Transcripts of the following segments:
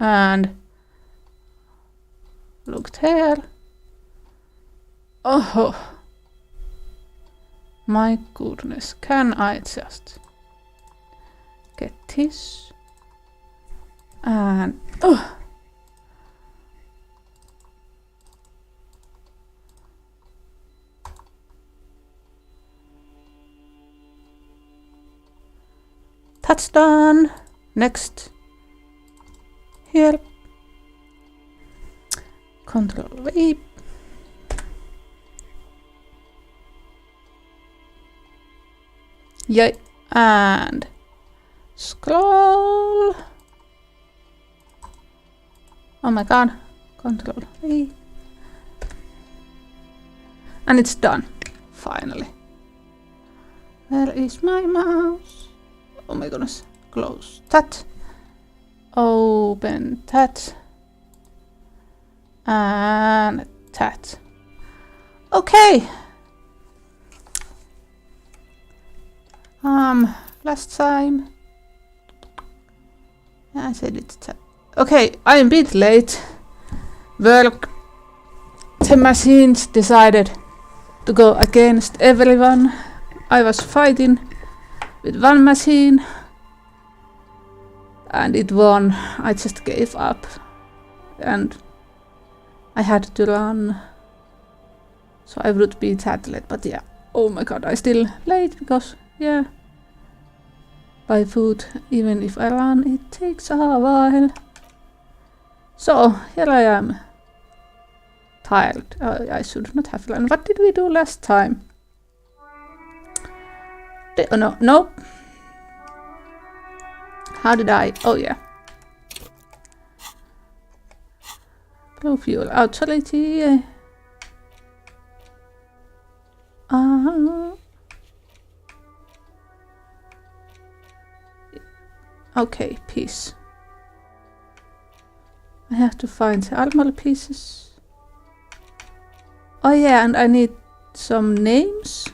And look there. Oh my goodness, can I just get this? And that's done. Next. Here. Control V. Yay. And scroll. Oh my god. Control V. And it's done. Finally. Where is my mouse? Oh my goodness. Close that. Open that. And that. Okay. Last time. Yeah, I said it's okay, I'm a bit late. Well, the machines decided to go against everyone. I was fighting with one machine and it won. I just gave up and I had to run. So I would be that late, but yeah. Oh my god, I still late because yeah. Buy food, even if I run, it takes a while. So here I am. Tired. I should not have run. What did we do last time? Oh no, nope. How did I? Oh yeah. Blue fuel authority. Okay, peace. I have to find the armor pieces. Oh yeah, and I need some names.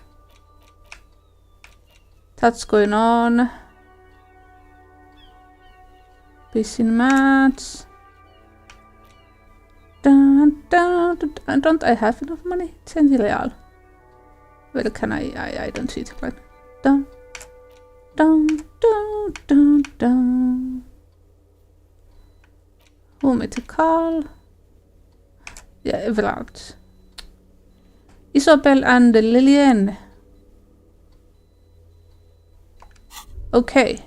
That's going on. Fishing mats. Dun, dun, dun, dun. Don't I have enough money? 10 real. Well, can I don't see it right. Dun, dun, dun, dun, dun. Who am I to call? Yeah, Everard. Isabel and Lillian. Okay.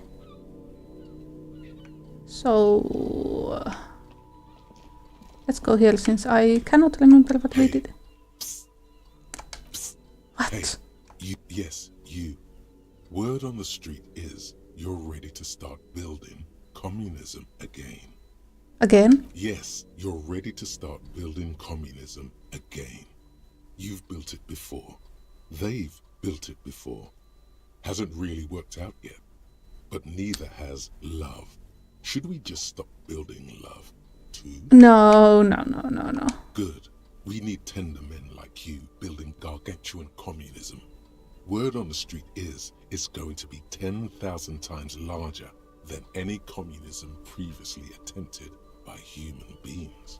So let's go here since I cannot remember what we did. What? Hey, yes, you. Word on the street is you're ready to start building communism again. Again? Yes, you're ready to start building communism again. You've built it before. They've built it before. Hasn't really worked out yet. But neither has love. Should we just stop building love, too? No. Good. We need tender men like you building gargantuan communism. Word on the street is it's going to be 10,000 times larger than any communism previously attempted by human beings.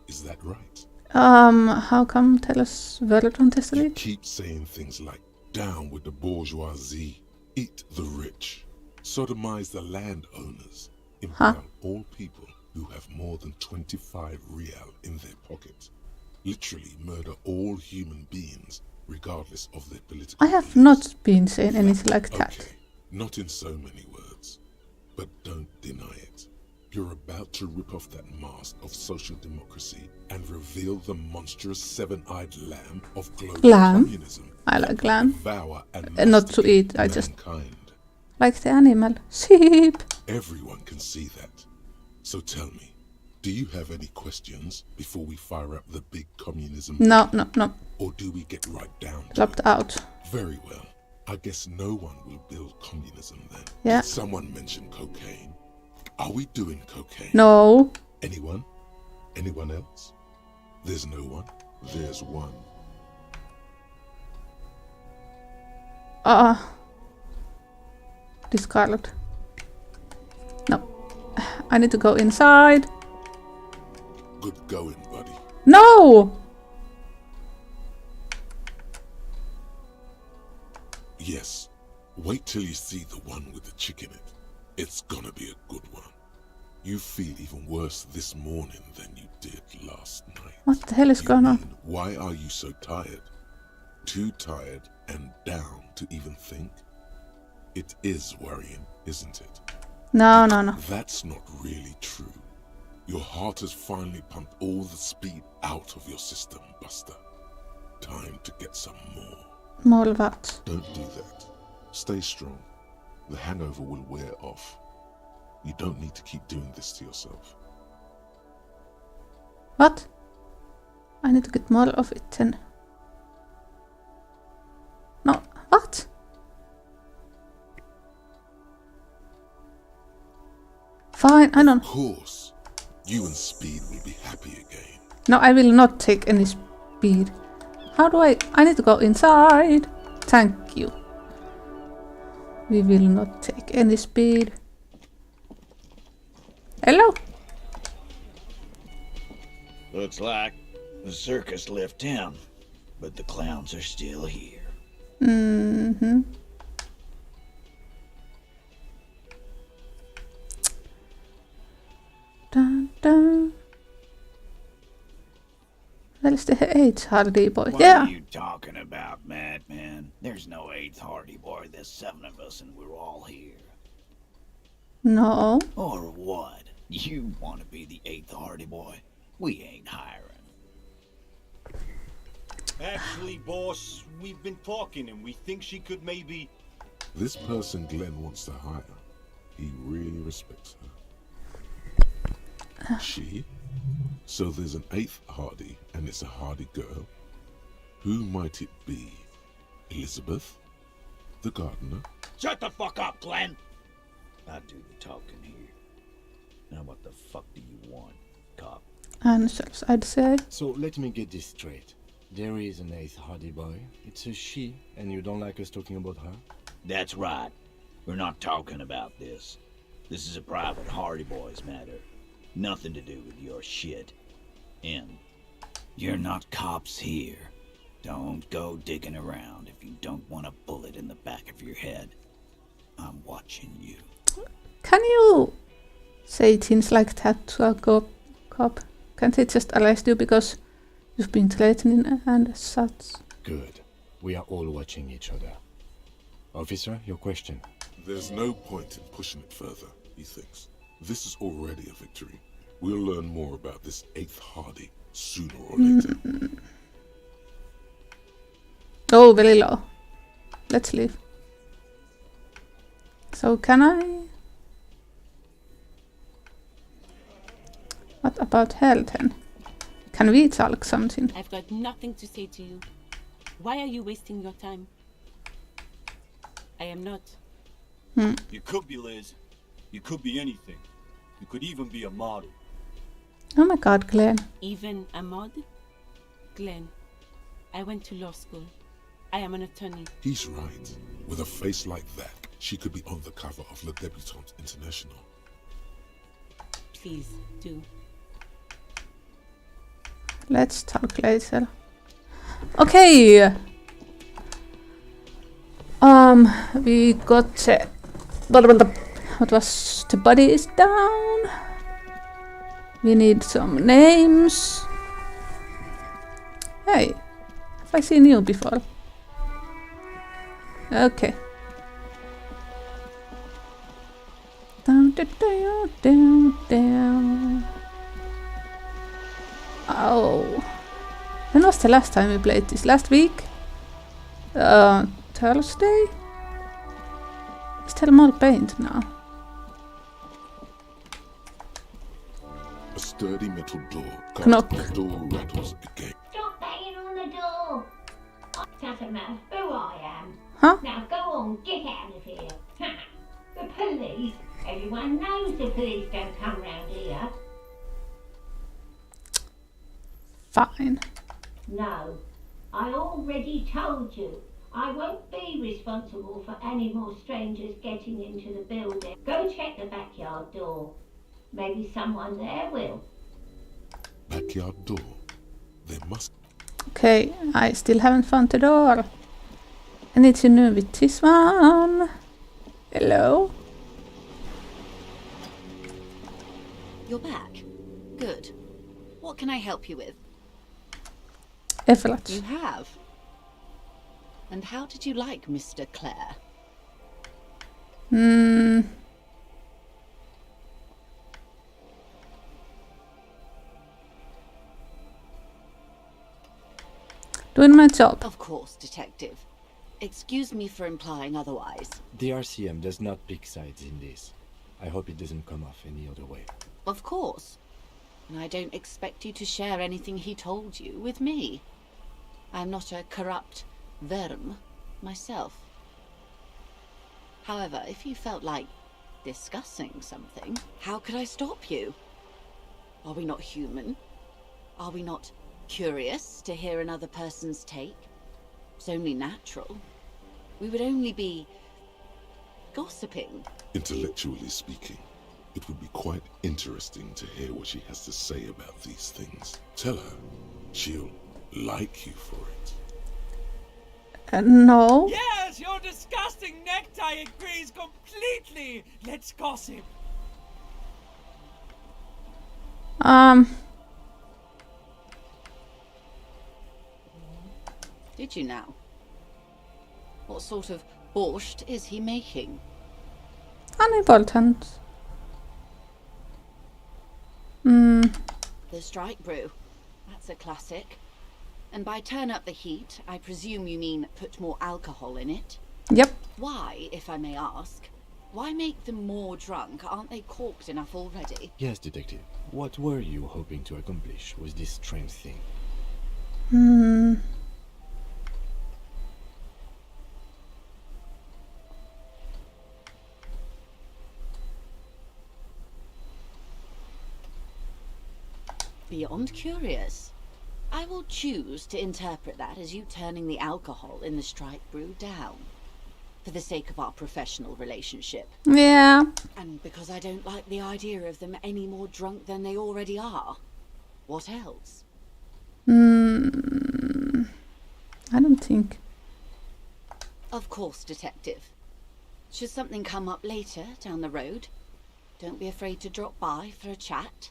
Is that right? How come? Tell us word on the You street? keep saying things like, down with the bourgeoisie, eat the rich, sodomize the landowners, empower all people who have more than 25 real in their pocket, literally murder all human beings regardless of their political I have beliefs. not been saying anything like that. Okay, not in so many words, but don't deny it. You're about to rip off that mask of social democracy and reveal the monstrous seven-eyed lamb of global Lamb? communism. I like lamb. Devour and Not to masticate eat, I just mankind. like the animal. Sheep. Everyone can see that. So tell me, do you have any questions before we fire up the big communism? No. Or do we get right down to Dropped it? out. Very well. I guess no one will build communism then. Yeah. Did someone mention cocaine? Are we doing cocaine? No. Anyone? Anyone else? There's no one. There's one. Discard. No. I need to go inside. good going, buddy. No! Yes. Wait till you see the one with the chick in it. It's gonna be a good one. You feel even worse this morning than you did last night. What the hell is going on? Why are you so tired? Too tired and down to even think? It is worrying, isn't it? No. That's not really true. Your heart has finally pumped all the speed out of your system, Buster. Time to get some more. More what? Don't do that. Stay strong. The hangover will wear off. You don't need to keep doing this to yourself. What? I need to get more of it then. No, what? Fine, I don't... Of course. You and Speed will be happy again. No, I will not take any speed. How do I need to go inside. Thank you. We will not take any speed. Hello? Looks like the circus left town, but the clowns are still here. Mm-hmm. Dun, dun. That is the 8th Hardy Boy. What Yeah. are you talking about, madman? There's no 8th Hardy Boy. There's 7 of us and we're all here. No. Or what? You want to be the 8th Hardy Boy? We ain't hiring. Actually, boss, we've been talking and we think she could maybe... This person Glenn wants to hire, he really respects her. She? So there's an 8th Hardy, and it's a Hardy girl. Who might it be? Elizabeth? The gardener? Shut the fuck up, Glenn! I do the talking here. Now what the fuck do you want, cop? Answers, I'd say. So let me get this straight. There is an 8th Hardy Boy. It's a she, and you don't like us talking about her? That's right. We're not talking about this. This is a private Hardy Boys matter. Nothing to do with your shit. And you're not cops here. Don't go digging around if you don't want a bullet in the back of your head. I'm watching you. Can you say things like that to a cop? Can't they just arrest you because you've been threatening and such? Good. We are all watching each other. Officer, your question. There's no point in pushing it further, he thinks. This is already a victory. We'll learn more about this 8th Hardy sooner or later. Oh, very low. Let's leave. So can I? What about hell then? Can we talk something? I've got nothing to say to you. Why are you wasting your time? I am not. You could be Liz. You could be anything. You could even be a model. Oh my god, Glenn. Even a mod? Glenn, I went to law school. I am an attorney. He's right. With a face like that, she could be on the cover of Le Debutante International. Please, do. Let's talk later. Okay. We got what was the body is down. We need some names. Hey, have I seen you before? Okay. Down, down, down, down, down. Oh. When was the last time we played this? Last week? Thursday? Is there more paint now? A sturdy metal door. Knock. The door rattles again. Stop banging on the door! Doesn't matter who I am. Huh? Now go on, get out of here. Ha! The police? Everyone knows the police don't come round here. Fine. No, I already told you. I won't be responsible for any more strangers getting into the building. Go check the backyard door. Maybe someone there will. backyard door. There must... Okay, I still haven't found the door. I need to know with this one. Hello? You're back. Good. What can I help you with? Everett. You have. And how did you like Mr. Clare? Doing my job. Of course, Detective. Excuse me for implying otherwise. The RCM does not pick sides in this. I hope it doesn't come off any other way. Of course. And I don't expect you to share anything he told you with me. I'm not a corrupt verm myself. However, if you felt like discussing something, how could I stop you? Are we not human? Are we not curious to hear another person's take? It's only natural. We would only be gossiping. Intellectually speaking, it would be quite interesting to hear what she has to say about these things. Tell her she'll like you for it. No. Yes, your disgusting necktie agrees completely. Let's gossip. Did you now? What sort of borscht is he making? Unimportant. The strike brew. That's a classic. And by turn up the heat, I presume you mean put more alcohol in it? Yep. Why, if I may ask? Why make them more drunk? Aren't they corked enough already? Yes, Detective. What were you hoping to accomplish with this strange thing? Beyond curious. I will choose to interpret that as you turning the alcohol in the strike brew down. For the sake of our professional relationship. Yeah. And because I don't like the idea of them any more drunk than they already are. What else? I don't think. Of course, Detective. Should something come up later down the road, don't be afraid to drop by for a chat.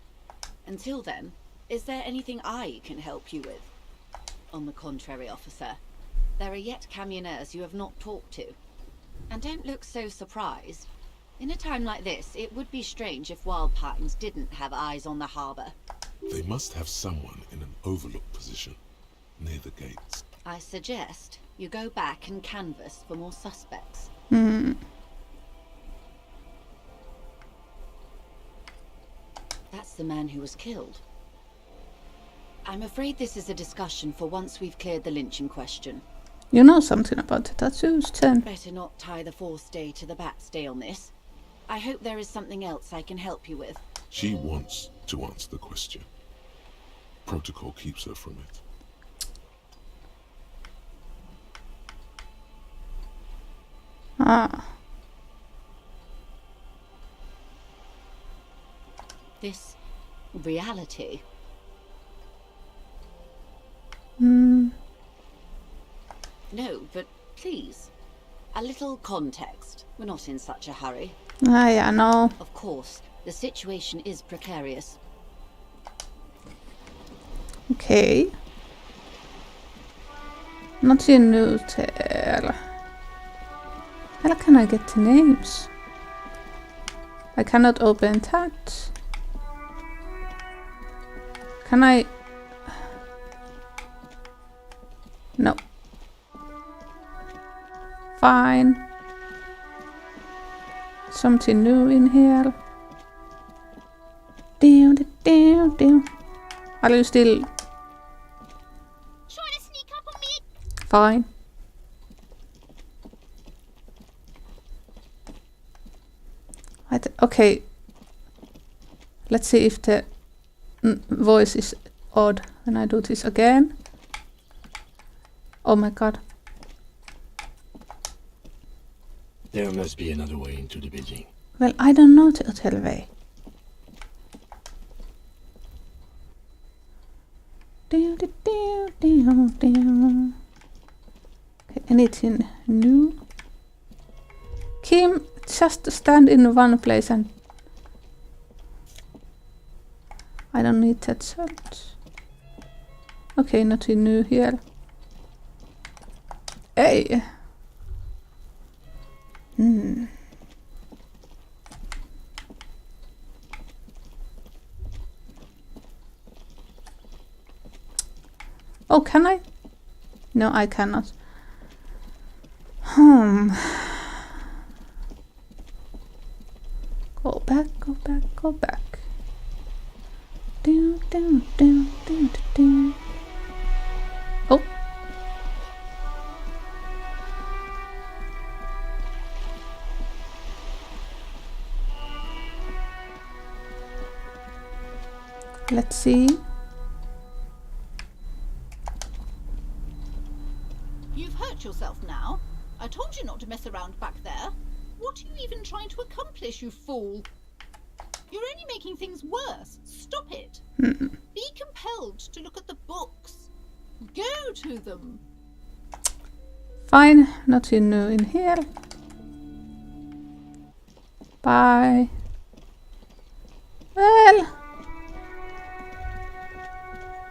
Until then, is there anything I can help you with? On the contrary, officer, there are yet camionneurs you have not talked to. And don't look so surprised. In a time like this, it would be strange if Wild Pines didn't have eyes on the harbour. They must have someone in an overlook position near the gates. I suggest you go back and canvass for more suspects. That's the man who was killed. I'm afraid this is a discussion for once we've cleared the lynching question. You know something about the tattoos, then. Better not tie the fourth day to the bat's day on this. I hope there is something else I can help you with. She wants to answer the question. Protocol keeps her from it. This reality. No, but please, a little context. We're not in such a hurry. Yeah, no. Of course, the situation is precarious. Okay. Nothing new there. How can I get the names? I cannot open that. Can I? No. Fine. Something new in here. Damn. Are you still? Trying to sneak up on me? Fine. Okay. Let's see if the voice is odd when I do this again. Oh my god. There must be another way into the building. Well, I don't know the hotel way. Okay, anything new? Kim, just stand in one place and... I don't need that shot. Okay, nothing new here. Hey! Oh, can I? No, I cannot. Go back, go back, go back. Down, down, down, down, down. Oh. Let's see. You've hurt yourself now. I told you not to mess around back there. What are you even trying to accomplish, you fool? You're only making things worse. Stop it. Be compelled to look at the books. Go to them. Fine, nothing new in here. Bye. Well.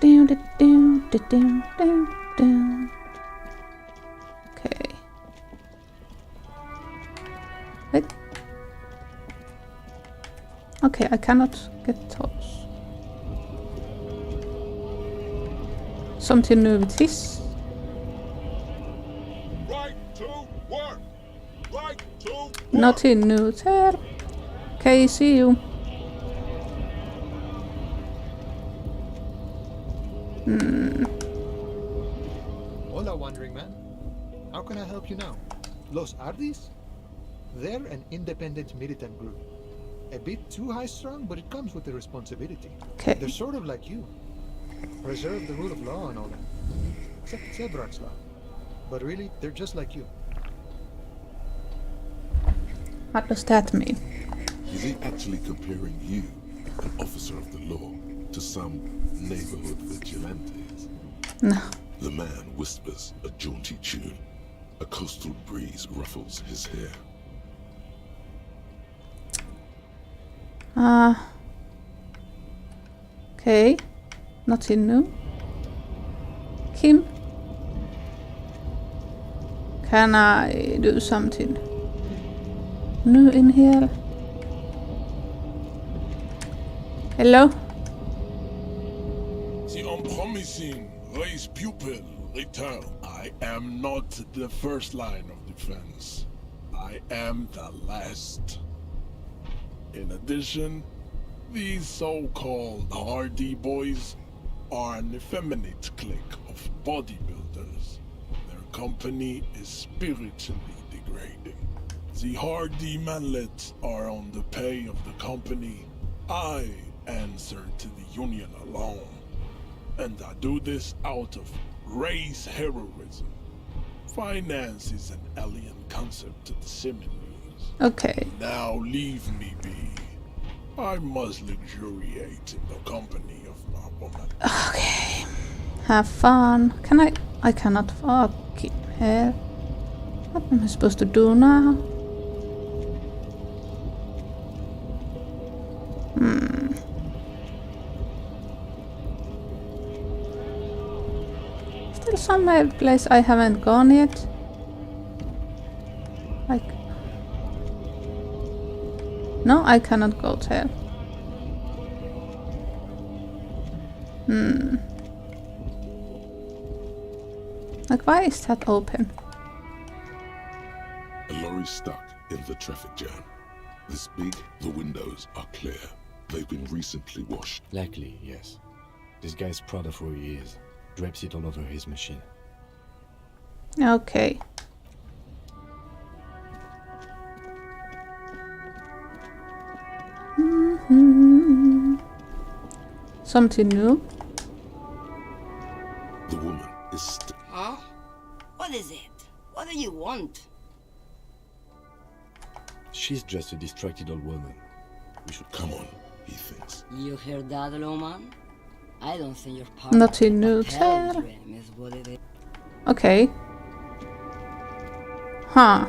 Down, down, down, down, down. Okay. Wait. Okay, I cannot get those. Something new with this. Right to work! Right to work! Nothing new there. Okay, see you. Hola, wandering man. How can I help you now? Los Ardis? They're an independent militant group. A bit too high-strung, but it comes with the responsibility. Okay. They're sort of like you. Preserve the rule of law and all that. Except it's Eberhard's law. But really, they're just like you. What does that mean? Is he actually comparing you, an officer of the law, to some neighborhood vigilantes? No. The man whispers a jaunty tune. A coastal breeze ruffles his hair. Okay. Nothing new. Kim? Can I do something new in here? Hello? The unpromising race pupil return. I am not the first line of defense. I am the last. In addition, these so-called Hardy boys are an effeminate clique of bodybuilders. Their company is spiritually degrading. The Hardy manlets are on the pay of the company. I answer to the union alone. And I do this out of race heroism. Finance is an alien concept to the Similars. Okay. Now leave me be. I must luxuriate in the company of my woman. Okay. Have fun. Can I? I cannot fucking hell. What am I supposed to do now? Still some place I haven't gone yet. Like... No, I cannot go there. Like, why is that open? A lorry stuck in the traffic jam. This big, the windows are clear. They've been recently washed. Likely, yes. This guy's proud of who he is. Drapes it all over his machine. Okay. Something new. The woman is Huh? What is it? What do you want? She's just a distracted old woman. We should come on, he thinks. You hear that, Loman? I don't think you're part Not of the in new cartel chair. dream is what it is. Okay. Huh.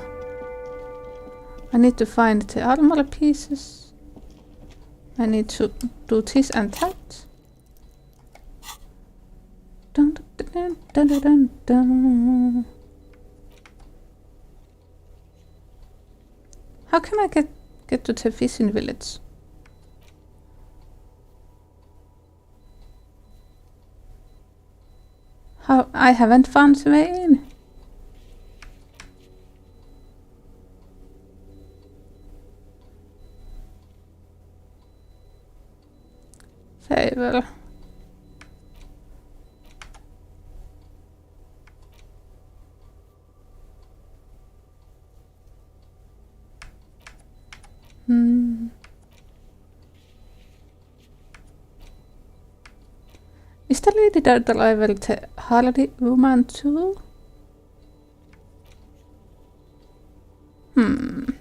I need to find the armor pieces. I need to do this and that. Dun, dun, dun, dun, dun, dun, dun. How can I get to the fishing village? How I haven't found the way in. Very well. Is the lady that level the Hardy woman too? Who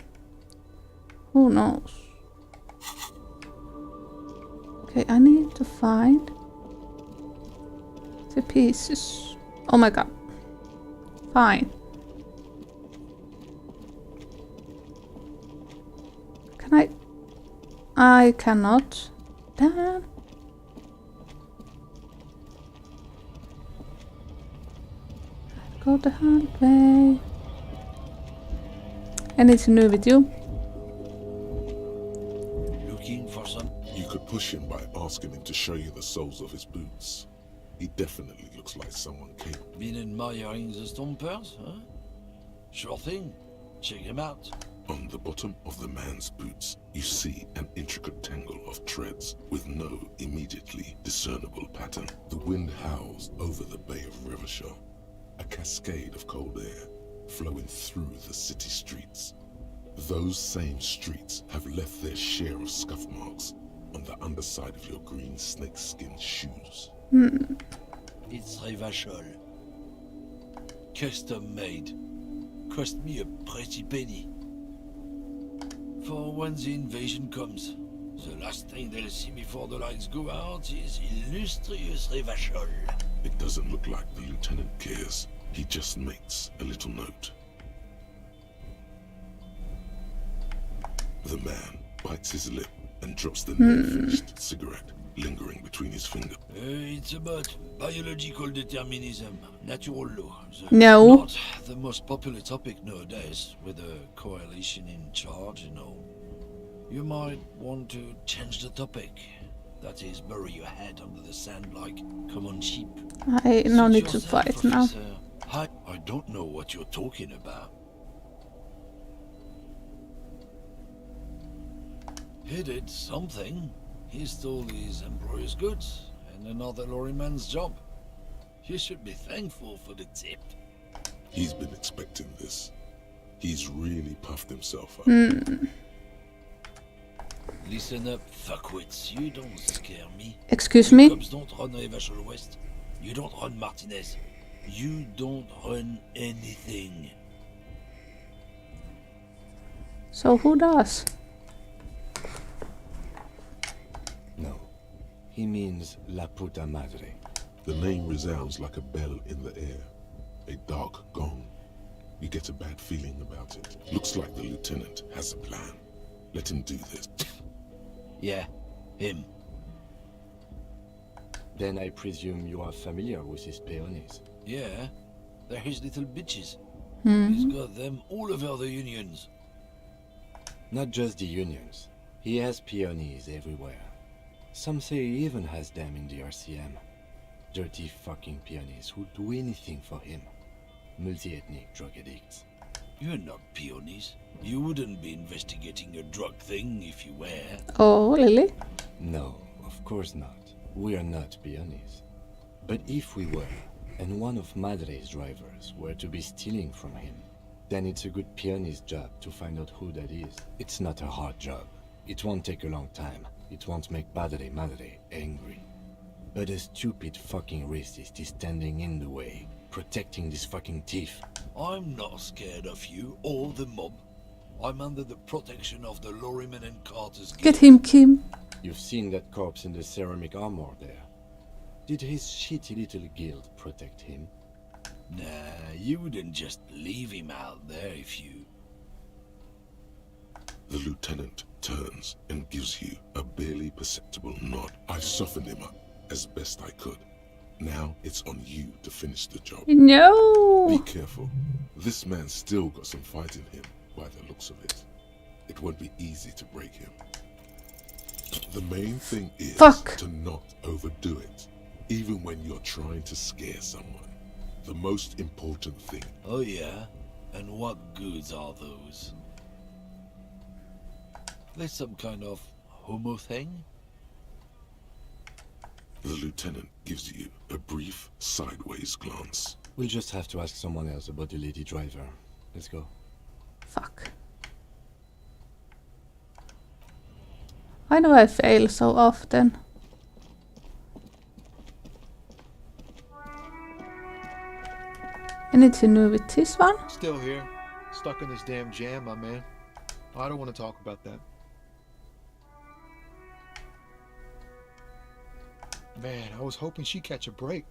knows? Okay, I need to find the pieces. Oh my god. Fine. Can I? I cannot. Damn. Go the hard way. Anything new with you? Looking for some? You could push him by asking him to show you the soles of his boots. He definitely looks like someone came. Been admiring the stompers, huh? Sure thing. Check him out. On the bottom of the man's boots, you see an intricate tangle of treads with no immediately discernible pattern. The wind howls over the Bay of Revachol, a cascade of cold air flowing through the city streets. Those same streets have left their share of scuff marks on the underside of your green snakeskin shoes. It's Revachol. Custom made. Cost me a pretty penny. For when the invasion comes, the last thing they'll see before the lights go out is illustrious Revachol. It doesn't look like the lieutenant cares. He just makes a little note. The man bites his lip and drops the near-finished cigarette lingering between his fingers. It's about biological determinism, natural law. No. Not the most popular topic nowadays, with a coalition in charge, you know. You might want to change the topic. That is, bury your head under the sand like common sheep. I no Suit need to yourself, fight now. Professor. I don't know what you're talking about. He did something. He stole his employer's goods and another lorryman's job. You should be thankful for the tip. He's been expecting this. He's really puffed himself up. Listen up, fuckwits. You don't scare me. Excuse You me? Cubs don't run Revachol West. You don't run Martinez. You don't run anything. So who does? No. He means La Puta Madre. The name resounds like a bell in the air. A dark gong. You get a bad feeling about it. Looks like the lieutenant has a plan. Let him do this. Yeah, him. Then I presume you are familiar with his peonies. Yeah, they're his little bitches. He's got them all over the unions. Not just the unions. He has peonies everywhere. Some say he even has them in the RCM. Dirty fucking peonies who'd do anything for him. Multi-ethnic drug addicts. You're not peonies. You wouldn't be investigating a drug thing if you were. Oh, really? No, of course not. We are not peonies. But if we were, and one of Madre's drivers were to be stealing from him, then it's a good peony's job to find out who that is. It's not a hard job. It won't take a long time. It won't make Padre Madre angry. But a stupid fucking racist is standing in the way, protecting this fucking thief. I'm not scared of you or the mob. I'm under the protection of the lorrymen and carters. Get him, Kim. You've seen that corpse in the ceramic armor there. Did his shitty little guild protect him? Nah, you wouldn't just leave him out there if you... The lieutenant turns and gives you a barely perceptible nod. I softened him up as best I could. Now it's on you to finish the job. No! Be careful. This man's still got some fight in him by the looks of it. It won't be easy to break him. The main thing is to not overdo it, even when you're trying to scare someone. The most important thing. Oh yeah? And what goods are those? There's some kind of homo thing? The lieutenant gives you a brief sideways glance. We'll just have to ask someone else about the lady driver. Let's go. Fuck. Why do I fail so often? Anything new with this one? Still here. Stuck in this damn jam, my man. I don't want to talk about that. Man, I was hoping she'd catch a break.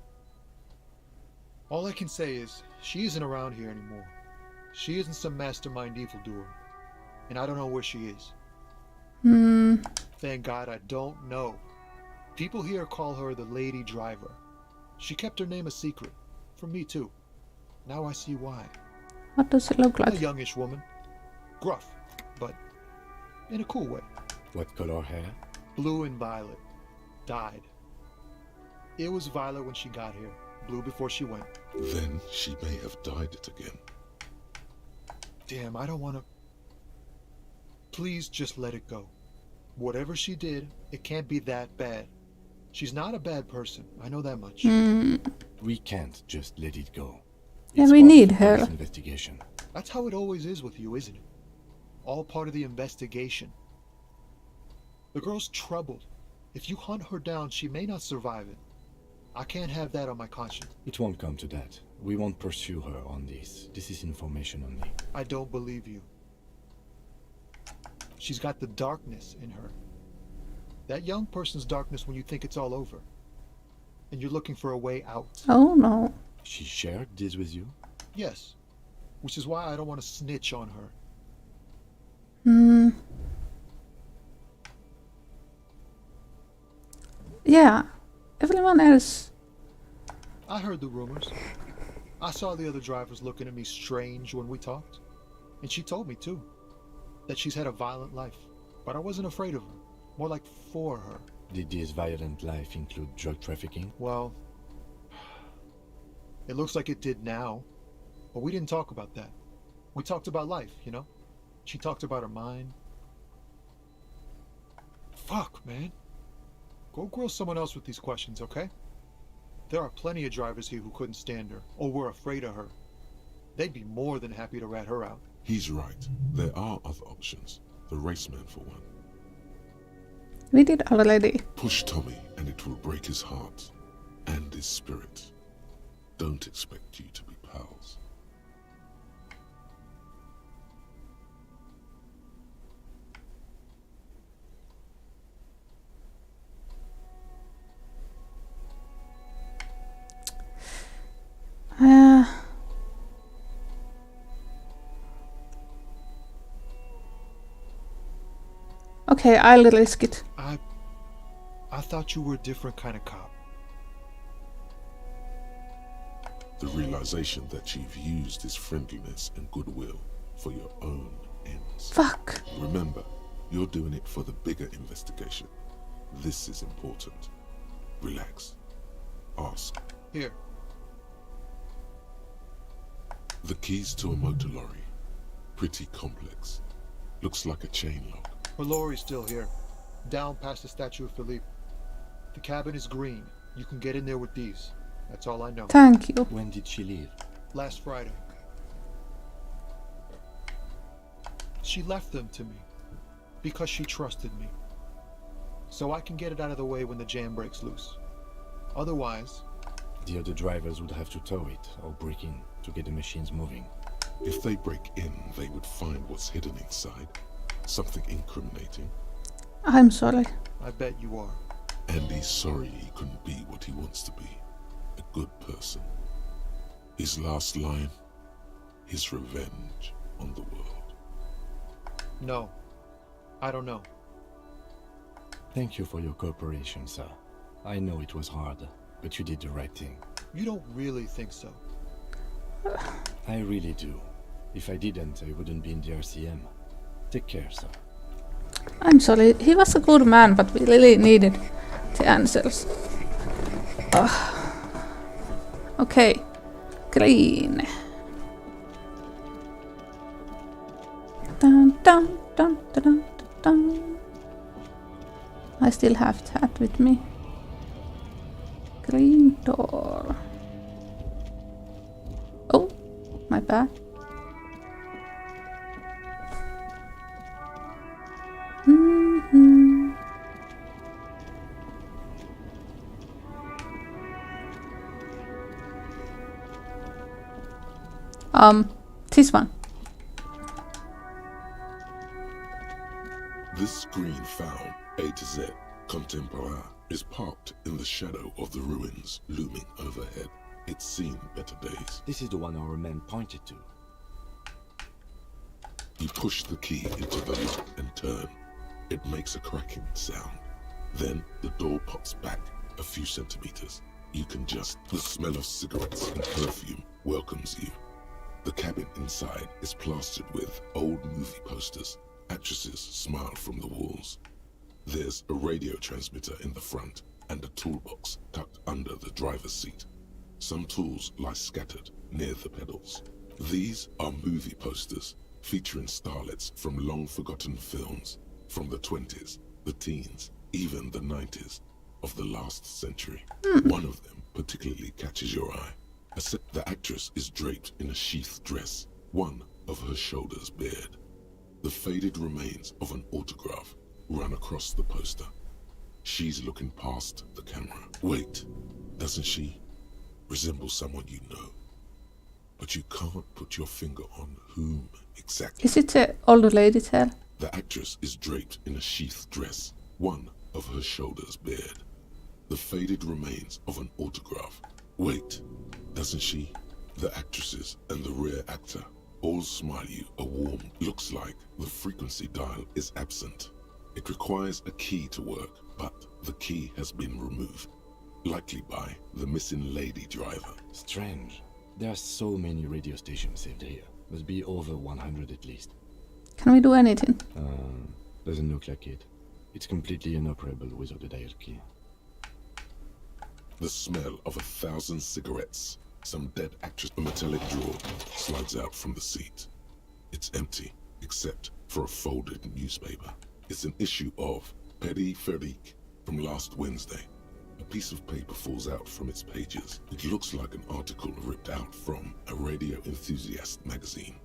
All I can say is, she isn't around here anymore. She isn't some mastermind evildoer. And I don't know where she is. Thank God I don't know. People here call her the lady driver. She kept her name a secret. From me too. Now I see why. What does it look like? A youngish woman. Gruff, but in a cool way. What color hair? Blue and violet. Dyed. It was violet when she got here. Blue before she went. Then she may have dyed it again. Damn, I don't want to... Please just let it go. Whatever she did, it can't be that bad. She's not a bad person. I know that much. We can't just let it go. Yeah, we need her. Investigation. That's how it always is with you, isn't it? All part of the investigation. The girl's troubled. If you hunt her down, she may not survive it. I can't have that on my conscience. It won't come to that. We won't pursue her on this. This is information only. I don't believe you. She's got the darkness in her. That young person's darkness when you think it's all over. And you're looking for a way out. Oh no. She shared this with you? Yes. Which is why I don't want to snitch on her. Yeah. Everyone else. I heard the rumors. I saw the other drivers looking at me strange when we talked. And she told me too. That she's had a violent life. But I wasn't afraid of her. More like for her. Did this violent life include drug trafficking? Well, it looks like it did now. But we didn't talk about that. We talked about life, you know? She talked about her mind. Fuck, man. Go grill someone else with these questions, okay? There are plenty of drivers here who couldn't stand her, or were afraid of her. They'd be more than happy to rat her out. He's right. There are other options. The raceman, for one. We did already. Push Tommy, and it will break his heart and his spirit. Don't expect you to be pals. Okay, I'll risk it. I thought you were a different kind of cop. The realization that you've used his friendliness and goodwill for your own ends. Fuck. Remember, you're doing it for the bigger investigation. This is important. Relax. Ask. Here. The keys to a motor lorry. Pretty complex. Looks like a chain lock. Her lorry's still here. Down past the Statue of Philippe. The cabin is green. You can get in there with these. That's all I know. Thank you. When did she leave? Last Friday. She left them to me. Because she trusted me. So I can get it out of the way when the jam breaks loose. Otherwise... The other drivers would have to tow it or break in to get the machines moving. If they break in, they would find what's hidden inside. Something incriminating. I'm sorry. I bet you are. And he's sorry he couldn't be what he wants to be. A good person. His last line, his revenge on the world. No. I don't know. Thank you for your cooperation, sir. I know it was hard, but you did the right thing. You don't really think so. I really do. If I didn't, I wouldn't be in the RCM. Take care, sir. I'm sorry, he was a good man, but we really needed the answers. Okay, green. Dun, dun, dun, dun, dun, dun. I still have that with me. Green door. Oh, my bad. This one. This screen found A to Z contemporaire is parked in the shadow of the ruins looming overhead. It's seen better days. This is the one our man pointed to. You push the key into the lock and turn. It makes a cracking sound. Then the door pops back a few centimeters. You can just... The smell of cigarettes and perfume welcomes you. The cabin inside is plastered with old movie posters. Actresses smile from the walls. There's a radio transmitter in the front and a toolbox tucked under the driver's seat. Some tools lie scattered near the pedals. These are movie posters featuring starlets from long-forgotten films from the 20s, the teens, even the 90s of the last century. One of them particularly catches your eye. The actress is draped in a sheath dress, one of her shoulders bared. The faded remains of an autograph run across the poster. She's looking past the camera. Wait, doesn't she resemble someone you know? But you can't put your finger on whom exactly. Is it the older lady tail? The actress is draped in a sheath dress, one of her shoulders bared. The faded remains of an autograph. Wait, doesn't she? The actresses and the rear actor all smile you a warm. Looks like the frequency dial is absent. It requires a key to work, but the key has been removed. Likely by the missing lady driver. Strange. There are so many radio stations saved here. Must be over 100 at least. Can we do anything? Doesn't look like it. It's completely inoperable without the dial key. The smell of 1,000 cigarettes. Some dead actress. A metallic drawer slides out from the seat. It's empty, except for a folded newspaper. It's an issue of Périphérique from last Wednesday. A piece of paper falls out from its pages. It looks like an article ripped out from a radio enthusiast magazine.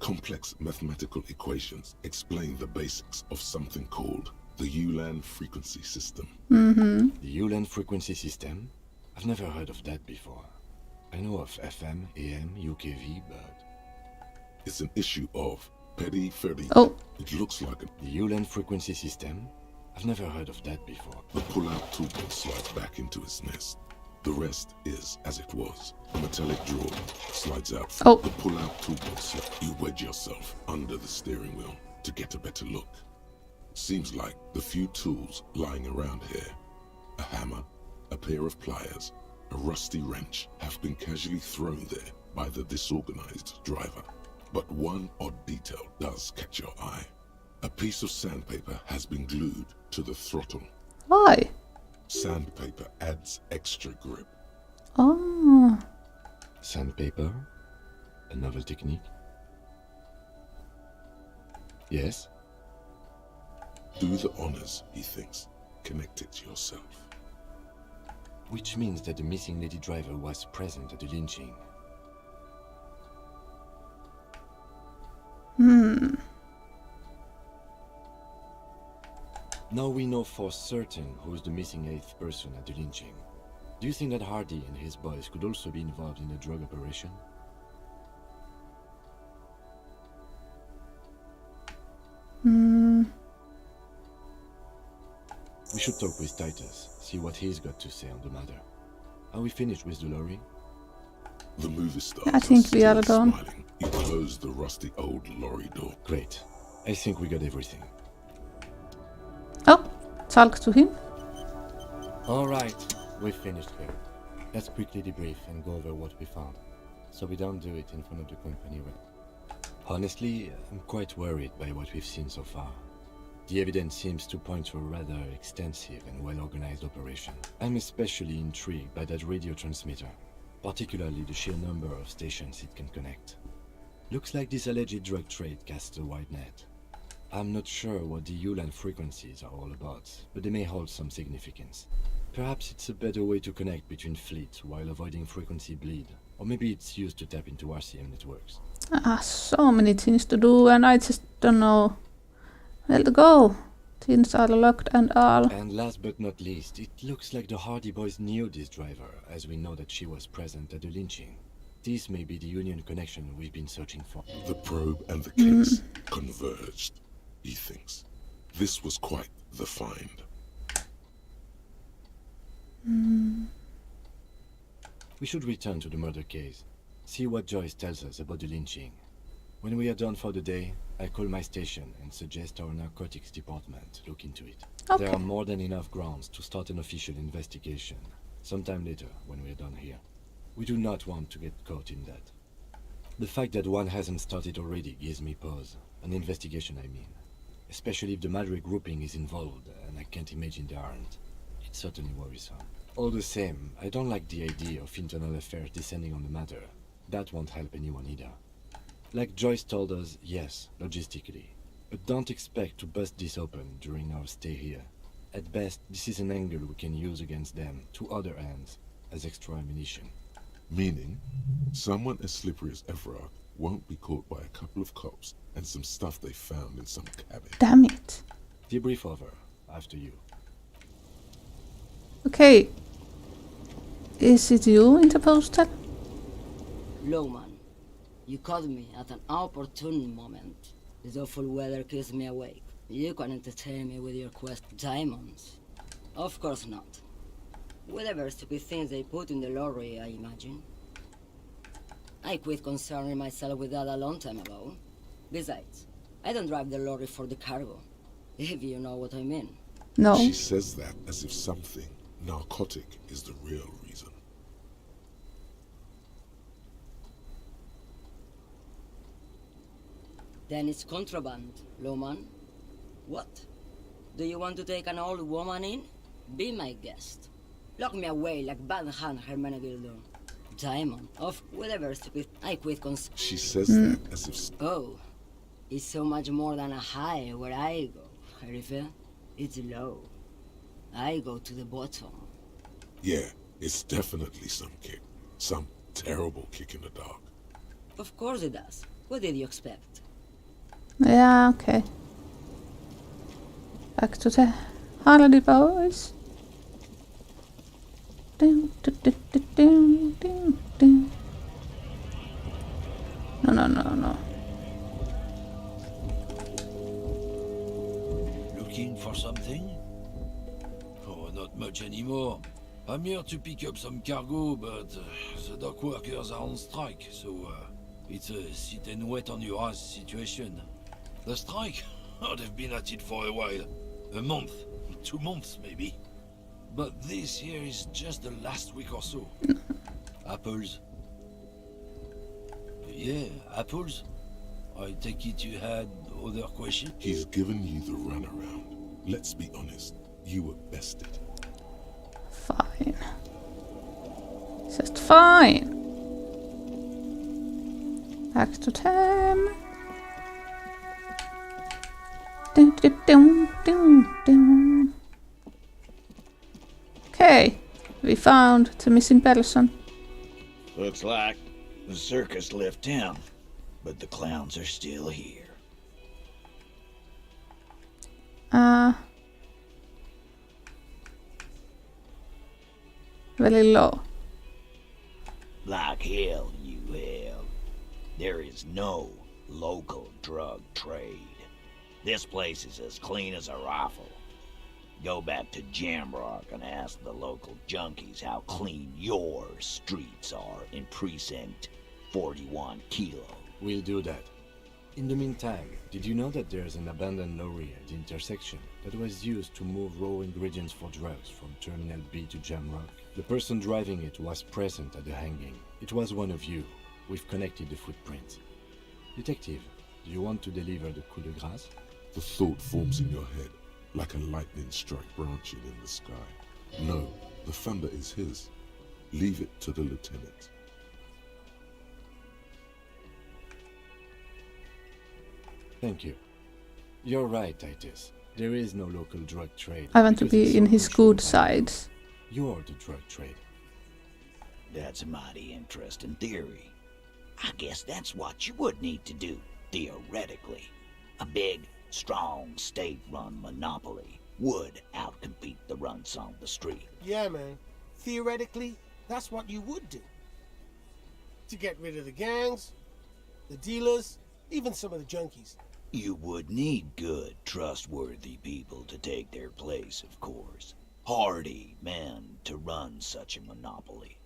Complex mathematical equations explain the basics of something called the ULAN frequency system. The ULAN frequency system? I've never heard of that before. I know of FM, AM, UKV, but... It's an issue of Périphérique. Oh. It looks like The ULAN frequency system? I've never heard of that before. The pull-out toolbox slides back into its nest. The rest is as it was. A metallic drawer slides out from the pull-out toolbox. You wedge yourself under the steering wheel to get a better look. Seems like the few tools lying around here, a hammer, a pair of pliers, a rusty wrench, have been casually thrown there by the disorganized driver. But one odd detail does catch your eye. A piece of sandpaper has been glued to the throttle. Why? Sandpaper adds extra grip. Oh. Sandpaper? A novel technique? Yes? Do the honors, he thinks. Connect it yourself. Which means that the missing lady driver was present at the lynching. Now we know for certain who's the missing 8th person at the lynching. Do you think that Hardy and his boys could also be involved in the drug operation? We should talk with Titus, see what he's got to say on the matter. Are we finished with the lorry? The movie stars I think we are still done. smiling. You close the rusty old lorry door. Great. I think we got everything. Oh, talk to him. Alright, we've finished here. Let's quickly debrief and go over what we found, so we don't do it in front of the company. Honestly, I'm quite worried by what we've seen so far. The evidence seems to point to a rather extensive and well-organized operation. I'm especially intrigued by that radio transmitter, particularly the sheer number of stations it can connect. Looks like this alleged drug trade casts a wide net. I'm not sure what the ULAN frequencies are all about, but they may hold some significance. Perhaps it's a better way to connect between fleets while avoiding frequency bleed, or maybe it's used to tap into RCM networks. So many things to do, and I just don't know where to go. Things are locked and all. And last but not least, it looks like the Hardy Boys knew this driver, as we know that she was present at the lynching. This may be the Union connection we've been searching for. The probe and the case converged, he thinks. This was quite the find. We should return to the murder case, see what Joyce tells us about the lynching. When we are done for the day, I call my station and suggest our narcotics department look into it. Okay. There are more than enough grounds to start an official investigation, sometime later when we are done here. We do not want to get caught in that. The fact that one hasn't started already gives me pause. An investigation, I mean. Especially if the Madrid grouping is involved, and I can't imagine they aren't. It's certainly worrisome. All the same, I don't like the idea of internal affairs descending on the matter. That won't help anyone either. Like Joyce told us, yes, logistically. But don't expect to bust this open during our stay here. At best, this is an angle we can use against them, to other ends, as extra ammunition. Meaning, someone as slippery as Ephra won't be caught by a couple of cops and some stuff they found in some cabin. Damn it. Debrief over, after you. Okay. Is it you in the postal? Lowman, you caught me at an opportune moment. This awful weather keeps me awake. You can entertain me with your quest diamonds. Of course not. Whatever stupid things they put in the lorry, I imagine. I quit concerning myself with that a long time ago. Besides, I don't drive the lorry for the cargo, if you know what I mean. No. She says that as if something narcotic is the real reason. Then it's contraband, Lowman. What? Do you want to take an old woman in? Be my guest. Lock me away like Bad Hand Hermenegildo. Diamond, of whatever stupid. I quit She says that as if... Oh, it's so much more than a high where I go, Herife. It's low. I go to the bottom. Yeah, it's definitely some kick. Some terrible kick in the dark. Of course it does. What did you expect? Yeah, okay. Back to the Hardy Boys. Ding, ding, ding, ding, ding, ding. No. Looking for something? Oh, not much anymore. I'm here to pick up some cargo, but the dock workers are on strike, so it's a sit and wait on your ass situation. The strike? Oh, they've been at it for a while. A month, 2 months maybe. But this here is just the last week or so. Apples? Yeah, apples? I take it you had other questions? He's given you the runaround. Let's be honest, you were bested. Fine. Just fine. Back to them. Ding, ding, ding, ding, ding. Okay, we found the missing person. Looks like the circus left town, but the clowns are still here. Very low. Like hell you have. There is no local drug trade. This place is as clean as a rifle. Go back to Jamrock and ask the local junkies how clean your streets are in Precinct 41 Kilo. We'll do that. In the meantime, did you know that there's an abandoned lorry at the intersection that was used to move raw ingredients for drugs from Terminal B to Jamrock? The person driving it was present at the hanging. It was one of you. We've connected the footprints. Detective, do you want to deliver the coup de grace? The thought forms in your head, like a lightning strike branching in the sky. No, the thunder is his. Leave it to the lieutenant. Thank you. You're right, Titus. There is no local drug trade. I want to because it's be in so his controlled good by side. You're the drug trade. That's a mighty interesting theory. I guess that's what you would need to do, theoretically. A big, strong, state-run monopoly would outcompete the runts on the street. Yeah, man. Theoretically, that's what you would do. To get rid of the gangs, the dealers, even some of the junkies. You would need good, trustworthy people to take their place, of course. Hardy men to run such a monopoly.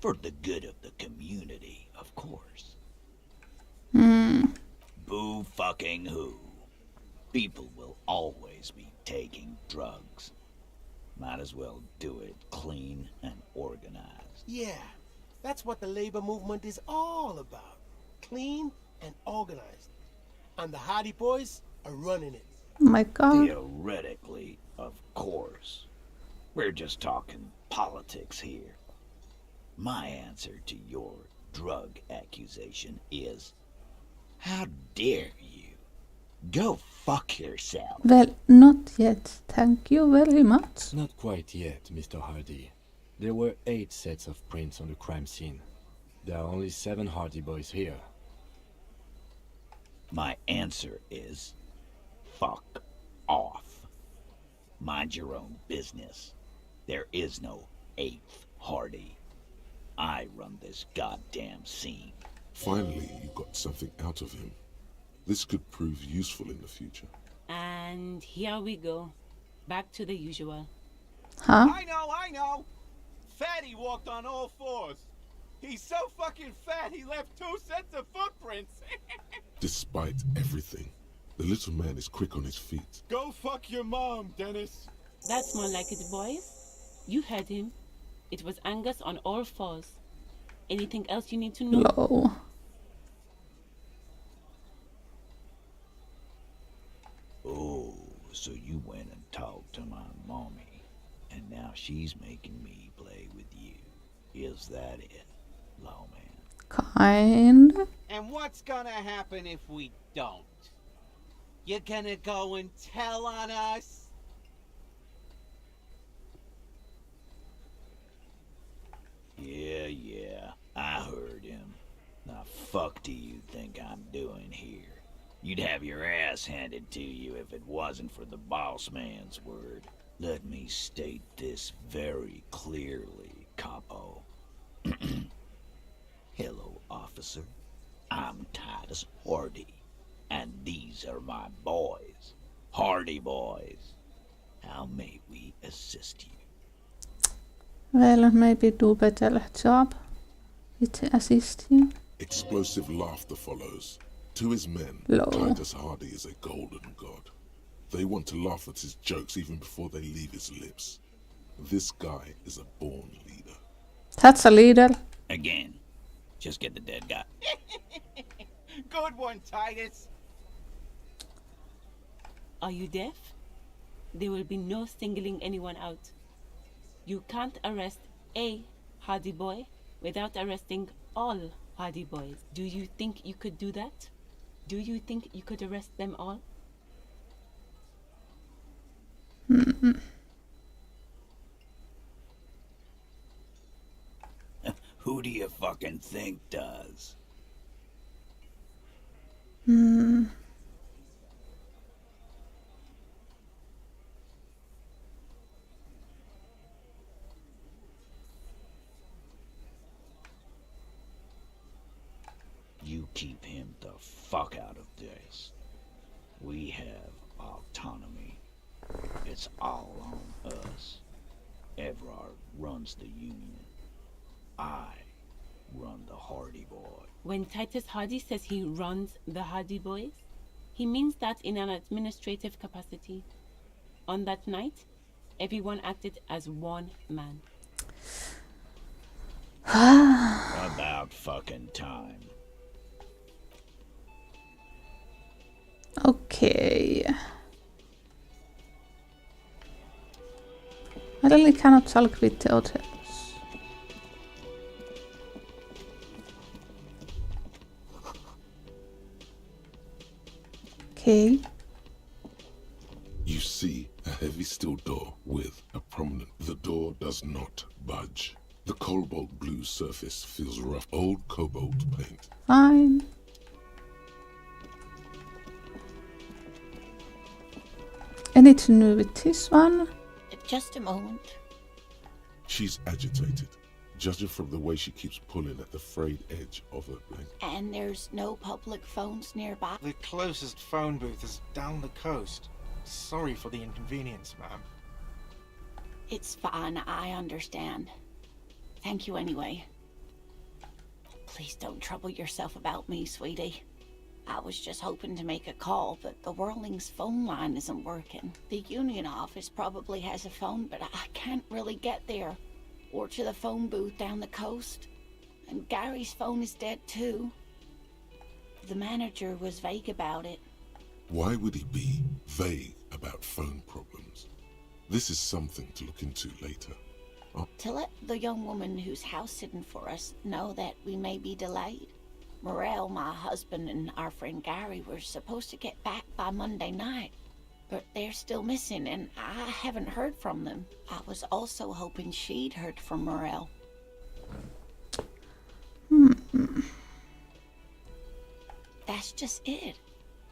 For the good of the community, of course. Boo fucking who. People will always be taking drugs. Might as well do it clean and organized. Yeah, that's what the labor movement is all about. Clean and organized. And the Hardy Boys are running it. Oh my god. Theoretically, of course. We're just talking politics here. My answer to your drug accusation is, how dare you? Go fuck yourself. Well, not yet. Thank you very much. Not quite yet, Mr. Hardy. There were 8 sets of prints on the crime scene. There are only 7 Hardy Boys here. My answer is, fuck off. Mind your own business. There is no 8th Hardy. I run this goddamn scene. Finally, you got something out of him. This could prove useful in the future. And here we go. Back to the usual. Huh? I know! Fatty walked on all 4s. He's so fucking fat he left 2 sets of footprints. Despite everything, the little man is quick on his feet. Go fuck your mom, Dennis. That's more like it, boys. You heard him. It was Angus on all 4s. Anything else you need to know? Low. Oh, so you went and talked to my mommy, and now she's making me play with you. Is that it, lawman? Kind. And what's gonna happen if we don't? You're gonna go and tell on us? Yeah, I heard him. Now fuck do you think I'm doing here? You'd have your ass handed to you if it wasn't for the boss man's word. Let me state this very clearly, capo. Hello, officer. I'm Titus Hardy, and these are my boys, Hardy Boys. How may we assist you? Well, maybe do better job with assisting. Explosive laughter follows. To his men, Low. Titus Hardy is a golden god. They want to laugh at his jokes even before they leave his lips. This guy is a born leader. That's a leader. Again, just get the dead guy. Good one, Titus. Are you deaf? There will be no singling anyone out. You can't arrest a Hardy Boy without arresting all Hardy Boys. Do you think you could do that? Do you think you could arrest them all? Who do you fucking think does? You keep him the fuck out of this. We have autonomy. It's all on us. Everard runs the Union. I run the Hardy Boy. When Titus Hardy says he runs the Hardy Boys, he means that in an administrative capacity. On that night, everyone acted as one man. About fucking time. Okay. I really cannot talk with the hotels. Okay. You see a heavy steel door with a prominent. The door does not budge. The cobalt blue surface feels rough. Old cobalt paint. Fine. Anything new with this one? Just a moment. She's agitated, judging from the way she keeps pulling at the frayed edge of her blanket. And there's no public phones nearby? The closest phone booth is down the coast. Sorry for the inconvenience, ma'am. It's fine, I understand. Thank you anyway. Please don't trouble yourself about me, sweetie. I was just hoping to make a call, but the Whirling's phone line isn't working. The Union office probably has a phone, but I can't really get there. Or to the phone booth down the coast. And Gary's phone is dead too. The manager was vague about it. Why would he be vague about phone problems? This is something to look into later. To let the young woman who's house sitting for us know that we may be delayed. Morel, my husband, and our friend Gary were supposed to get back by Monday night, but they're still missing, and I haven't heard from them. I was also hoping she'd heard from Morel. That's just it.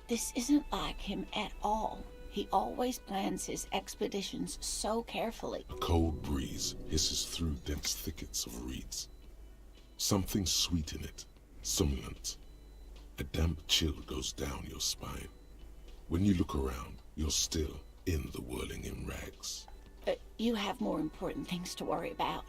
This isn't like him at all. He always plans his expeditions so carefully. A cold breeze hisses through dense thickets of reeds. Something sweet in it. Somnolent. A damp chill goes down your spine. When you look around, you're still in the whirling in rags. But you have more important things to worry about.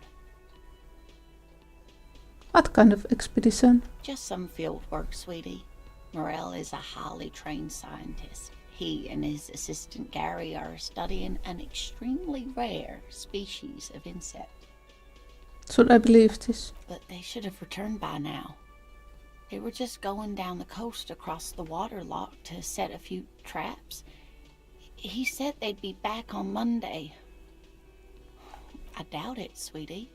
What kind of expedition? Just some field work, sweetie. Morel is a highly trained scientist. He and his assistant Gary are studying an extremely rare species of insect. Should I believe this? But they should have returned by now. They were just going down the coast across the water lock to set a few traps. He said they'd be back on Monday. I doubt it, sweetie.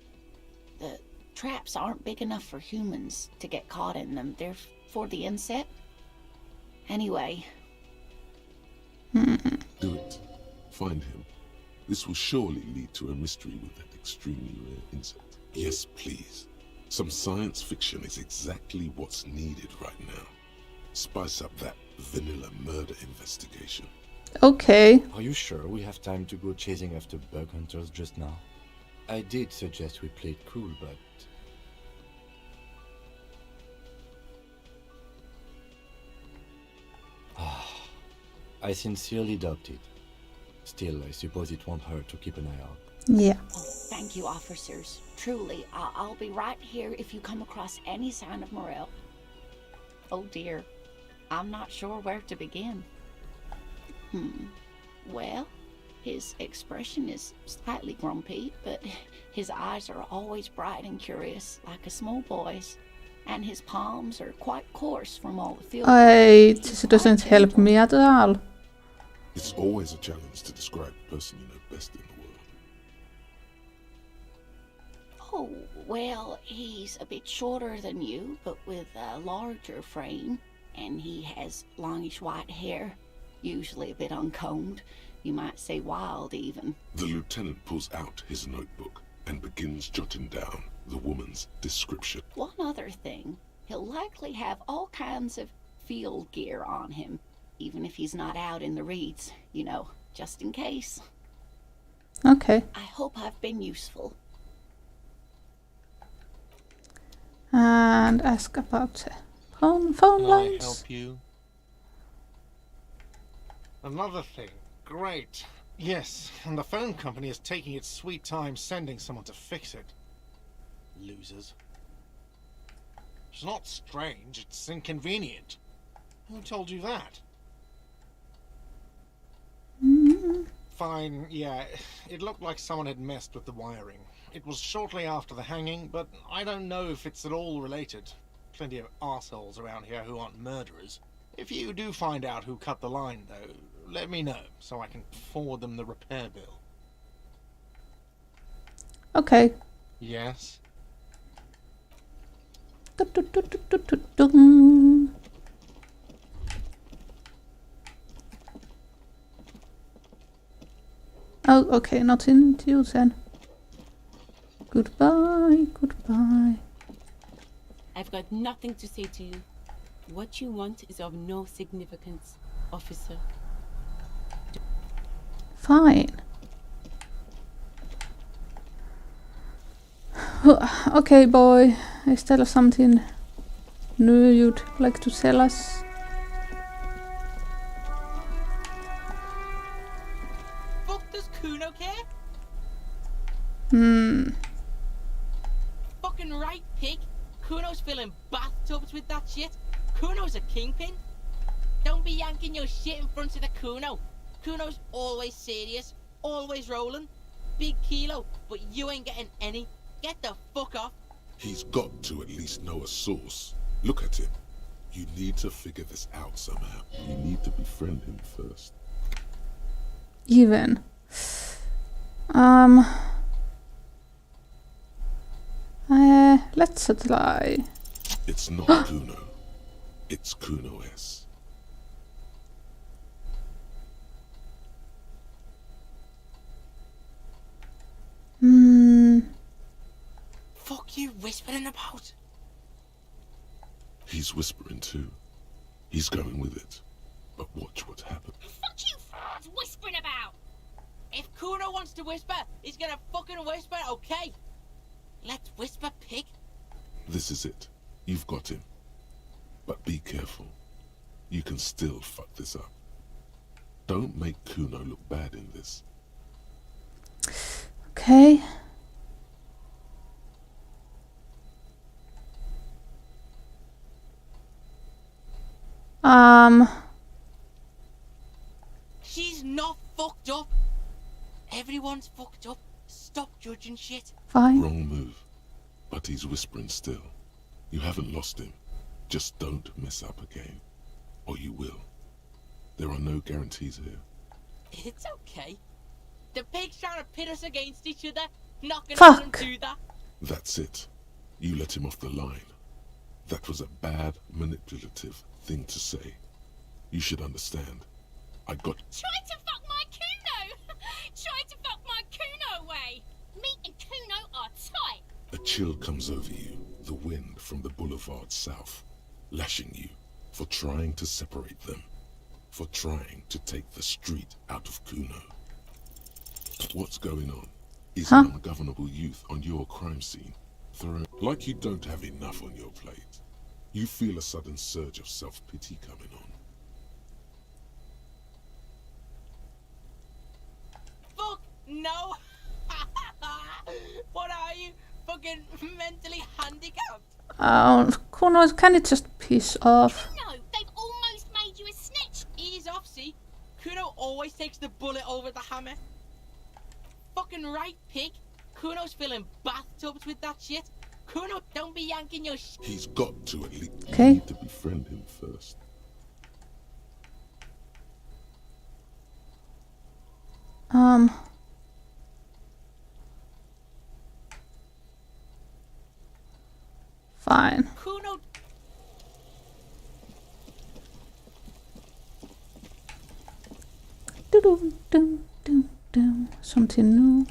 The traps aren't big enough for humans to get caught in them. They're for the insect. Anyway. Do it. Find him. This will surely lead to a mystery with that extremely rare insect. Yes, please. Some science fiction is exactly what's needed right now. Spice up that vanilla murder investigation. Okay. Are you sure we have time to go chasing after bug hunters just now? I did suggest we play it cool, but... I sincerely doubt it. Still, I suppose it won't hurt to keep an eye out. Yeah. Oh, thank you, officers. Truly, I'll be right here if you come across any sign of Morel. Oh dear, I'm not sure where to begin. Well, his expression is slightly grumpy, but his eyes are always bright and curious, like a small boy's. And his palms are quite coarse from all the field. This doesn't help me at all. It's always a challenge to describe the person you know best in the world. Oh, well, he's a bit shorter than you, but with a larger frame. And he has longish white hair, usually a bit uncombed. You might say wild, even. The lieutenant pulls out his notebook and begins jotting down the woman's description. One other thing, he'll likely have all kinds of field gear on him, even if he's not out in the reeds, you know, just in case. Okay. I hope I've been useful. And ask about phone Can lines. I help you? Another thing. Great. Yes, and the phone company is taking its sweet time sending someone to fix it. Losers. It's not strange, it's inconvenient. Who told you that? Fine, yeah, it looked like someone had messed with the wiring. It was shortly after the hanging, but I don't know if it's at all related. Plenty of arseholes around here who aren't murderers. If you do find out who cut the line, though, let me know, so I can forward them the repair bill. Okay. Yes? Oh, okay, nothing to you then. Goodbye, goodbye. I've got nothing to say to you. What you want is of no significance, officer. Fine. Okay, boy. Is there something new you'd like to tell us? Fuck, does Kuno care? Fucking right, pig. Kuno's filling bathtubs with that shit. Kuno's a kingpin. Don't be yanking your shit in front of the Kuno. Kuno's always serious, always rolling. Big kilo, but you ain't getting any. Get the fuck off. He's got to at least know a source. Look at him. You need to figure this out somehow. You need to befriend him first. Even. Let's try. It's not Kuno. It's Kuno S. Fuck you whispering about? He's whispering too. He's going with it. But watch what happens. Fuck you f***s whispering about? If Kuno wants to whisper, he's gonna fucking whisper, okay? Let's whisper, pig. This is it. You've got him. But be careful. You can still fuck this up. Don't make Kuno look bad in this. Okay. She's not fucked up. Everyone's fucked up. Stop judging shit. Fine. Wrong move. But he's whispering still. You haven't lost him. Just don't mess up again. Or you will. There are no guarantees here. It's okay. The pig's trying to pit us against each other. Not gonna let him do that. That's it. You let him off the line. That was a bad, manipulative thing to say. You should understand. I got... Try to fuck my Kuno! Try to fuck my Kuno away! Me and Kuno are tight! A chill comes over you, the wind from the boulevard south, lashing you for trying to separate them, for trying to take the street out of Kuno. What's going on? Is an ungovernable youth on your crime scene, thrown like you don't have enough on your plate. You feel a sudden surge of self-pity coming on. Fuck no! What are you? Fucking mentally handicapped? Kuno, can it just piss off? No, they've almost made you a snitch! Ease off, see? Kuno always takes the bullet over the hammer. Fucking right, pig. Kuno's filling bathtubs with that shit. Kuno, don't be yanking your sh... He's got to at least... Okay. You need to befriend him first. Fine. Kuno... Something new.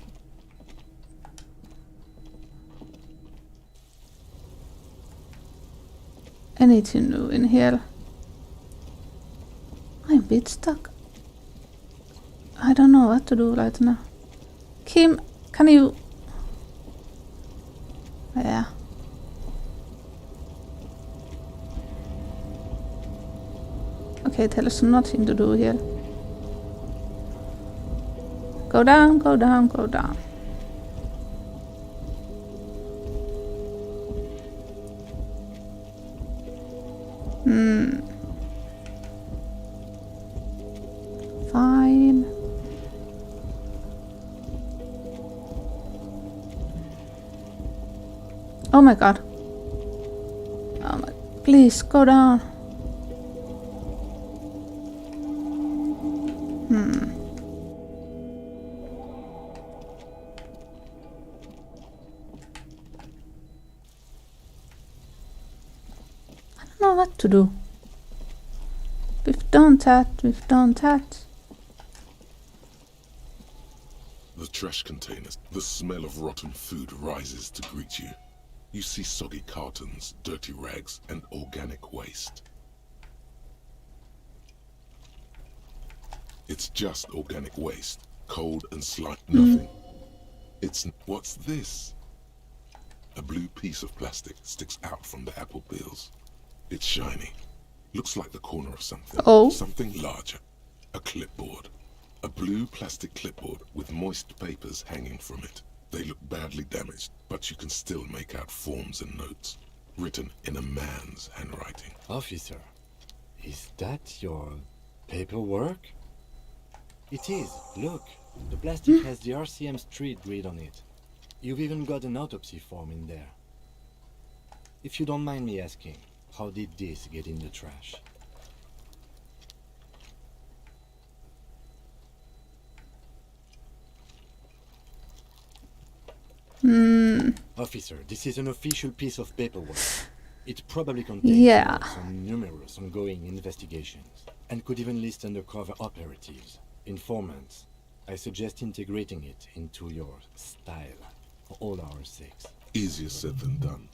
Anything new in here? I'm a bit stuck. I don't know what to do right now. Kim, can you... Yeah. Okay, there's nothing to do here. Go down, go down, go down. Fine. Oh my god. Oh my, please go down. I don't know what to do. We've done that. The trash containers. The smell of rotten food rises to greet you. You see soggy cartons, dirty rags, and organic waste. It's just organic waste. Cold and slime. Nothing. What's this? A blue piece of plastic sticks out from the apple peels. It's shiny. Looks like the corner of something. Oh. Something larger. A clipboard. A blue plastic clipboard with moist papers hanging from it. They look badly damaged, but you can still make out forms and notes, written in a man's handwriting. Officer, is that your paperwork? It is. Look, the plastic has the RCM street grid on it. You've even got an autopsy form in there. If you don't mind me asking, how did this get in the trash? Officer, this is an official piece of paperwork. It probably contains notes on numerous ongoing investigations, and could even list undercover operatives, informants. I suggest integrating it into your style, for all our sakes. Easier said than done.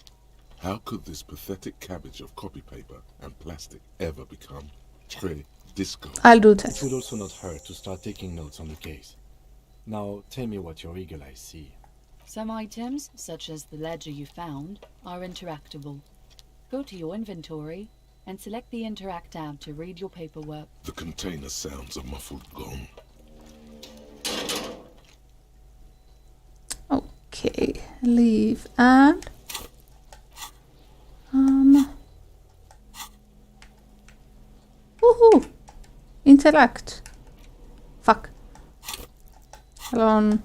How could this pathetic cabbage of copy paper and plastic ever become très disco? I'll do that. It would also not hurt to start taking notes on the case. Now, tell me what your eagle eyes see. Some items, such as the ledger you found, are interactable. Go to your inventory and select the Interact tab to read your paperwork. The container sounds a muffled gong. Okay, leave and woohoo! Interact. Fuck. Hold on.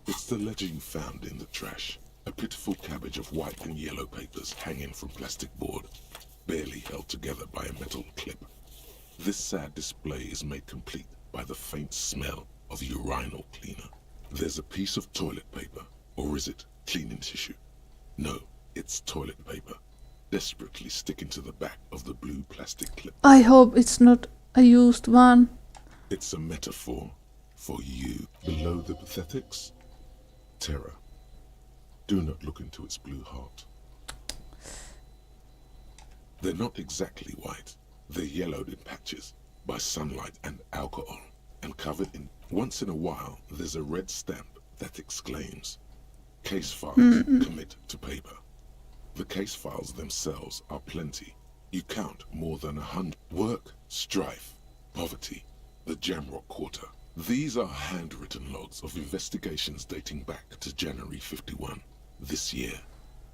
It's the ledger you found in the trash. A pitiful cabbage of white and yellow papers hanging from plastic board, barely held together by a metal clip. This sad display is made complete by the faint smell of urinal cleaner. There's a piece of toilet paper, or is it cleaning tissue? No, it's toilet paper, desperately sticking to the back of the blue plastic clip. I hope it's not a used one. It's a metaphor for you. Below the pathetics, terror. Do not look into its blue heart. They're not exactly white. They're yellowed in patches by sunlight and alcohol, and covered in... Once in a while, there's a red stamp that exclaims, "Case files commit to paper." The case files themselves are plenty. You count more than 100. Work, strife, poverty, the Jamrock Quarter. These are handwritten logs of investigations dating back to January 51, this year.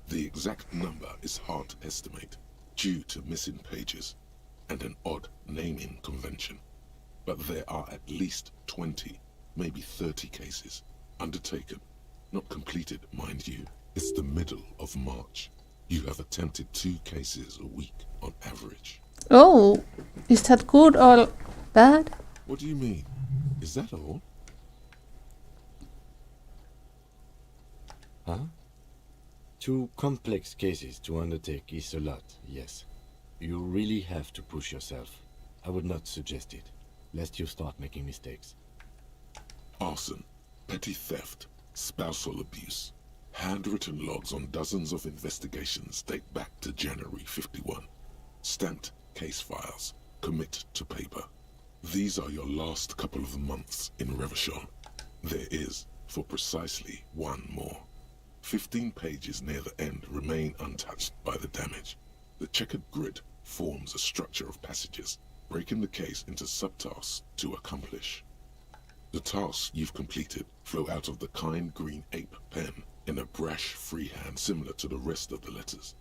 The exact number is hard to estimate, due to missing pages and an odd naming convention. But there are at least 20, maybe 30 cases undertaken, not completed, mind you. It's the middle of March. You have attempted 2 cases a week on average. Oh, is that good or bad? What do you mean? Is that all? Huh? 2 complex cases to undertake is a lot, yes. You really have to push yourself. I would not suggest it, lest you start making mistakes. Arson, petty theft, spousal abuse. Handwritten logs on dozens of investigations date back to January 51. Stamped case files, commit to paper. These are your last couple of months in Revachol. There is, for precisely 1 more. 15 pages near the end remain untouched by the damage. The checkered grid forms a structure of passages, breaking the case into subtasks to accomplish. The tasks you've completed flow out of the kind green ape pen in a brash freehand similar to the rest of the letters.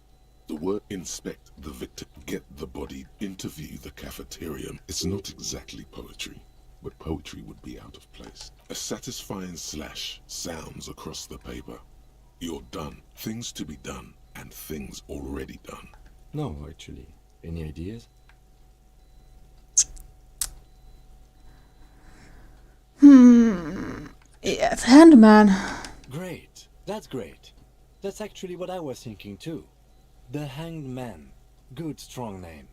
The word inspect the victim, get the body, interview the cafeteria. It's not exactly poetry, but poetry would be out of place. A satisfying slash sounds across the paper. You're done. Things to be done, and things already done. No, actually. Any ideas? Yes, Handman. Great. That's great. That's actually what I was thinking too. The Hanged Man. Good, strong name.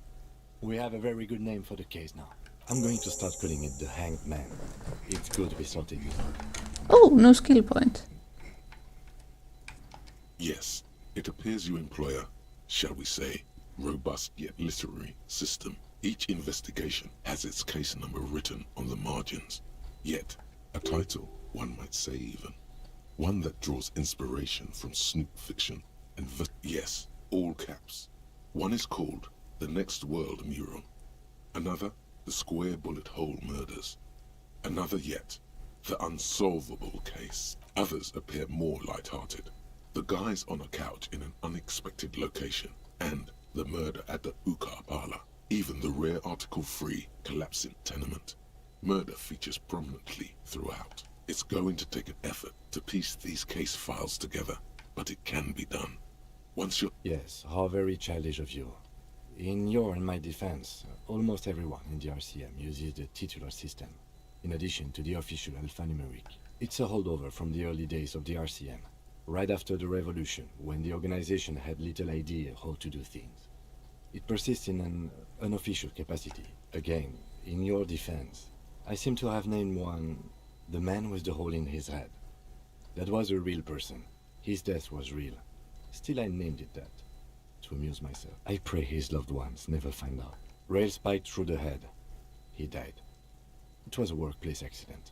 We have a very good name for the case now. I'm going to start calling it the Hanged Man. It's good we sorted it out. Oh, no skill point. Yes, it appears you employ a, shall we say, robust yet literary system. Each investigation has its case number written on the margins. Yet, a title, one might say even. One that draws inspiration from snoop fiction and yes, all caps. One is called The Next World Mural. Another, The Square Bullet Hole Murders. Another yet, The Unsolvable Case. Others appear more light-hearted. The guys on a couch in an unexpected location, and the murder at the Uka Parlor. Even the rare article-free collapsing tenement. Murder features prominently throughout. It's going to take an effort to piece these case files together, but it can be done. Once you're... Yes, how very childish of you. In your and my defense, almost everyone in the RCM uses the titular system, in addition to the official alphanumeric. It's a holdover from the early days of the RCM, right after the revolution, when the organization had little idea how to do things. It persists in an unofficial capacity. Again, in your defense, I seem to have named one the man with the hole in his head. That was a real person. His death was real. Still, I named it that, to amuse myself. I pray his loved ones never find out. Rail spiked through the head. He died. It was a workplace accident.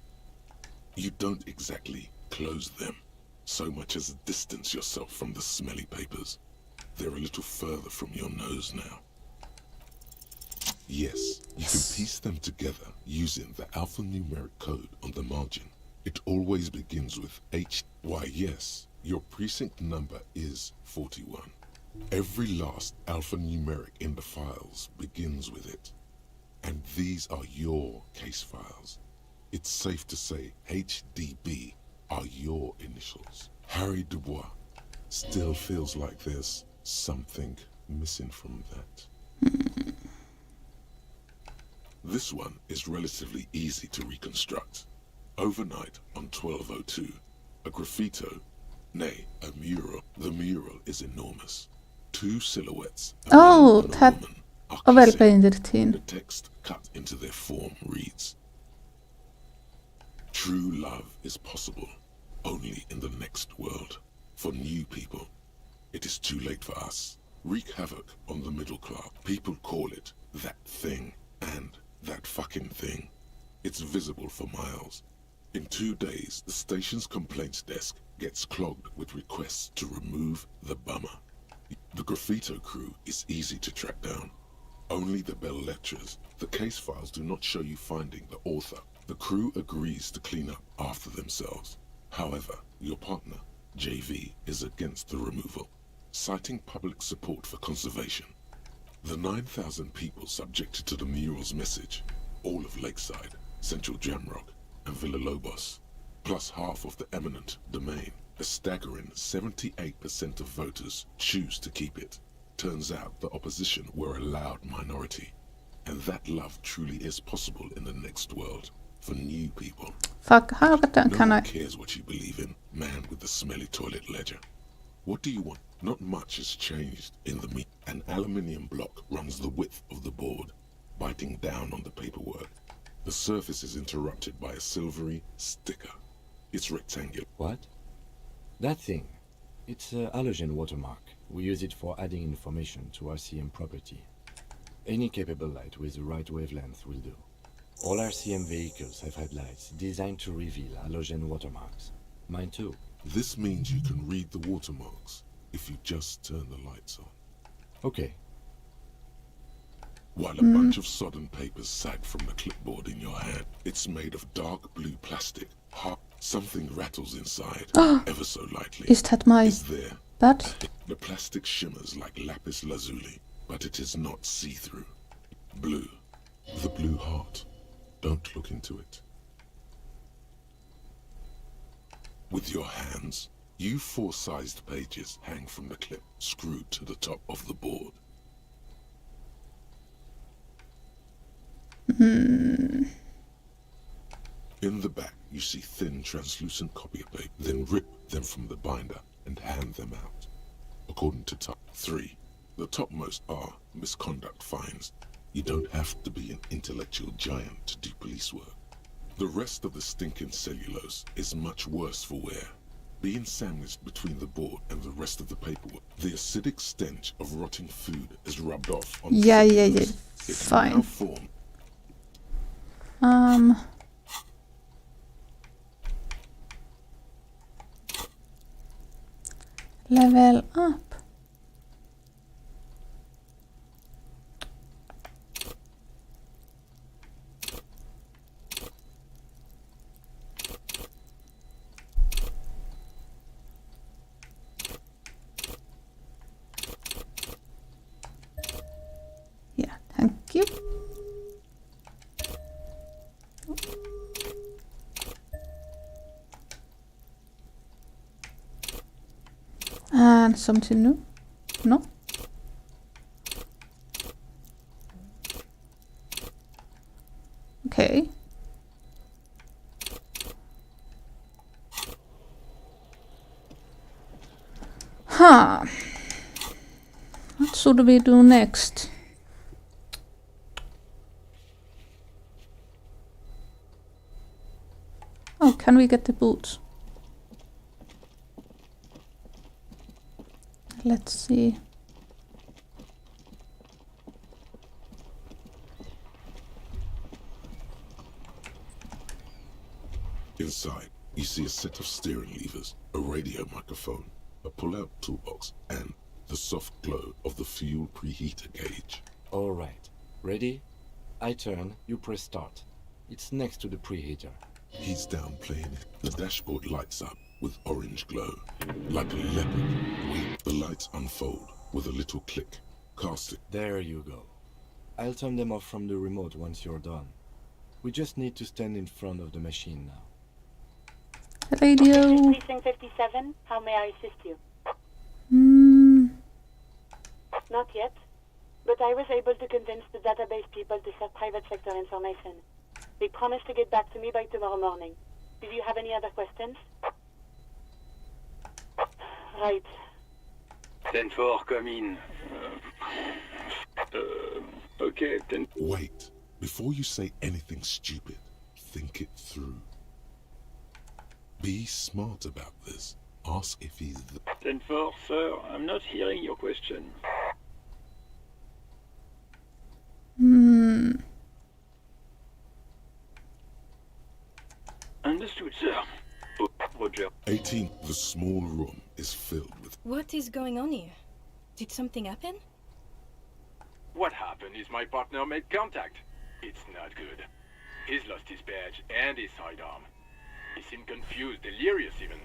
You don't exactly close them, so much as distance yourself from the smelly papers. They're a little further from your nose now. Yes, you can piece them together using the alphanumeric code on the margin. It always begins with H. Why, yes, your precinct number is 41. Every last alphanumeric in the files begins with it. And these are your case files. It's safe to say HDB are your initials. Harry Dubois. Still feels like there's something missing from that. This one is relatively easy to reconstruct. Overnight on 1202, a graffito, nay, a mural. The mural is enormous. Two silhouettes, a Oh, man and a that woman, are a well kissing. painted teen. The text cut into their form reads, "True love is possible only in the next world. For new people, it is too late for us. Wreak havoc on the middle class. People call it that thing and that fucking thing. It's visible for miles. In 2 days, the station's complaints desk gets clogged with requests to remove the bummer. The graffito crew is easy to track down. Only the bell lectures. The case files do not show you finding the author. The crew agrees to clean up after themselves. However, your partner, JV, is against the removal, citing public support for conservation. The 9,000 people subjected to the mural's message, all of Lakeside, Central Jamrock, and Villa Lobos, plus half of the eminent domain, a staggering 78% of voters choose to keep it. Turns out the opposition were a loud minority, and that love truly is possible in the next world for new people. Fuck, how can No I... one cares what you believe in, man with the smelly toilet ledger. What do you want? Not much has changed in the meat. An aluminium block runs the width of the board, biting down on the paperwork. The surface is interrupted by a silvery sticker. It's rectangular. What? That thing. It's a halogen watermark. We use it for adding information to RCM property. Any capable light with the right wavelength will do. All RCM vehicles have headlights designed to reveal halogen watermarks. Mine too. This means you can read the watermarks if you just turn the lights on. Okay. While a bunch of sodden papers sag from the clipboard in your hand, it's made of dark blue plastic. Something rattles inside, ever so lightly. Is that my there. bed? The plastic shimmers like lapis lazuli, but it is not see-through. Blue. The blue heart. Don't look into it. With your hands, you 4-sized pages hang from the clip, screwed to the top of the board. In the back, you see thin, translucent copy paper, then rip them from the binder and hand them out. According to Type 3, the topmost are misconduct fines. You don't have to be an intellectual giant to do police work. The rest of the stinking cellulose is much worse for wear. Being sandwiched between the board and the rest of the paperwork, the acidic stench of rotting food is rubbed off on the cellulose. Fine. Level up. Yeah, thank you. And something new? No? Okay. Huh. What should we do next? Oh, can we get the boots? Let's see. Inside, you see a set of steering levers, a radio microphone, a pull-out toolbox, and the soft glow of the fuel preheater gauge. All right. Ready? I turn, you press start. It's next to the preheater. He's down playing it. The dashboard lights up with orange glow. Like a leopard, the lights unfold with a little click. Cast it. There you go. I'll turn them off from the remote once you're done. We just need to stand in front of the machine now. Radio. Precinct 57, how may I assist you? Not yet, but I was able to convince the database people to share private sector information. They promised to get back to me by tomorrow morning. Do you have any other questions? Right. 10-4, come in. Okay, 10. Wait. Before you say anything stupid, think it through. Be smart about this. Ask if he's the... 10-4, sir, I'm not hearing your question. Understood, sir. Roger. 18. The small room is filled with... What is going on here? Did something happen? What happened is my partner made contact. It's not good. He's lost his badge and his sidearm. He seemed confused, delirious even.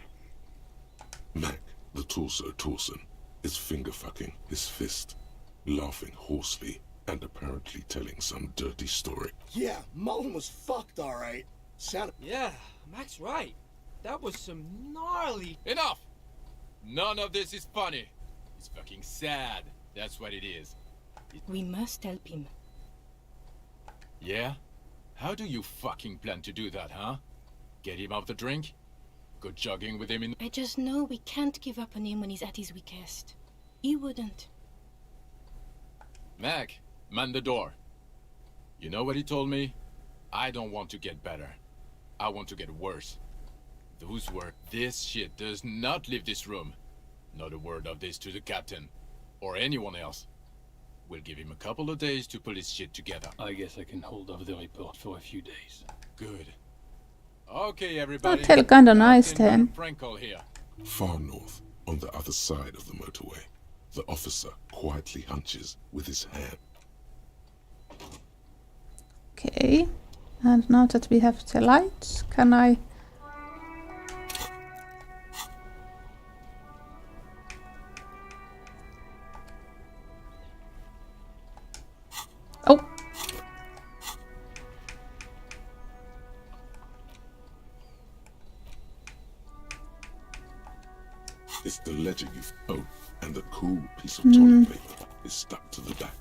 Mac, the torso Torson, is finger-fucking his fist, laughing hoarsely and apparently telling some dirty story. Yeah, Mullen was fucked, alright. Yeah, Mac's right. That was some gnarly... Enough! None of this is funny. It's fucking sad. That's what it is. We must help him. Yeah? How do you fucking plan to do that, huh? Get him off the drink? Go jogging with him in... I just know we can't give up on him when he's at his weakest. He wouldn't. Mac, man the door. You know what he told me? I don't want to get better. I want to get worse. Those were... This shit does not leave this room. Not a word of this to the captain. Or anyone else. We'll give him a couple of days to pull his shit together. I guess I can hold off the report for a few days. Good. Okay, everybody. That felt kinda nice then. Franco here. Far north, on the other side of the motorway, the officer quietly hunches with his hand. Okay. And now that we have the lights, can I... Oh! It's the ledger you've... Oh, and the cool piece of toilet paper is stuck to the back.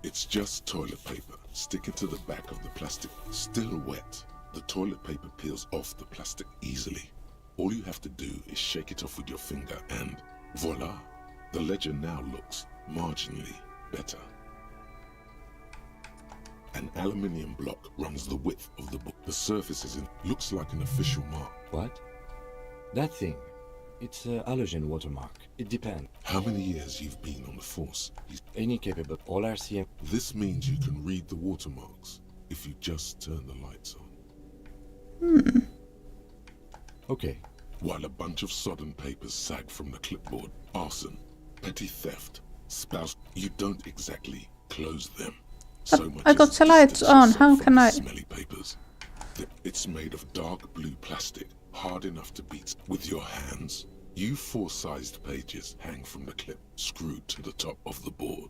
It's just toilet paper sticking to the back of the plastic. Still wet, the toilet paper peels off the plastic easily. All you have to do is shake it off with your finger and voila! The ledger now looks marginally better. An aluminium block runs the width of the book. The surface is in... looks like an official mark. What? That thing. It's a halogen watermark. It depends. How many years you've been on the force? Any capable. All RCM. This means you can read the watermarks if you just turn the lights on. Okay. While a bunch of sodden papers sag from the clipboard. Arson, petty theft, spouse. You don't exactly close them. So much I got the lights on. How can I? Smelly papers. It's made of dark blue plastic. Hard enough to beat with your hands. You 4-sized pages hang from the clip, screwed to the top of the board.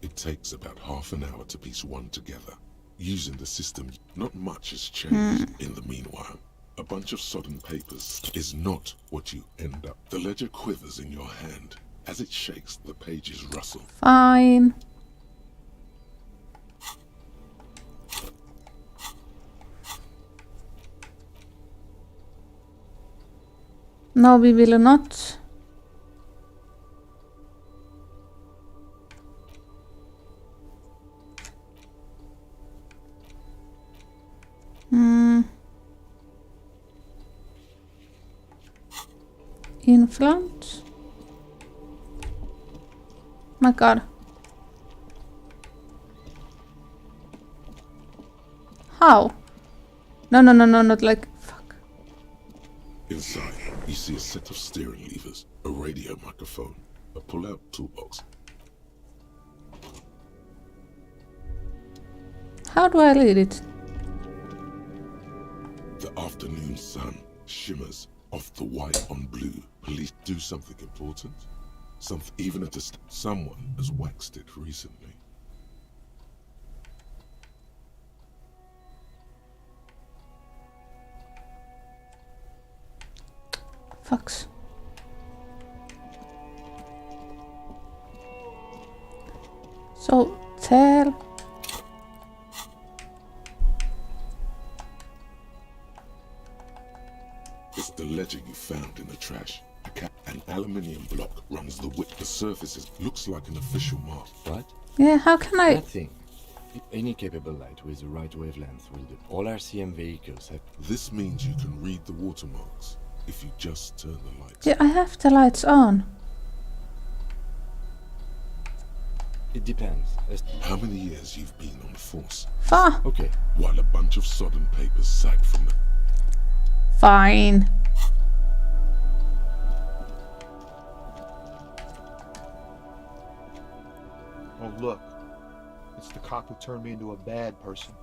It takes about half an hour to piece one together. Using the system, not much has changed in the meanwhile. A bunch of sodden papers is not what you end up. The ledger quivers in your hand. As it shakes, the pages rustle. Fine. No, we will not. In front. My God. How? No, not like... Fuck. Inside, you see a set of steering levers, a radio microphone, a pull-out toolbox. How do I read it? The afternoon sun shimmers off the white on blue. Police do something important. Even at someone has waxed it recently. Fucks. So tell. It's the ledger you found in the trash. An aluminium block runs the width. The surface looks like an official mark. What? Yeah, how can I? That thing. Any capable light with the right wavelength will do. All RCM vehicles have... This means you can read the watermarks if you just turn the lights. Yeah, I have the lights on. It depends. How many years you've been on the force? Far. Okay. While a bunch of sodden papers sag from the... Fine. Oh, look. It's the cop who turned me into a bad person.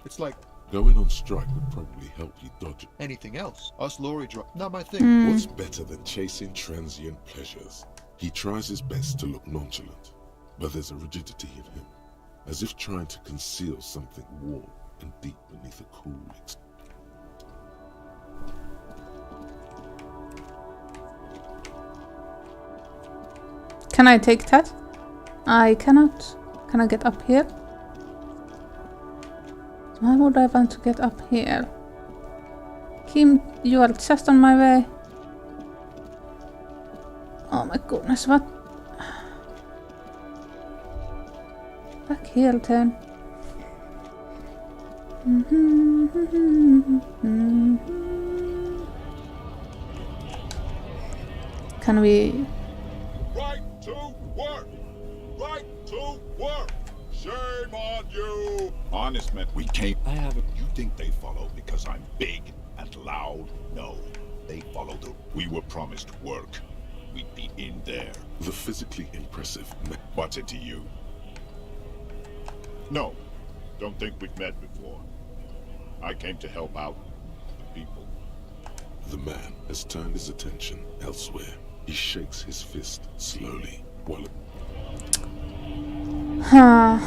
It's like... Going on strike would probably help you dodge it. Anything else? Us lorry drive... Not my thing. What's better than chasing transient pleasures? He tries his best to look nonchalant, but there's a rigidity in him, as if trying to conceal something warm and deep beneath a cool Can I take that? I cannot. Can I get up here? Why would I want to get up here? Kim, you are just on my way. Oh my goodness, what? Back here then. Can we... Right to work! Right to work! Shame on you! Honest man, we can't... I have a... You think they follow because I'm big? that loud? No. They followed the... We were promised work. We'd be in there. The physically impressive What's it to you? No. Don't think we've met before. I came to help out the people. The man has turned his attention elsewhere. He shakes his fist slowly while... Huh.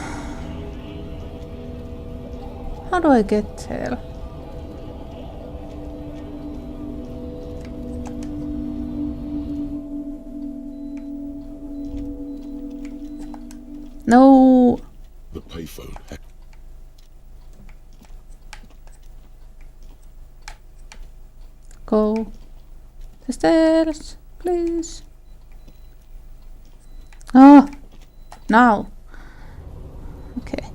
How do I get there? No. The payphone. Go. The stairs, please. Oh, now. Okay.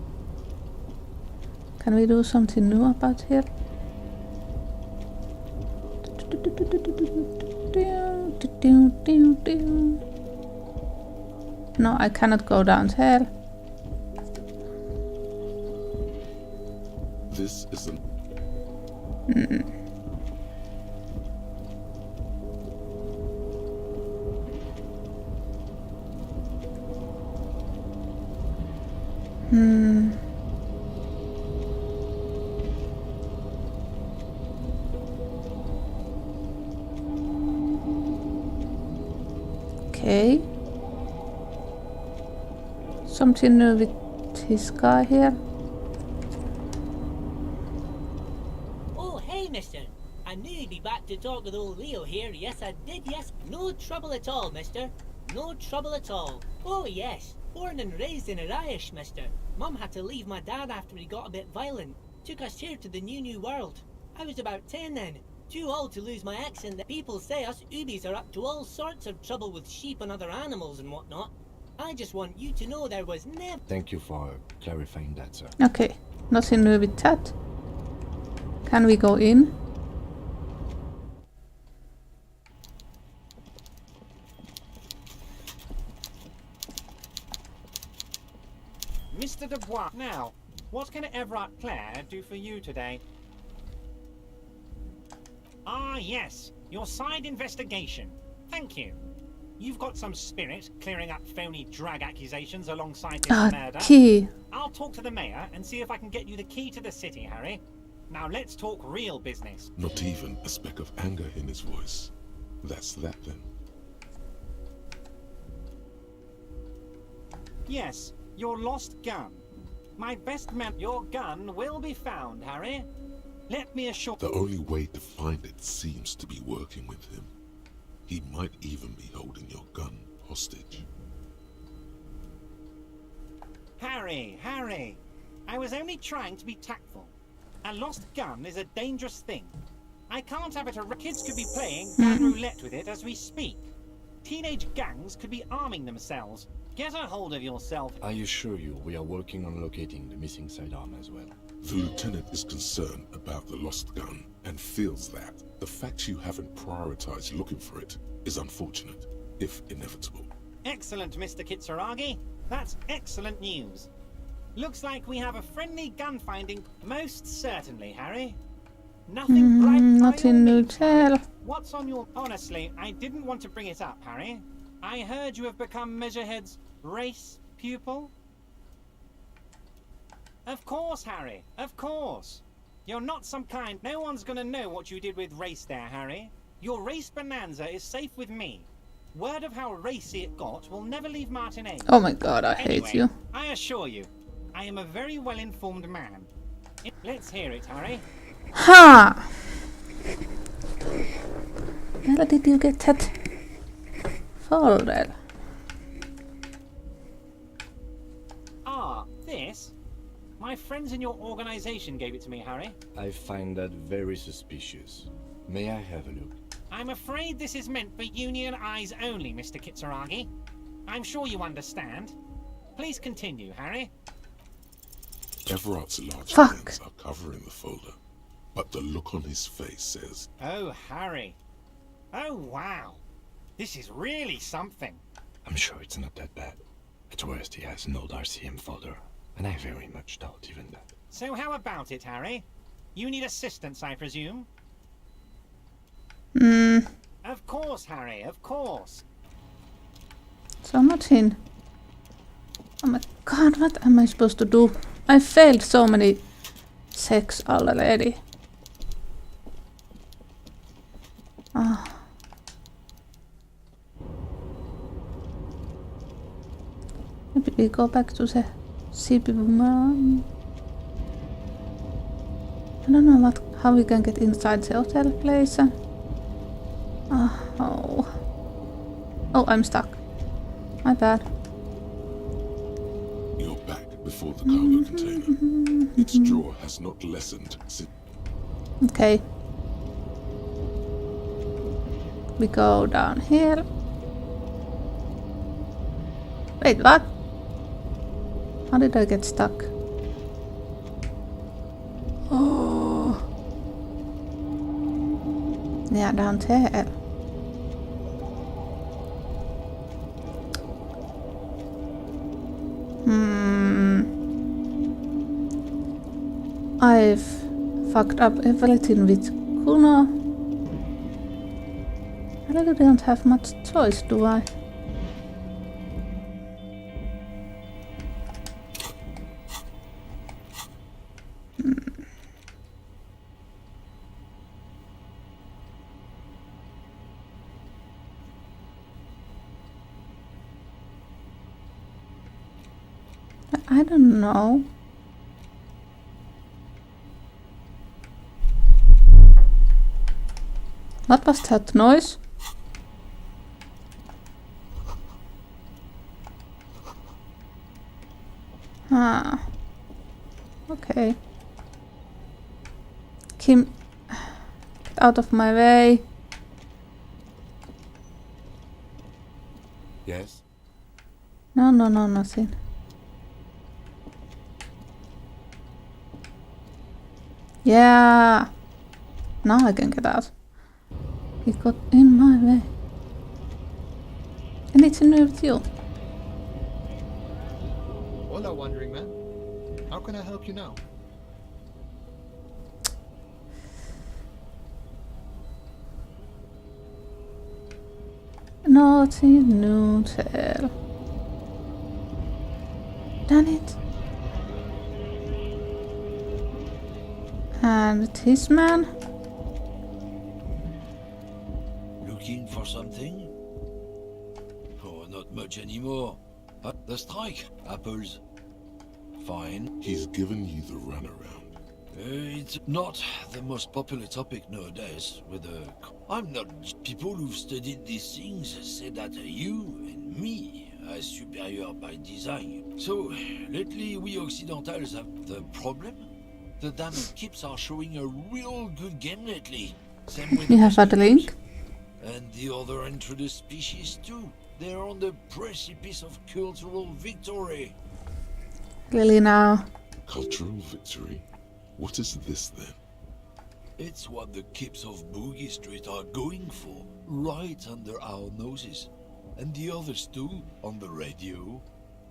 Can we do something new about here? No, I cannot go down there. This is an... Okay. Something new with this guy here. Oh, hey, mister. I knew you'd be back to talk with old Leo here. Yes, I did, yes. No trouble at all, mister. No trouble at all. Oh, yes. Born and raised in Irish, mister. Mum had to leave my dad after he got a bit violent. Took us here to the new world. I was about 10 then. Too old to lose my accent. The people say us Ubies are up to all sorts of trouble with sheep and other animals and whatnot. I just want you to know there was never... Thank you for clarifying that, sir. Okay, nothing new with that. Can we go in? Mr. Dubois, now, what can Everard Clare do for you today? Ah, yes, your side investigation. Thank you. You've got some spirit clearing up phony drug accusations alongside this murder. Key. I'll talk to the mayor and see if I can get you the key to the city, Harry. Now let's talk real business. Not even a speck of anger in his voice. That's that then. Yes, your lost gun. My best man. Your gun will be found, Harry. Let me assure... The only way to find it seems to be working with him. He might even be holding your gun hostage. Harry, Harry. I was only trying to be tactful. A lost gun is a dangerous thing. I can't have it around. Kids could be playing gun roulette with it as we speak. Teenage gangs could be arming themselves. Get a hold of yourself. I assure you, we are working on locating the missing sidearm as well. The lieutenant is concerned about the lost gun and feels that the fact you haven't prioritized looking for it is unfortunate, if inevitable. Excellent, Mr. Kitsuragi. That's excellent news. Looks like we have a friendly gun finding. Most certainly, Harry. Nothing bright. Nothing new tell. What's on your... Honestly, I didn't want to bring it up, Harry. I heard you have become Measurehead's race pupil. Of course, Harry. Of course. You're not some kind... No one's gonna know what you did with race there, Harry. Your race bonanza is safe with me. Word of how racy it got will never leave Martinez. Oh my god, I hate you. I assure you, I am a very well-informed man. Let's hear it, Harry. Ha! Where did you get that folder? Ah, this? My friends in your organization gave it to me, Harry. I find that very suspicious. May I have a look? I'm afraid this is meant for Union eyes only, Mr. Kitsuragi. I'm sure you understand. Please continue, Harry. Everard's large hands are covering the folder, but the look on his face says... Oh, Harry. Oh, wow. This is really something. I'm sure it's not that bad. At worst, he has an old RCM folder, and I very much doubt even that. So how about it, Harry? You need assistance, I presume? Of course, Harry, of course. So not in. Oh my god, what am I supposed to do? I failed so many checks already. Ah. Maybe we go back to the CP woman. I don't know how we can get inside the hotel place. Oh. Oh, I'm stuck. My bad. You're back before the cargo container. Its draw has not lessened since. Okay. We go down here. Wait, what? How did I get stuck? Oh. Yeah, down there. I've fucked up everything with Kuno. I really don't have much choice, do I? I don't know. What was that noise? Ah. Okay. Kim, get out of my way. Yes? No, nothing. Yeah. Now I can get out. He got in my way. I need to know with you. Hola, wandering man. How can I help you now? Nothing new tell. Done it. And this man. Looking for something? Oh, not much anymore. The strike. Apples. Fine. He's given you the runaround. It's not the most popular topic nowadays. I'm not. People who've studied these things say that you and me are superior by design. So, lately we Occidentals have the problem. The damn kips are showing a real good game lately. Same with You have that link? And the other introduced species too. They're on the precipice of cultural victory. Really now? Cultural victory? What is this then? It's what the kips of Boogie Street are going for, right under our noses. And the others too, on the radio.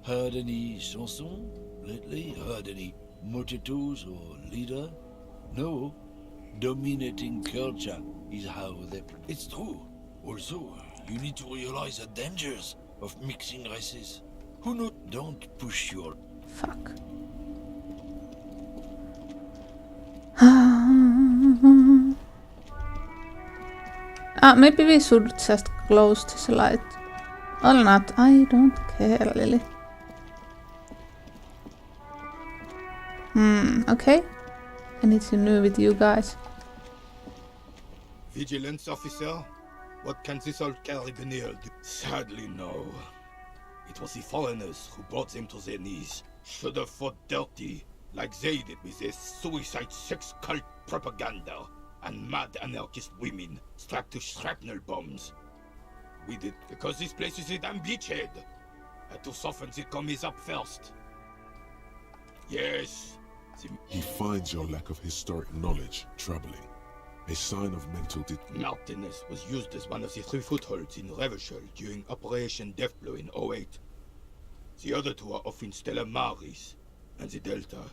Heard any chansons lately? Heard any mojitos or leader? No. Dominating culture is how they... It's true. Also, you need to realize the dangers of mixing races. Who knows? Don't push your... Fuck. Maybe we should just close this light. Or not, I don't care, Lily. Okay. I need to know with you guys. Vigilance officer? What can this old carabiner do? Sadly, no. It was the foreigners who brought them to their knees. Should have fought dirty, like they did with their suicide sex cult propaganda and mad anarchist women strapped to shrapnel bombs. We did because this place is a damn beachhead. Had to soften the commies up first. Yes. He finds your lack of historic knowledge troubling. A sign of mental Martinez was used as one of the 3 footholds in Revachol during Operation Deathblow in 08. The other 2 are off in Stella Maris and the Delta.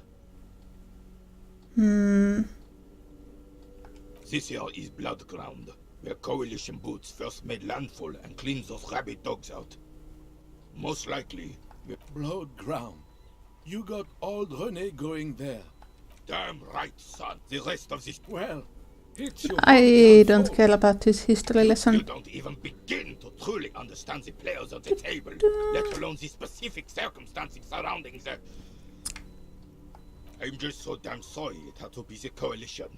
This here is blood ground. where Coalition boots first made landfall and cleaned those rabid dogs out. Most likely, Blood ground. You got old René going there. Damn right, son. The rest of this... Well, it's your I don't care about his history You lesson. don't even begin to truly understand the players on the table, let alone the specific circumstances surrounding the... I'm just so damn sorry it had to be the Coalition.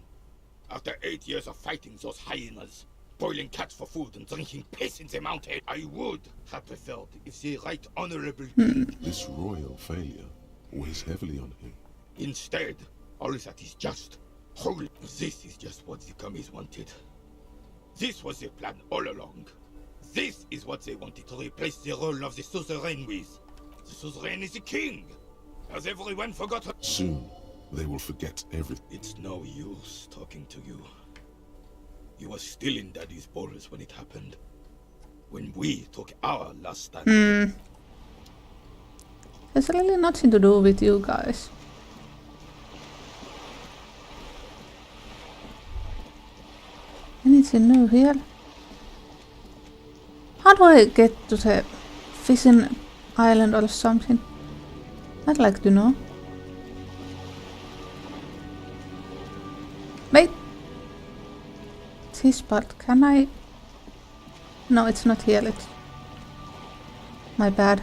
After 8 years of fighting those hyenas, boiling cats for food and drinking piss in the mountain, I would have preferred if the right honorable king... This royal failure weighs heavily on him. Instead, all that is just... Holy... This is just what the commies wanted. This was their plan all along. This is what they wanted to replace the role of the suzerain with. The suzerain is the king. Has everyone forgotten? Soon, they will forget everything. It's no use talking to you. You were still in Daddy's balls when it happened. When we took our last stand. There's really nothing to do with you guys. Anything new here? How do I get to the fishing island or something? I'd like to know. Wait! This part, can I? No, it's not here, it's... My bad.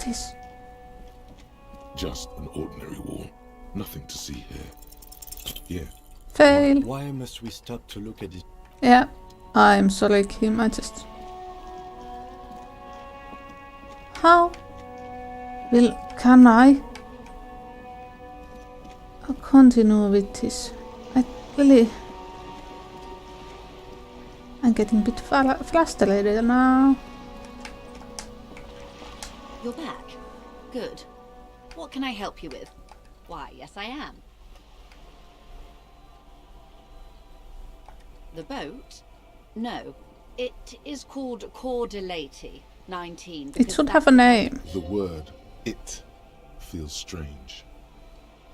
This... Just an ordinary wall. Nothing to see here. Yeah. Fail! Why must we stop to look at it? Yeah, I'm sorry, Kim, I just... How can I continue with this? I'm getting a bit frustrated now. You're back. Good. What can I help you with? Why, yes I am. The boat? No. It is called Cordelati 19. It should have a name. The word, it, feels strange.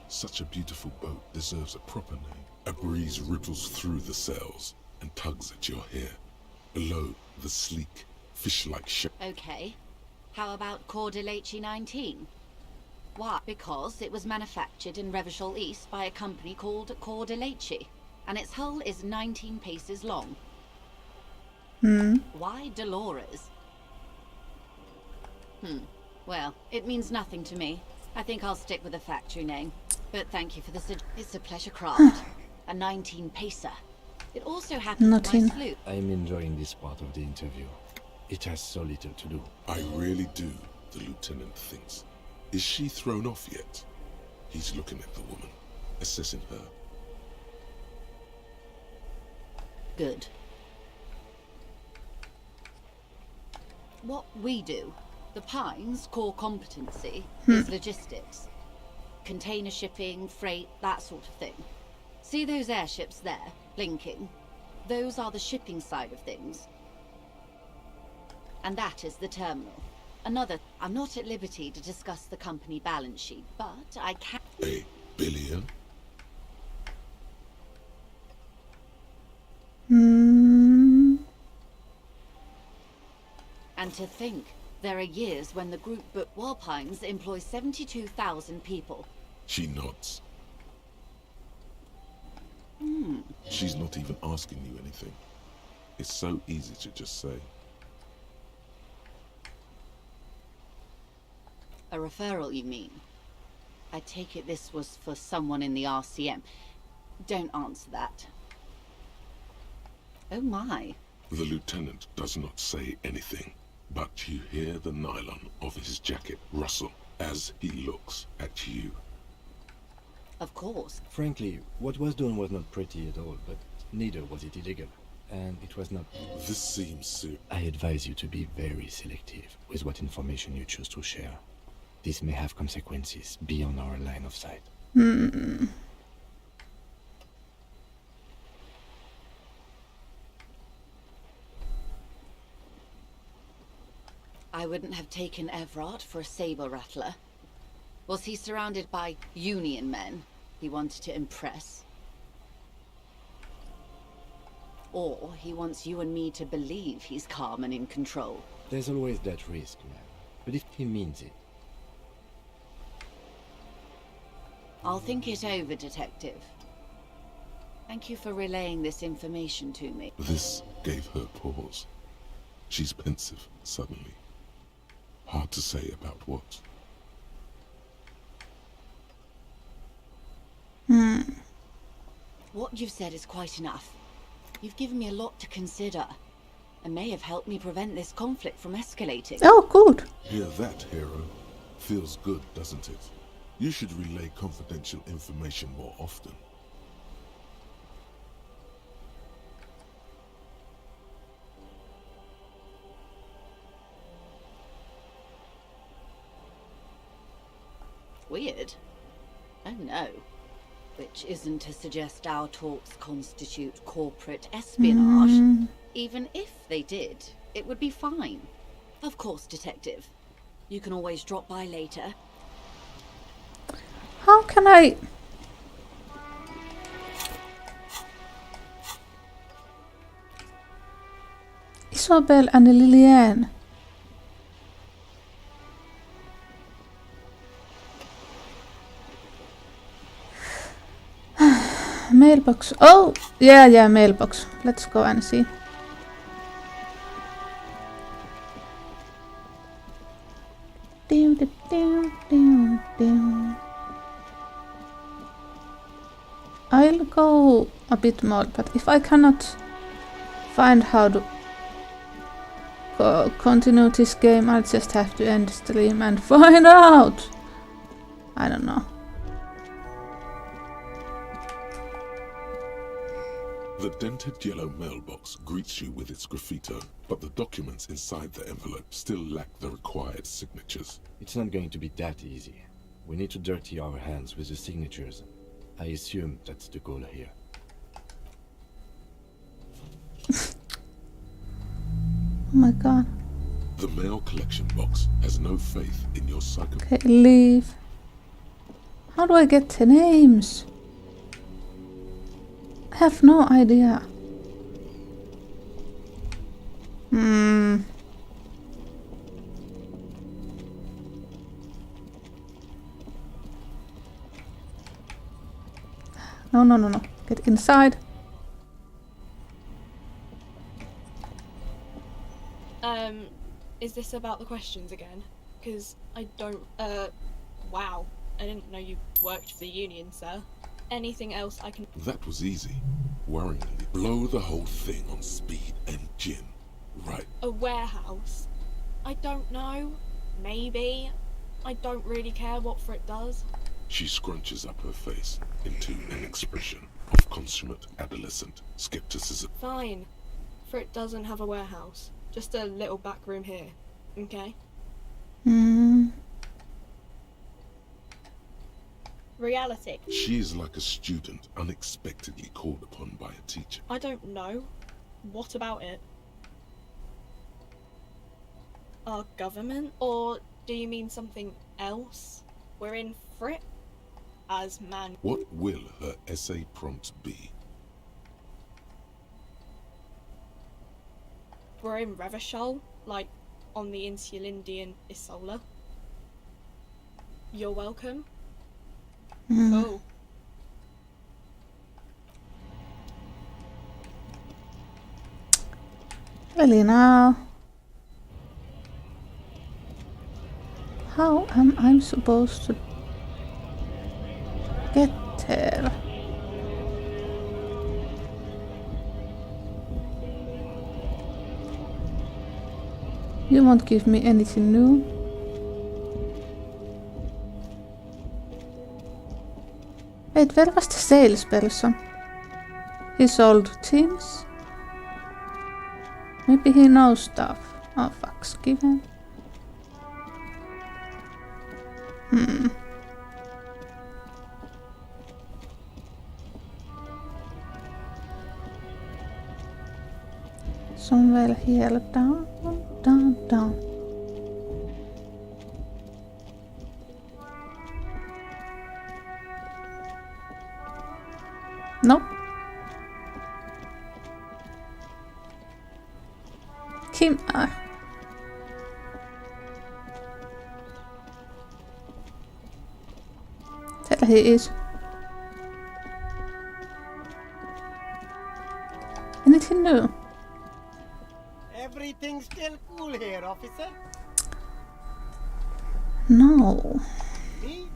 Such a beautiful boat deserves a proper name. A breeze ripples through the sails and tugs at your hair. Below, the sleek, fish-like shape. Okay. How about Cordelati 19? Why? Because it was manufactured in Revachol East by a company called Cordelati, and its hull is 19 paces long. Why Dolores? Well, it means nothing to me. I think I'll stick with the factory name. But thank you for the It's a pleasure craft. A 19 pacer. It also happens to be my sloop. I'm enjoying this part of the interview. It has so little to do. I really do, the lieutenant thinks. Is she thrown off yet? He's looking at the woman, assessing her. Good. What we do, the Pines' core competency is logistics. Container shipping, freight, that sort of thing. See those airships there, blinking? Those are the shipping side of things. And that is the terminal. I'm not at liberty to discuss the company balance sheet, but I can... $1 billion? And to think, there are years when the group but Walpines employs 72,000 people. She nods. She's not even asking you anything. It's so easy to just say. A referral, you mean? I take it this was for someone in the RCM. Don't answer that. Oh my. The lieutenant does not say anything, but you hear the nylon of his jacket rustle as he looks at you. Of course. Frankly, what was done was not pretty at all, but neither was it illegal. And it was not... This seems serious. I advise you to be very selective with what information you choose to share. This may have consequences beyond our line of sight. I wouldn't have taken Everard for a saber rattler. Was he surrounded by Union men he wanted to impress? Or he wants you and me to believe he's calm and in control? There's always that risk, man. But if he means it... I'll think it over, Detective. Thank you for relaying this information to me. This gave her pause. She's pensive, suddenly. Hard to say about what. What you've said is quite enough. You've given me a lot to consider, and may have helped me prevent this conflict from escalating. Oh, good. Hear that, hero? Feels good, doesn't it? You should relay confidential information more often. Weird. Oh no. Which isn't to suggest our talks constitute corporate espionage. Even if they did, it would be fine. Of course, Detective. You can always drop by later. How can I... Isabel and Liliane. Mailbox. Oh, yeah, mailbox. Let's go and see. I'll go a bit more, but if I cannot find how to continue this game, I'll just have to end stream and find out. I don't know. The dented yellow mailbox greets you with its graffito, but the documents inside the envelope still lack the required signatures. It's not going to be that easy. We need to dirty our hands with the signatures. I assume that's the goal here. Oh my god. The mail collection box has no faith in your psycho. Okay, leave. How do I get the names? I have no idea. No. Get inside. Is this about the questions again? Because I don't, wow. I didn't know you worked for the union, sir. Anything else I can... That was easy. Worryingly. Blow the whole thing on speed and gin. Right. A warehouse? I don't know. Maybe. I don't really care what Frit does. She scrunches up her face into an expression of consummate adolescent skepticism. Fine. Frit doesn't have a warehouse. Just a little back room here. Okay? Reality. She is like a student unexpectedly called upon by a teacher. I don't know. What about it? Our government? Or do you mean something else? We're in Frit? As man. What will her essay prompt be? We're in Revachol, like on the Insulindian Isola. You're welcome. Oh. Really now? How am I supposed to get there? You won't give me anything new. Wait, where was the salesperson? He sold things? Maybe he knows stuff. Oh fuck's given. Somewhere here, down. Kim... There he is. Anything new? Everything's still cool here, officer. No. Me?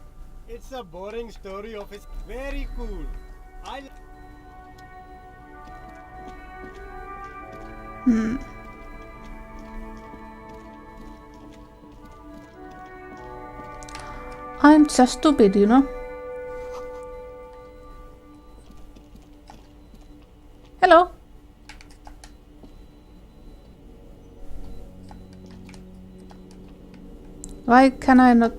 It's a boring story, officer. Very cool. I'm just stupid, you know. Hello. Why can I not?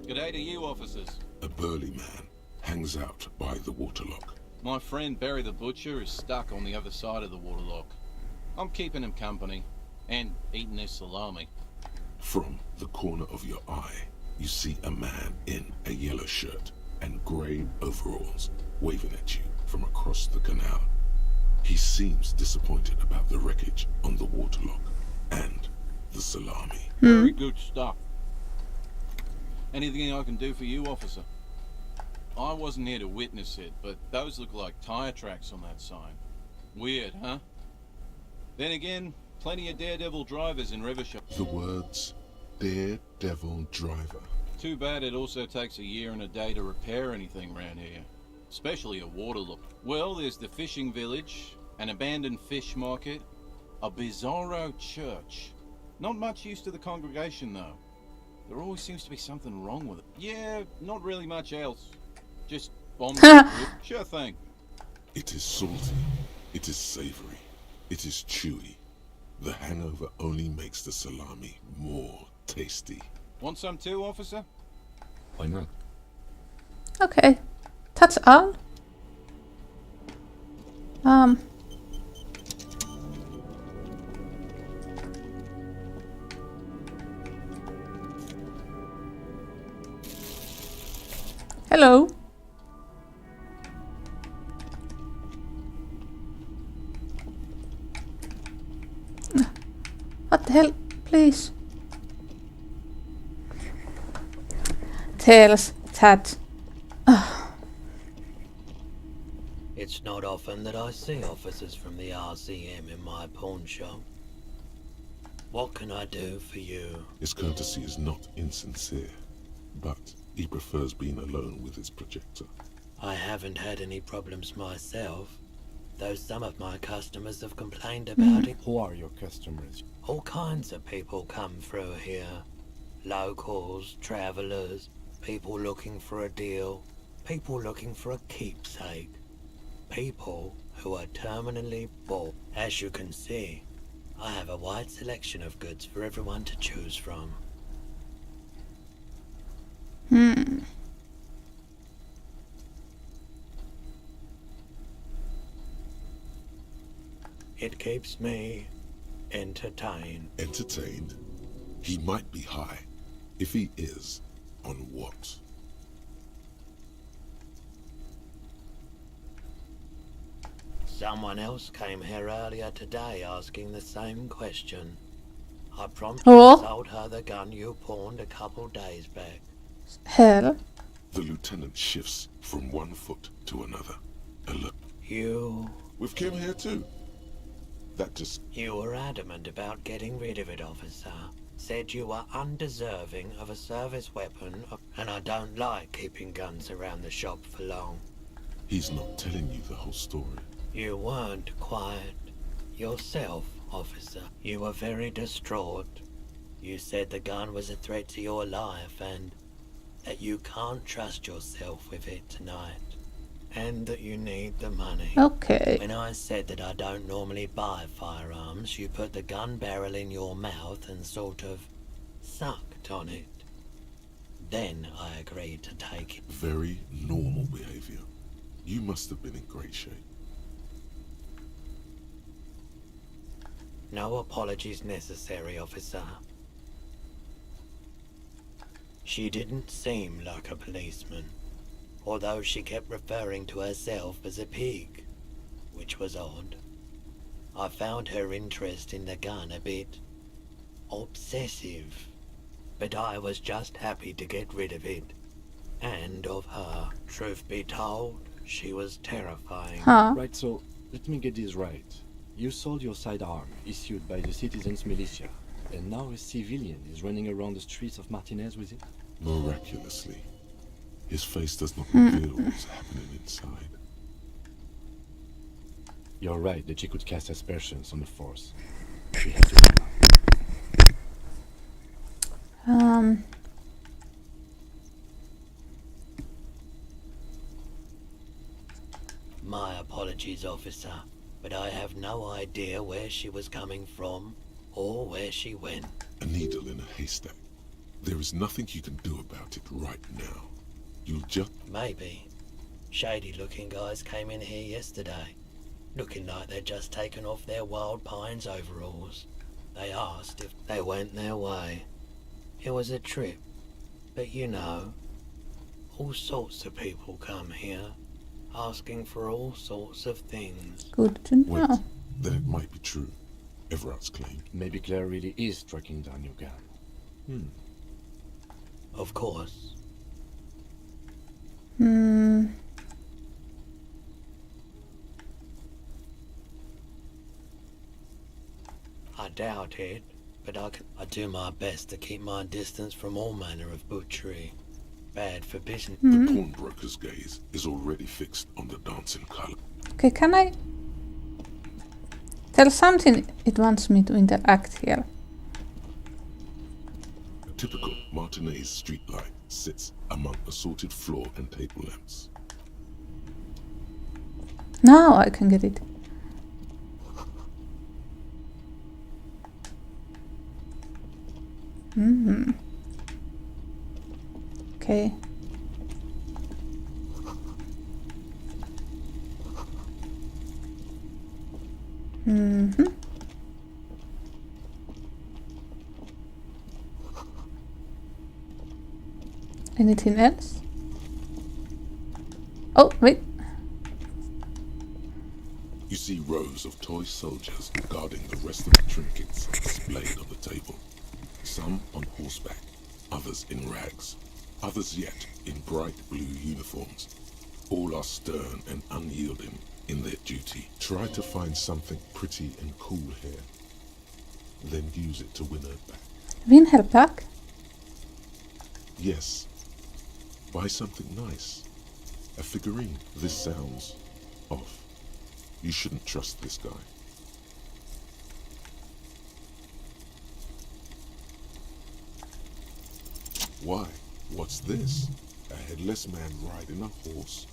Good day to you, officers. A burly man hangs out by the waterlock. My friend Barry the Butcher is stuck on the other side of the waterlock. I'm keeping him company and eating his salami. From the corner of your eye, you see a man in a yellow shirt and grey overalls waving at you from across the canal. He seems disappointed about the wreckage on the waterlock and the salami. Very good stuff. Anything I can do for you, officer? I wasn't here to witness it, but those look like tire tracks on that sign. Weird, huh? Then again, plenty of daredevil drivers in Rivershire. The words, daredevil driver. Too bad it also takes a year and a day to repair anything around here. Especially a waterlock. Well, there's the fishing village, an abandoned fish market, a bizarro church. Not much use to the congregation, though. There always seems to be something wrong with it. Yeah, not really much else. Just bombs. Sure thing. It is salty. It is savory. It is chewy. The hangover only makes the salami more tasty. Want some too, officer? Why not? Okay. That's all. Hello. What the hell? Please. Tails, tat. It's not often that I see officers from the RCM in my pawn shop. What can I do for you? His courtesy is not insincere, but he prefers being alone with his projector. I haven't had any problems myself, though some of my customers have complained about it. Who are your customers? All kinds of people come through here. Locals, travelers, people looking for a deal, people looking for a keepsake. People who are terminally bored. As you can see, I have a wide selection of goods for everyone to choose from. It keeps me entertained. Entertained? He might be high. If he is, on what? Someone else came here earlier today asking the same question. I promptly sold her the gun you pawned a couple days back. Hell. The lieutenant shifts from one foot to another. Look. You... With Kim here too. That just... You were adamant about getting rid of it, officer. Said you were undeserving of a service weapon, and I don't like keeping guns around the shop for long. He's not telling you the whole story. You weren't quiet yourself, officer. You were very distraught. You said the gun was a threat to your life and that you can't trust yourself with it tonight. And that you need the money. Okay. When I said that I don't normally buy firearms, you put the gun barrel in your mouth and sort of sucked on it. Then I agreed to take it. Very normal behavior. You must have been in great shape. No apologies necessary, officer. She didn't seem like a policeman, although she kept referring to herself as a pig, which was odd. I found her interest in the gun a bit Obsessive. But I was just happy to get rid of it. And of her. Truth be told, she was terrifying. Huh. Right, so let me get this right. You sold your sidearm, issued by the citizens' militia, and now a civilian is running around the streets of Martinez with it? Miraculously, his face does not reveal what's happening inside. You're right that she could cast aspersions on the force. She had to come out. My apologies, officer, but I have no idea where she was coming from or where she went. A needle in a haystack. There is nothing you can do about it right now. You'll just... Maybe. Shady-looking guys came in here yesterday, looking like they'd just taken off their Wild Pines overalls. They asked if they went their way. It was a trip, but you know, all sorts of people come here, asking for all sorts of things. Good to know. Wait, then it might be true. Everard's claim. Maybe Claire really is tracking down your gun. Of course. I doubt it, but I do my best to keep my distance from all manner of butchery. Bad for business. The pawnbroker's gaze is already fixed on the dancing color. Okay, can I tell something it wants me to interact here? A typical Martinez streetlight sits among assorted floor and table lamps. Now I can get it. Okay. Anything else? Oh, wait. You see rows of toy soldiers guarding the rest of the trinkets displayed on the table. Some on horseback, others in rags, others yet in bright blue uniforms. All are stern and unyielding in their duty. Try to find something pretty and cool here, then use it to win her back. Win her back? Yes. Buy something nice. A figurine. This sounds off. You shouldn't trust this guy. Why? What's this? A headless man riding a horse.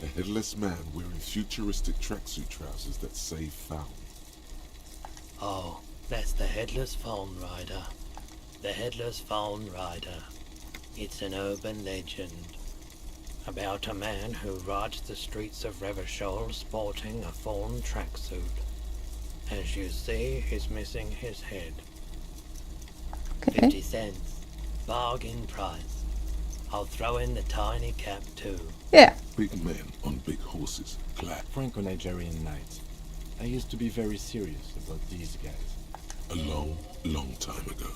A headless man wearing futuristic tracksuit trousers that say found. Oh, that's the Headless Phone Rider. The Headless Phone Rider. It's an urban legend about a man who rides the streets of Revachol sporting a fawn tracksuit. As you see, he's missing his head. Okay. 50 cents. Bargain price. I'll throw in the tiny cap too. Yeah. Big men on big horses, clad. Franco-Nigerian knights. I used to be very serious about these guys. A long, long time ago.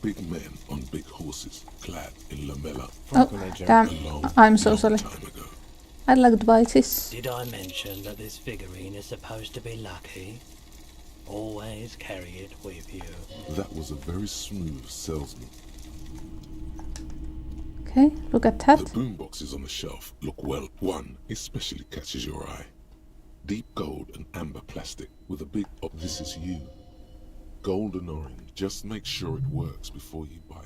Big men on big horses, clad in lamella. Oh, damn. I'm so sorry. I like devices. Did I mention that this figurine is supposed to be lucky? Always carry it with you. That was a very smooth salesman. Okay, look at that. The boomboxes on the shelf look well. One especially catches your eye. Deep gold and amber plastic with a big... Oh, this is you. Gold and orange. Just make sure it works before you buy it.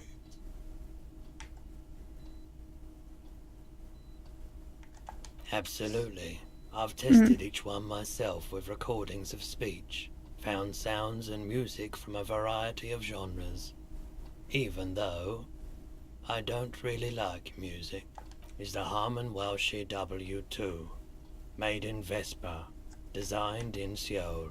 Absolutely. I've tested each one myself with recordings of speech. Found sounds and music from a variety of genres. Even though I don't really like music. Is the Harman Welsh W2. Made in Vespa. Designed in Seoul.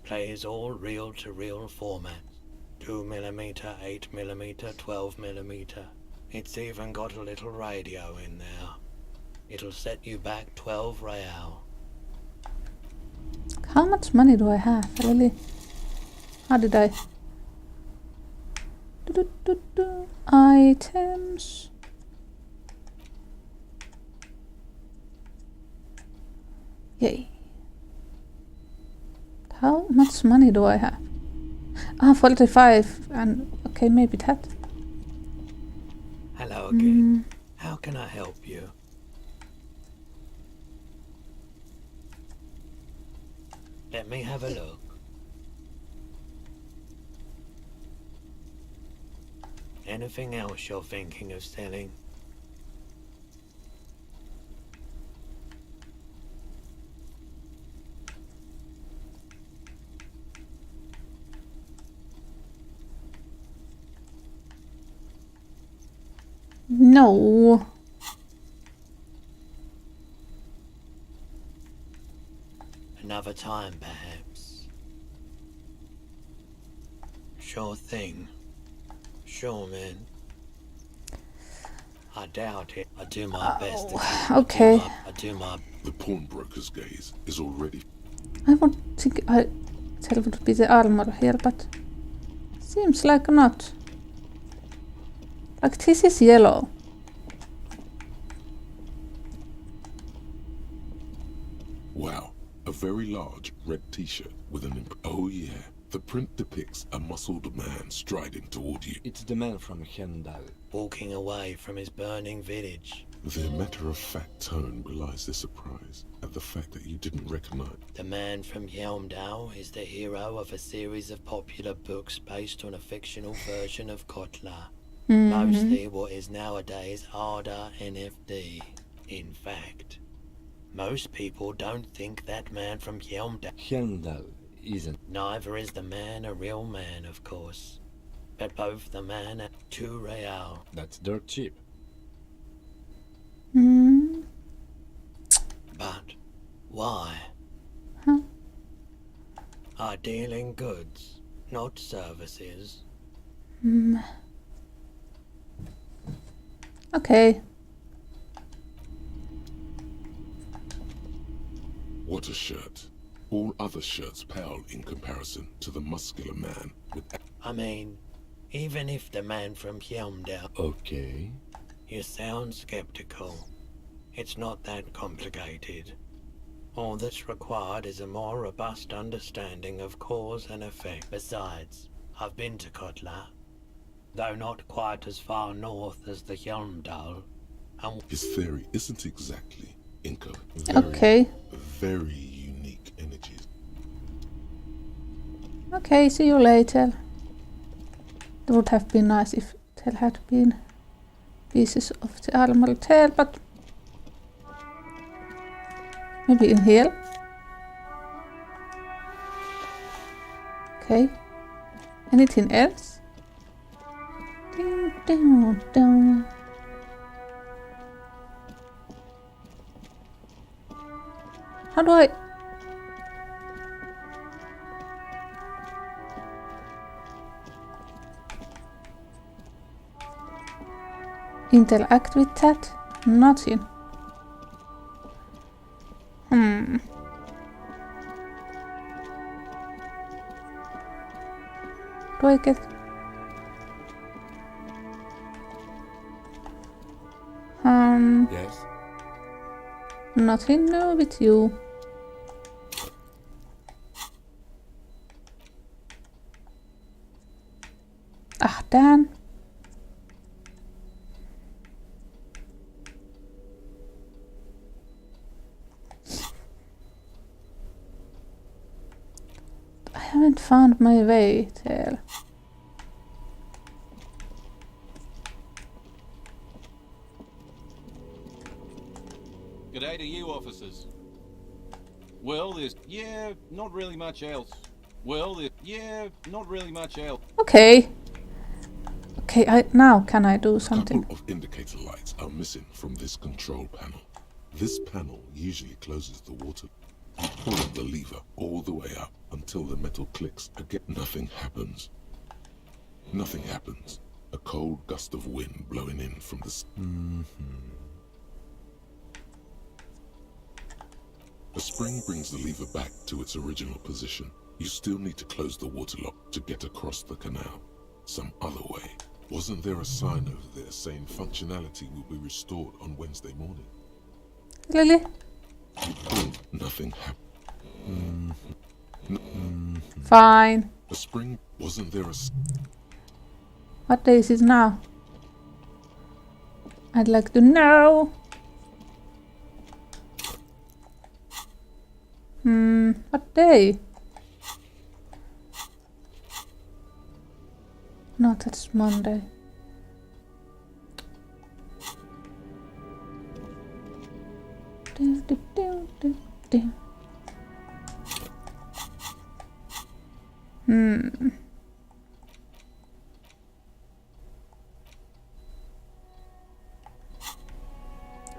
Plays all reel-to-reel formats. 2mm, 8mm, 12mm. It's even got a little radio in there. It'll set you back 12 real. How much money do I have? Really? How did I Items. Yay. How much money do I have? 45 and okay, maybe that. Hello again. How can I help you? Let me have a look. Anything else you're thinking of selling? No. Another time, perhaps. Sure thing. Sure, man. I doubt it. I do my best. Okay. I do my... The pawnbroker's gaze is already... I would think it would be the armor here, but seems like not. Like this is yellow. Wow, a very large red t-shirt with an oh yeah, the print depicts a muscled man striding toward you. It's the man from Hendal. Walking away from his burning village. Their matter-of-fact tone belies their surprise at the fact that you didn't recognize. The man from Yelmdal is the hero of a series of popular books based on a fictional version of Kotla. Mostly what is nowadays Arda NFD. In fact, most people don't think that man from Hendal isn't. Neither is the man a real man, of course. But both the man and 2 real. That's dirt cheap. But why? I deal in goods, not services. Okay. What a shirt. All other shirts pale in comparison to the muscular man with... I mean, even if the man from Yelmdal... Okay. You sound skeptical. It's not that complicated. All that's required is a more robust understanding of cause and effect. Besides, I've been to Kotla, though not quite as far north as the Yelmdal. His theory isn't exactly Inca. Very unique energies. Okay, see you later. It would have been nice if there had been pieces of the armor there, but maybe in here. Okay. Anything else? Ding, ding, ding. How do I... interact with that? Nothing. Do I get... Yes? Nothing new with you. Ah, damn. I haven't found my way there. G'day to you, officers. Well, there's... yeah, not really much else. Well, there's... yeah, not really much else. Okay. Okay, now can I do something? A couple of indicator lights are missing from this control panel. This panel usually closes the water. You pull the lever all the way up until the metal clicks again. Nothing happens. Nothing happens. A cold gust of wind blowing in from the... The spring brings the lever back to its original position. You still need to close the water lock to get across the canal. some other way. Wasn't there a sign over there saying functionality will be restored on Wednesday morning? Really? Nothing happened. Fine. The spring, wasn't there a... What day is it now? I'd like to know. What day? No, that's Monday.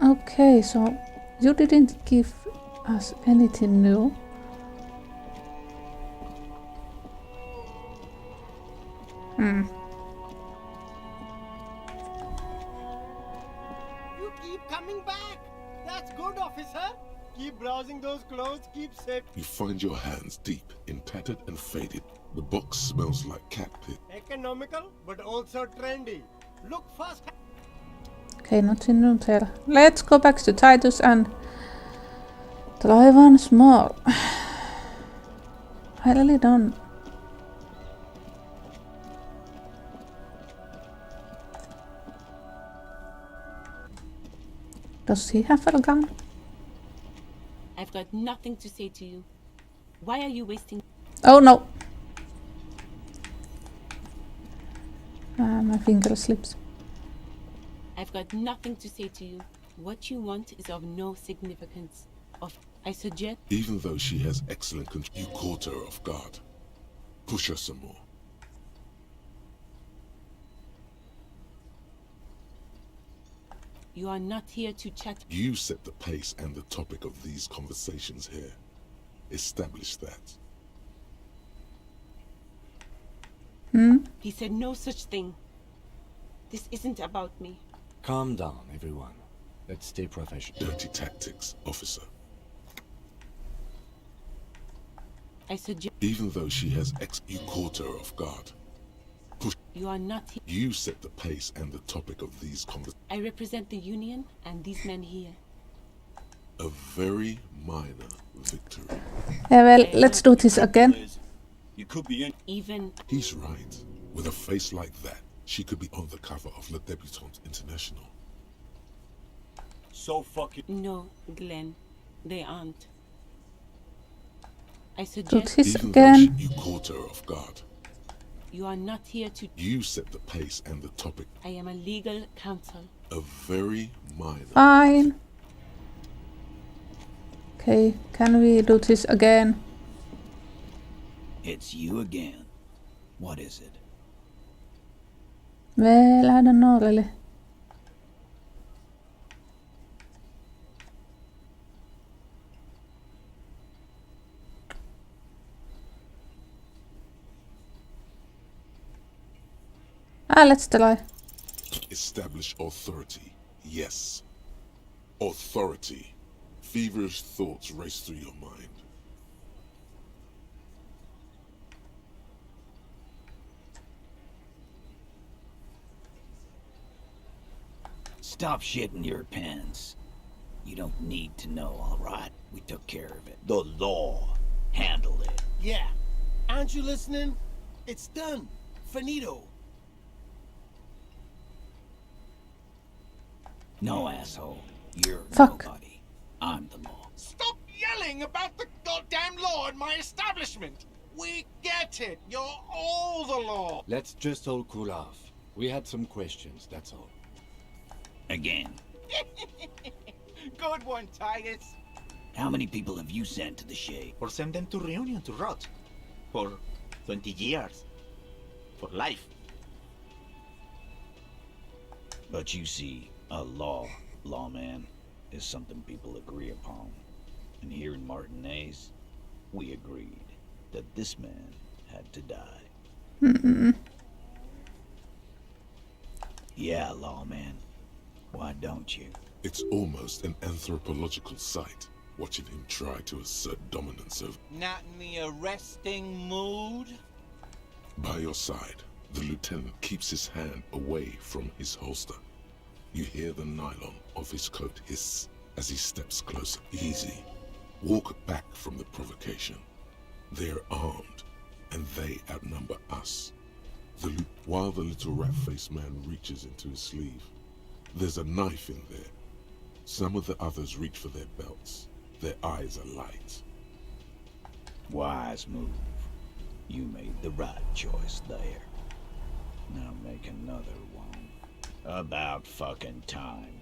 Okay, so you didn't give us anything new. You keep coming back. That's good, officer. Keep browsing those clothes, keep safe. You find your hands deep in tattered and faded. The box smells like cat piss. Economical, but also trendy. Look fast. Okay, nothing new there. Let's go back to Titus and try once more. I really don't. Does he have a gun? I've got nothing to say to you. Why are you wasting... Oh no! My finger slips. I've got nothing to say to you. What you want is of no significance. I suggest... Even though she has excellent control, you caught her off guard. Push her some more. You are not here to chat... You set the pace and the topic of these conversations here. Establish that. He said no such thing. This isn't about me. Calm down, everyone. Let's stay professional. Dirty tactics, officer. I suggest... Even though she has you caught her off guard. Push. You are not here... You set the pace and the topic of these conversations. I represent the Union and these men here. A very minor victory. Yeah, well, let's do this again. You could be in. Even... He's right. With a face like that, she could be on the cover of Le Debutante International. So fucking... No, Glenn. They aren't. I Do suggest... this Even again. though you caught her off guard. You are not here to... You set the pace and the topic. I am a legal counsel. A very minor... Fine. Okay, can we do this again? It's you again. What is it? Well, I don't know really. Let's try. Establish authority. Yes. Authority. Feverish thoughts race through your mind. Stop shitting your pants. You don't need to know, all right? We took care of it. The law handled it. Yeah. Aren't you listening? It's done. Finito. No, asshole. You're Fuck. nobody. I'm the law. Stop yelling about the goddamn law in my establishment! We get it! You're all the law! Let's just all cool off. We had some questions, that's all. Again. Good one, Titus. How many people have you sent to the shade? Or send them to Reunion to rot. For 20 years. For life. But you see, a lawman, is something people agree upon. And here in Martinez, we agreed that this man had to die. Yeah, lawman. Why don't you? It's almost an anthropological sight, watching him try to assert dominance over... Not in the arresting mood? By your side, The lieutenant keeps his hand away from his holster. You hear the nylon of his coat hiss as he steps closer. Easy. Walk back from the provocation. They're armed, and they outnumber us. While the little rat-faced man reaches into his sleeve, there's a knife in there. Some of the others reach for their belts. Their eyes are light. Wise move. You made the right choice there. Now make another one. About fucking time.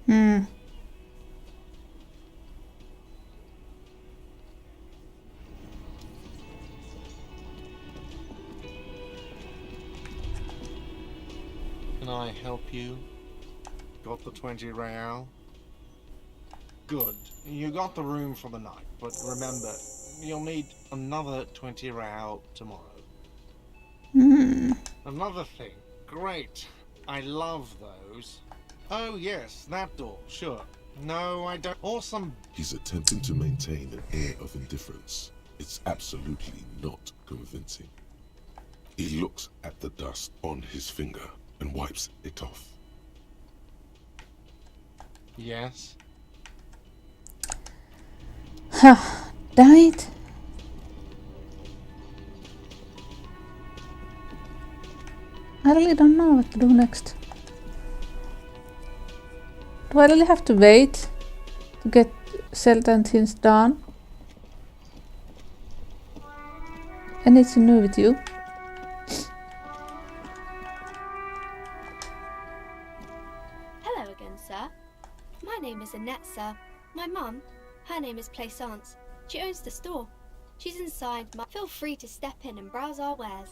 Can I help you? Got the 20 real? Good. You got the room for the night, but remember, you'll need another 20 real tomorrow. Another thing. Great. I love those. Oh yes, that door, sure. No, I don't. Awesome. He's attempting to maintain an air of indifference. It's absolutely not convincing. He looks at the dust on his finger and wipes it off. Yes? Damn it. I really don't know what to do next. Do I really have to wait to get Zelda and things done? Anything new with you? Hello again, sir. My name is Annette, sir. My mum, her name is Plaisance. She owns the store. She's inside. Feel free to step in and browse our wares.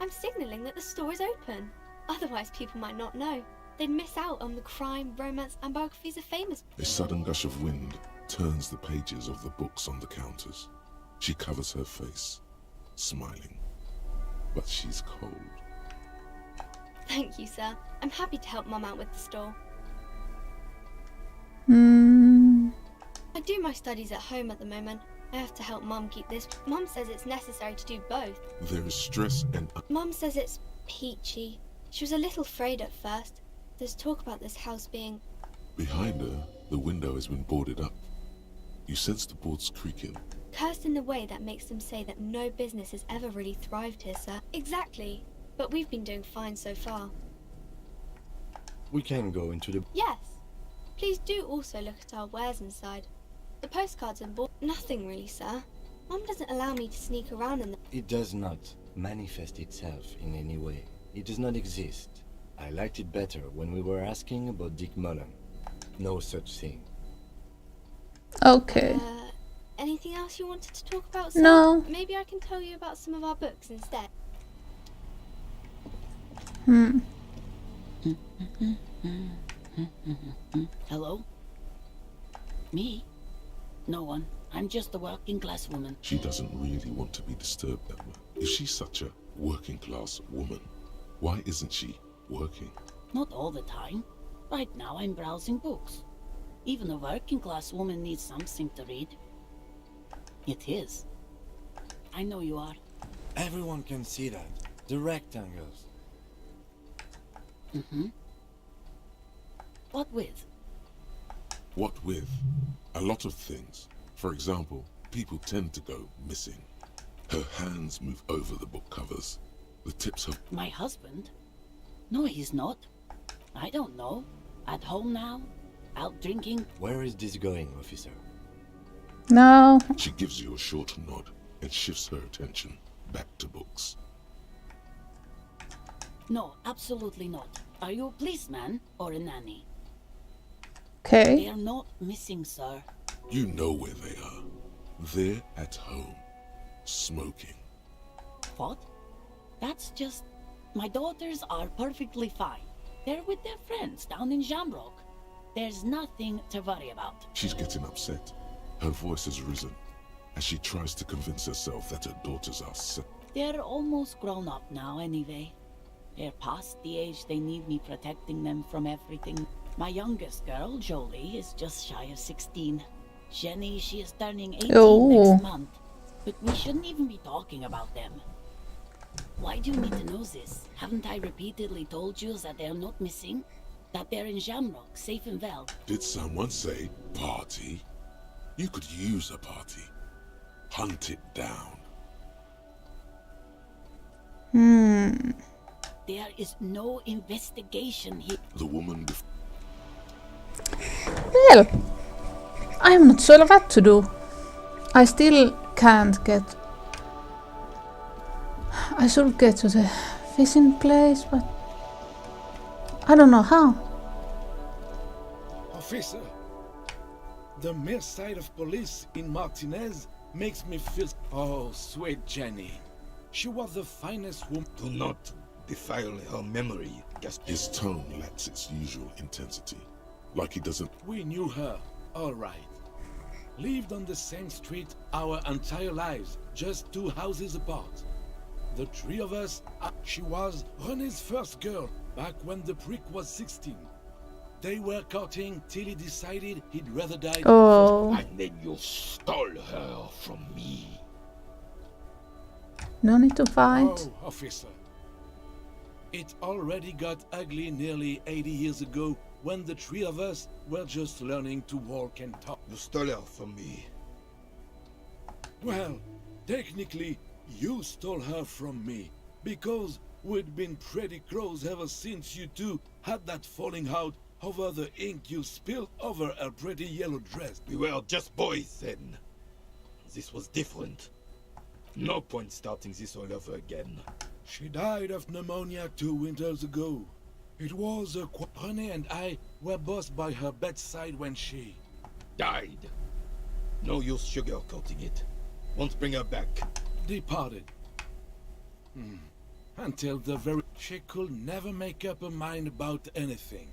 I'm signalling that the store is open. Otherwise, people might not know. They'd miss out on the crime, romance, and biographies of famous. A sudden gush of wind turns the pages of the books on the counters. She covers her face, smiling, but she's cold. Thank you, sir. I'm happy to help Mum out with the store. I do my studies at home at the moment. I have to help Mum keep this. Mum says it's necessary to do both. There is stress and... Mum says it's peachy. She was a little afraid at first. There's talk about this house being... Behind her, the window has been boarded up. You sense the boards creaking. Cursed in the way that makes them say that no business has ever really thrived here, sir. Exactly. But we've been doing fine so far. We can go into the... Yes. Please do also look at our wares inside. The postcards and board... Nothing really, sir. Mum doesn't allow me to sneak around in them. It does not manifest itself in any way. It does not exist. I liked it better when we were asking about Dick Mullen. No such thing. Okay. Anything else you wanted to talk about, sir? No. Maybe I can tell you about some of our books instead. Hello? Me? No one. I'm just a working class woman. She doesn't really want to be disturbed that much. If she's such a working class woman, why isn't she working? Not all the time. Right now I'm browsing books. Even a working class woman needs something to read. It is. I know you are. Everyone can see that. The rectangles. What with? What with? A lot of things. For example, people tend to go missing. Her hands move over the book covers. The tips of... My husband? No, he's not. I don't know. At home now? Out drinking? Where is this going, officer? No. She gives you a short nod and shifts her attention back to books. No, absolutely not. Are you a policeman or a nanny? Okay. They are not missing, sir. You know where they are. They're at home, smoking. What? That's just... My daughters are perfectly fine. They're with their friends down in Jambrock. There's nothing to worry about. She's getting upset. Her voice has risen as she tries to convince herself that her daughters are sick. They're almost grown up now anyway. They're past the age they need me protecting them from everything. My youngest girl, Jolie, is just shy of 16. Jenny, she is turning 18 next month. But we shouldn't even be talking about them. Why do you need to know this? Haven't I repeatedly told you that they're not missing? That they're in Jamrock, safe and well? Did someone say party? You could use a party. Hunt it down. There is no investigation here. The woman Well, I'm not sure what to do. I still can't get... I should get to the fishing place, but I don't know how. Officer, the mere sight of police in Martinez makes me feel... Oh, sweet Jenny. She was the finest woman... Do not defile her memory, Gaspar. His tone lacks its usual intensity. Like he doesn't... We knew her, all right. Lived on the same street our entire lives, just 2 houses apart. The 3 of us, she was René's first girl, back when the prick was 16. They were courting till he decided he'd rather die. Oh. And then you stole her from me. No need to fight. Oh, officer. It already got ugly nearly 80 years ago when the 3 of us were just learning to walk and talk. You stole her from me. Well, technically, you stole her from me, because we'd been pretty close ever since you two had that falling out over the ink you spilled over her pretty yellow dress. We were just boys then. This was different. No point starting this all over again. She died of pneumonia 2 winters ago. It was René and I were both by her bedside when she... died. No use sugarcoating it. Won't bring her back. Departed. Until the very... She could never make up her mind about anything.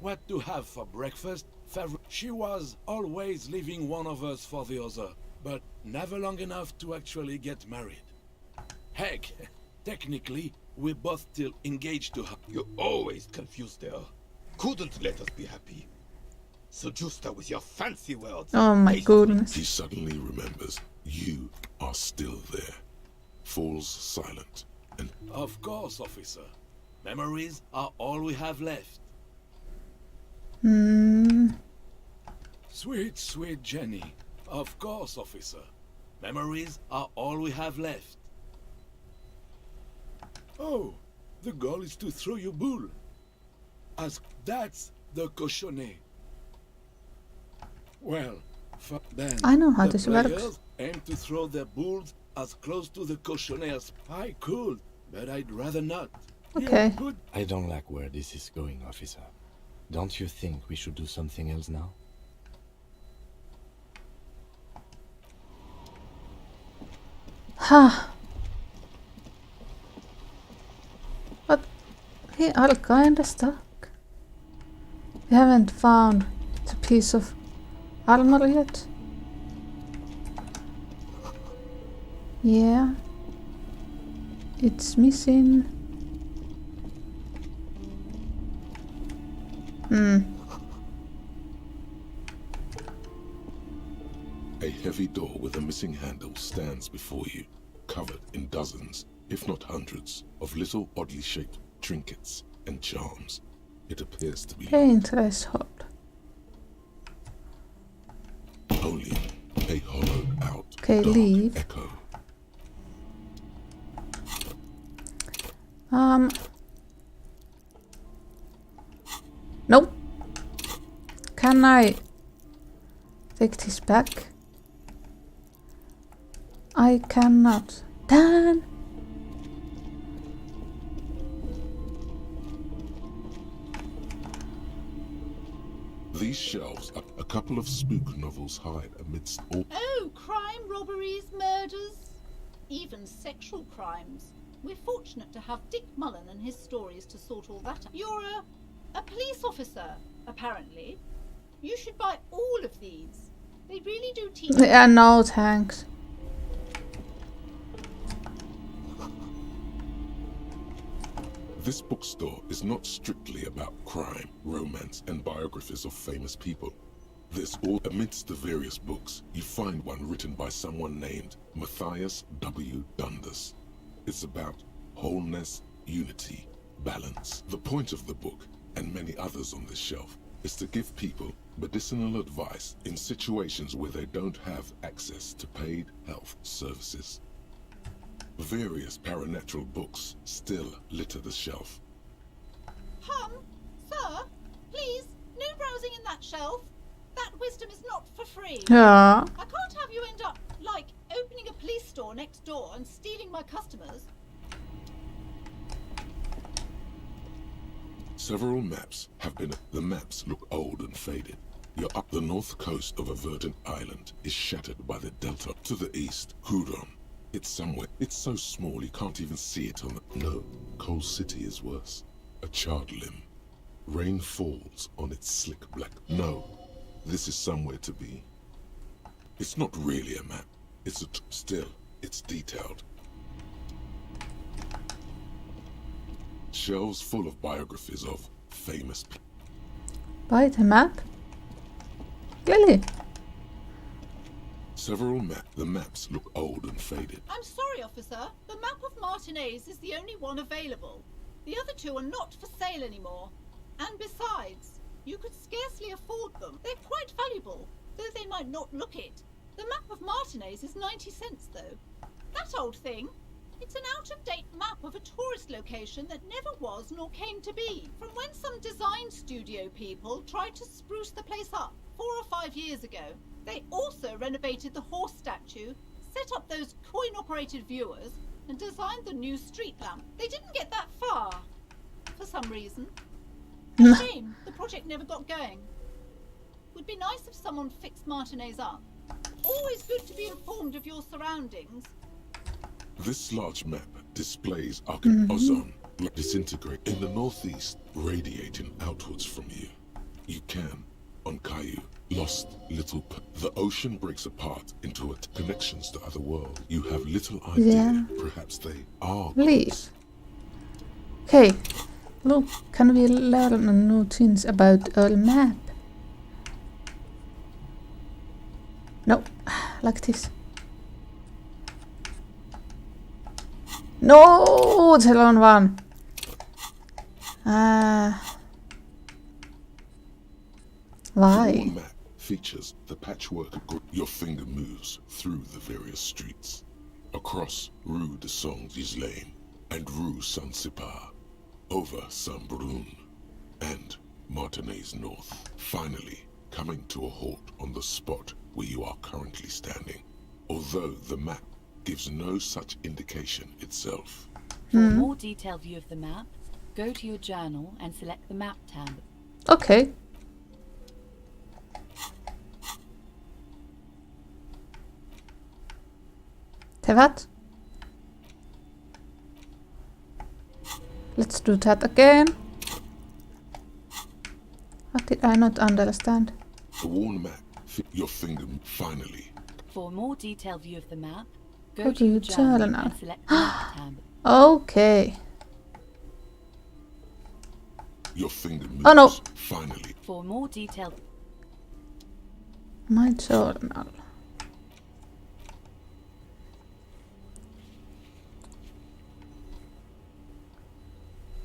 What to have for breakfast, favorite... She was always leaving one of us for the other, but never long enough to actually get married. Heck, technically, we're both still engaged to her. You always confused her. Couldn't let us be happy. Seduced her with your fancy words. Oh my goodness. He suddenly remembers you are still there. Falls silent and... Of course, officer. Memories are all we have left. Sweet, sweet Jenny. Of course, officer. Memories are all we have left. Oh, the goal is to throw you bull. As that's the cochonnet. Well, then I know how the this works. players aim to throw their bulls as close to the cochonnet as I could, but I'd rather not. Okay. I don't like where this is going, officer. Don't you think we should do something else now? Ha. But we are kinda stuck. We haven't found the piece of armor yet. Yeah. It's missing. A heavy door with a missing handle stands before you, covered in dozens, if not hundreds, of little oddly shaped trinkets and charms. It appears to be Pain threshold. only a hollowed out Okay, dark leave. echo. Nope. Can I take this back? I cannot. Dan! These shelves are a couple of spook novels hide amidst all... Oh, crime, robberies, murders, even sexual crimes. We're fortunate to have Dick Mullen and his stories to sort all that out. You're a police officer, apparently. You should buy all of these. They really do teach... Yeah, no thanks. This bookstore is not strictly about crime, romance, and biographies of famous people. This all amidst the various books, you find one written by someone named Matthias W. Dundas. It's about wholeness, unity, balance. The point of the book, and many others on this shelf, is to give people medicinal advice in situations where they don't have access to paid health services. Various paranatural books still litter the shelf. Sir, please, no browsing in that shelf. That wisdom is not for free. Yeah. I can't have you end up, like, opening a police store next door and stealing my customers. Several maps have been... The maps look old and faded. You're up the north coast of a verdant island is shattered by the delta. To the east, Hudon. It's somewhere. It's so small you can't even see it on the... No, Coal City is worse. A charred limb. Rain falls on its slick black... No, this is somewhere to be. It's not really a map. It's still, it's detailed. Shelves full of biographies of famous people. Buy the map? Really? The maps look old and faded. I'm sorry, officer. The map of Martinez is the only one available. The other two are not for sale anymore. And besides, you could scarcely afford them. They're quite valuable, though they might not look it. The map of Martinez is 90 cents, though. That old thing. It's an out-of-date map of a tourist location that never was nor came to be. From when some design studio people tried to spruce the place up 4 or 5 years ago. They also renovated the horse statue, set up those coin-operated viewers, and designed the new street lamp. They didn't get that far, for some reason. Shame the project never got going. Would be nice if someone fixed Martinez up. Always good to be informed of your surroundings. This large map displays ozone disintegrate in the northeast, radiating outwards from you. You can, on Caillou, lost little... The ocean breaks apart into connections to other worlds. You have little idea. Yeah. Perhaps they are... Please. Okay. Look, can we learn new things about our map? No, like this. No, siellä on vaan. Why? The map features the patchwork. Your finger moves through the various streets. Across Rue de Saint-Ghislain and Rue Saint-Sipar. Over Saint-Brun and Martinez North. Finally, coming to a halt on the spot where you are currently standing. Although the map gives no such indication itself. For a more detailed view of the map, go to your journal and select the map tab. Okay. Tevat. Let's do that again. What did I not understand? The worn map, your finger finally. For a more detailed view of the map, Go go to to your your journal journal. and select the map tab. Okay. Your finger moves. Oh no. Finally. For more detailed... My journal.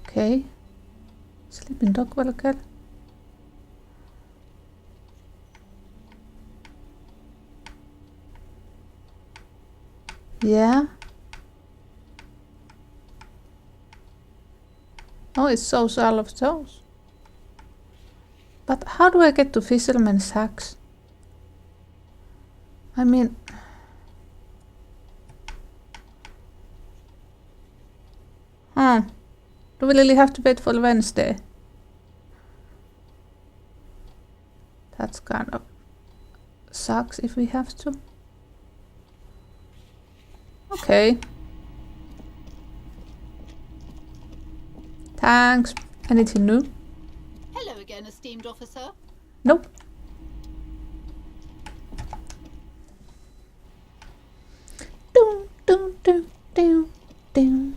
Okay. Sleeping dog welcome. Yeah. Oh, it shows all of those. But how do I get to Fisherman's Hacks? I mean... Do we really have to wait for Wednesday? That's kind of... sucks if we have to. Okay. Thanks. Anything new? Hello again, esteemed officer. Nope. Doom, doom, doom, doom, doom.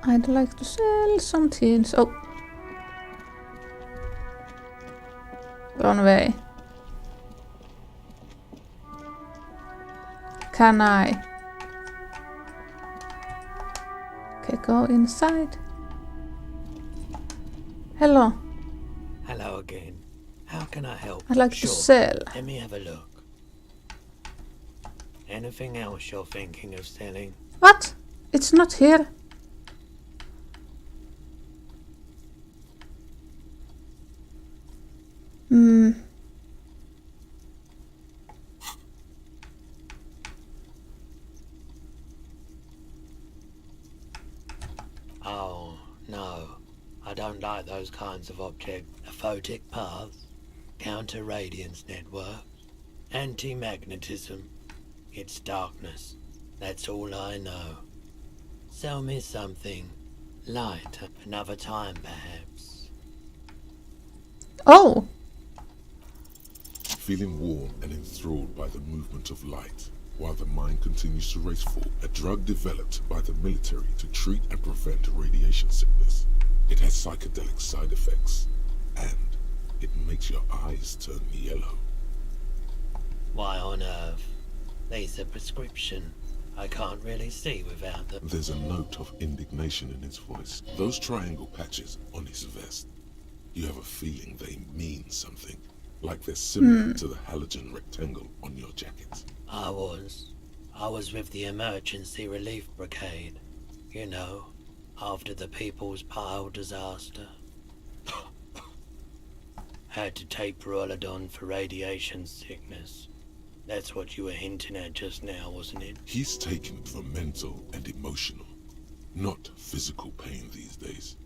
I'd like to sell some things. Oh. Run away. Can I? Okay, go inside. Hello. Hello again. How can I help? I'd like to sell. Let me have a look. Anything else you're thinking of selling? What? It's not here. Oh, no. I don't like those kinds of objects. Aphotic paths, counter-radiance networks, anti-magnetism. It's darkness. That's all I know. Sell me something light another time, perhaps. Oh! Feeling warm and enthralled by the movement of light, while the mind continues to race forward, a drug developed by the military to treat and prevent radiation sickness. It has psychedelic side effects, and it makes your eyes turn yellow. Why on earth? These are prescription. I can't really see without them. There's a note of indignation in his voice. Those triangle patches on his vest, you have a feeling they mean something. Like they're similar to the halogen rectangle on your jacket. I was with the emergency relief brigade. You know, after the People's Pile disaster. Had to take Perolidon for radiation sickness. That's what you were hinting at just now, wasn't it? He's taking it for mental and emotional, not physical pain these days.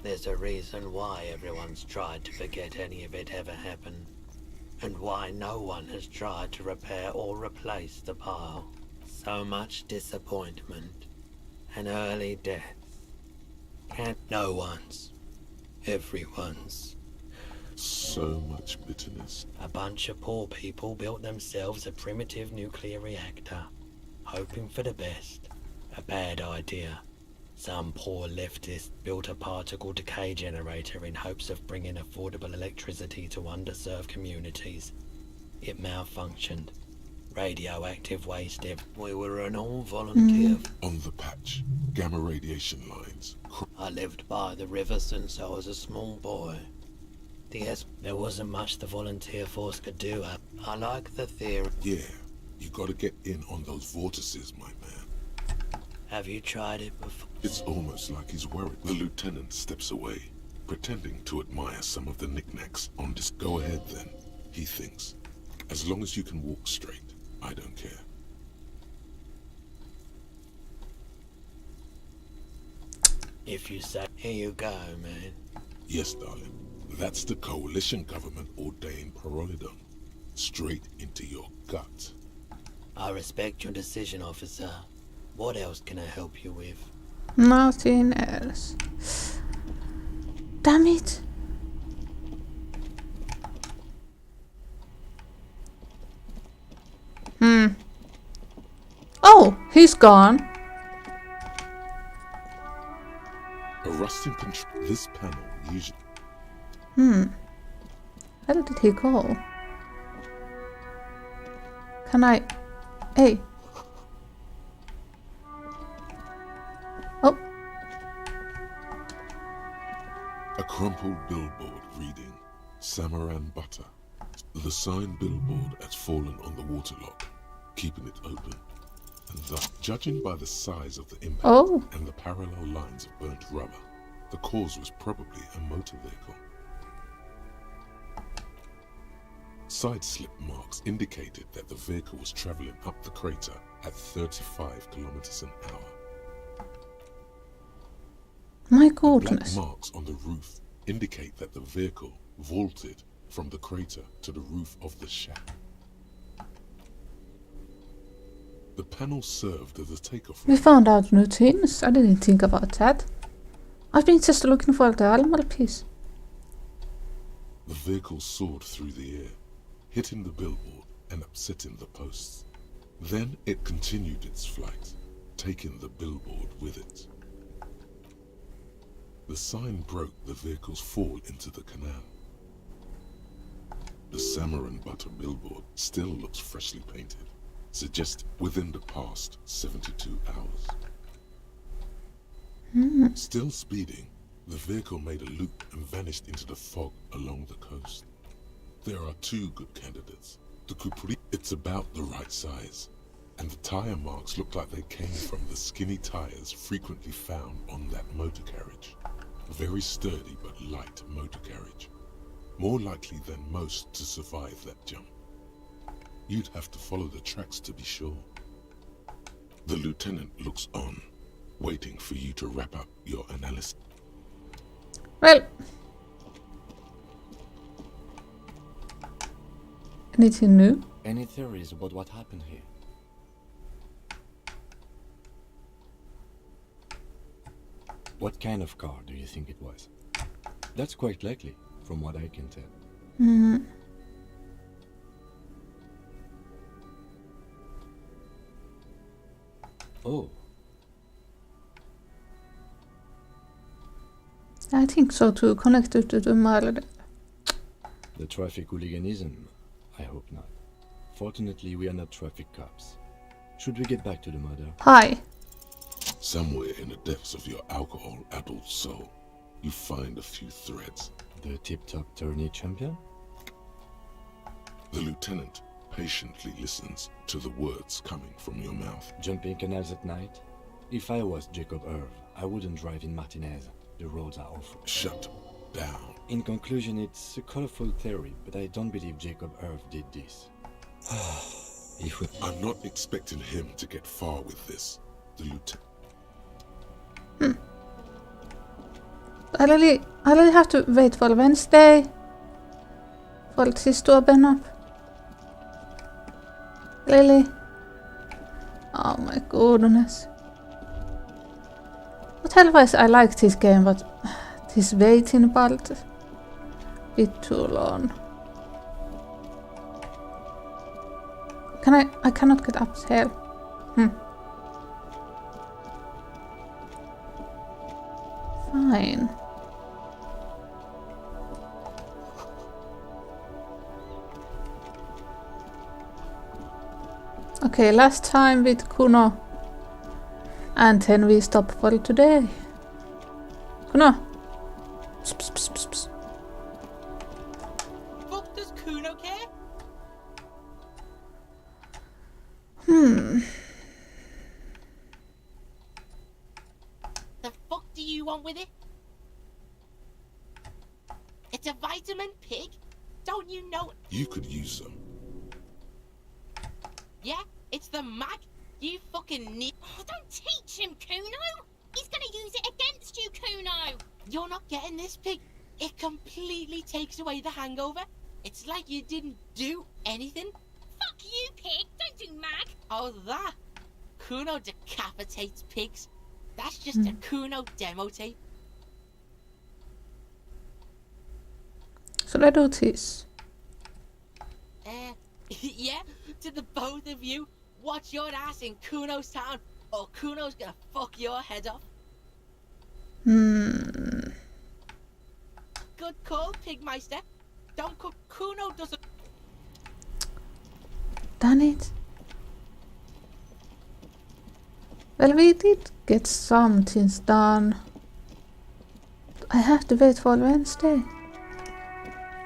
There's a reason why everyone's tried to forget any of it ever happened, and why no one has tried to repair or replace the pile. So much disappointment and early deaths. No one's. Everyone's. So much bitterness. A bunch of poor people built themselves a primitive nuclear reactor, hoping for the best. A bad idea. Some poor leftist built a particle decay generator in hopes of bringing affordable electricity to underserved communities. It malfunctioned. Radioactive waste. We were an all-volunteer. On the patch, gamma radiation lines. I lived by the river since I was a small boy. There wasn't much the volunteer force could do. I like the theory. Yeah, you gotta get in on those vortices, my man. Have you tried it before? It's almost like he's worried. The lieutenant steps away, pretending to admire some of the knickknacks on this. Go ahead then, he thinks. As long as you can walk straight, I don't care. If you say, here you go, man. Yes, darling. That's the coalition government ordained Perolidon. Straight into your gut. I respect your decision, officer. What else can I help you with? Nothing else. Damn it. Oh, he's gone. A rusting control. This panel usually. Where did he go? Can I? Hey. Oh. A crumpled billboard reading Samaran Butter. The sign billboard has fallen on the waterlock, keeping it open. And thus, judging by the size of the impact and the parallel lines of burnt rubber, the cause was probably a motor vehicle. Side slip marks indicated that the vehicle was traveling up the crater at 35 kilometers an hour. My The goodness. black marks on the roof indicate that the vehicle vaulted from the crater to the roof of the shack. The panel served as a takeoff We found out new things. I didn't think about that. I've been just looking for the animal piece. The vehicle soared through the air, hitting the billboard and upsetting the posts. Then it continued its flight, taking the billboard with it. The sign broke the vehicle's fall into the canal. The Samarin Butter billboard still looks freshly painted, suggesting within the past 72 hours. Still speeding, the vehicle made a loop and vanished into the fog along the coast. There are two good candidates. The Capri, it's about the right size, and the tire marks look like they came from the skinny tires frequently found on that motor carriage. Very sturdy but light motor carriage. More likely than most to survive that jump. You'd have to follow the tracks to be sure. The lieutenant looks on, waiting for you to wrap up your analysis. Well, anything new? Any theories about what happened here? What kind of car do you think it was? That's quite likely, from what I can tell. Oh. I think so too, connected to the murder. The traffic hooliganism? I hope not. Fortunately, we are not traffic cops. Should we get back to the murder? Hi. Somewhere in the depths of your alcohol-addled soul, you find a few threads. The tip-top tourney champion? The lieutenant patiently listens to the words coming from your mouth. Jumping canals at night? If I was Jacob Irv, I wouldn't drive in Martinez. The roads are awful. Shut down. In conclusion, it's a colorful theory, but I don't believe Jacob Irv did this. I'm not expecting him to get far with this. The lieutenant. I really have to wait for Wednesday for this to open up. Really? Oh my goodness. But otherwise I like this game, but this waiting part is a bit too long. I cannot get up here. Fine. Okay, last time with Kuno. And then we stop for today. Kuno! Psst. Fuck does Kuno care? The fuck do you want with it? It's a vitamin pig? Don't you know? You could use some. Yeah, it's the mag. You fucking need. Oh, don't teach him, Kuno. He's gonna use it against you, Kuno. You're not getting this, pig. It completely takes away the hangover. It's like you didn't do anything. Fuck you, pig. Don't do mag. Oh, that. Kuno decapitates pigs. That's just a Kuno demo tape. Should I do this? Yeah, to the both of you. Watch your ass in Kuno's town, or Kuno's gonna fuck your head off. Good call, Pigmeister. Don't cook. Kuno doesn't. Damn it. Well, we did get some things done. I have to wait for Wednesday.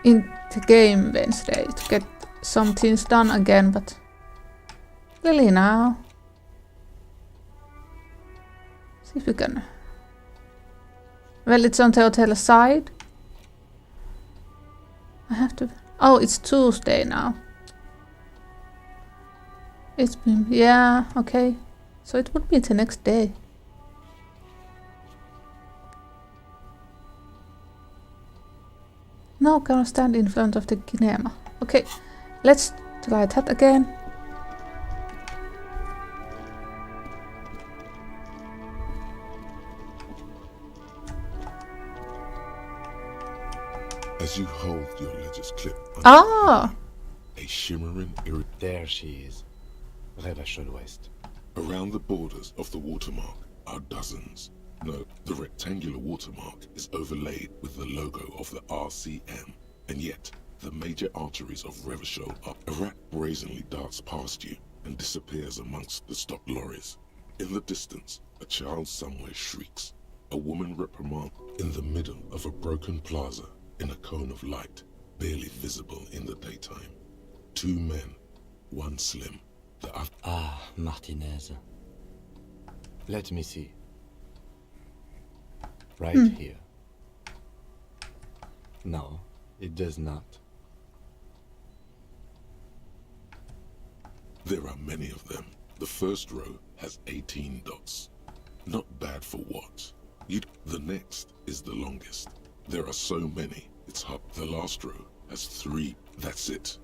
In the game Wednesday to get some things done again, but really now. See if we can. Well, it's on the hotel side. I have to. Oh, it's Tuesday now. It's been. Yeah, okay. So it would be the next day. Now can I stand in front of the kinema? Okay, let's try that again. As you hold your ledger's clip, Ah! A shimmering There she is. Revachol West. Around the borders of the watermark are dozens. No, the rectangular watermark is overlaid with the logo of the RCM, and yet The major arteries of Revachol are. A rat brazenly darts past you and disappears amongst the stopped lorries. In the distance, a child somewhere shrieks. A woman reprimand in the middle of a broken plaza in a cone of light, barely visible in the daytime. 2 men, one slim, the other. Ah, Martinez. Let me see. Right here. No, it does not. There are many of them. The first row has 18 dots. Not bad for what? The next is the longest. There are so many, it's hard. The last row has 3. That's it.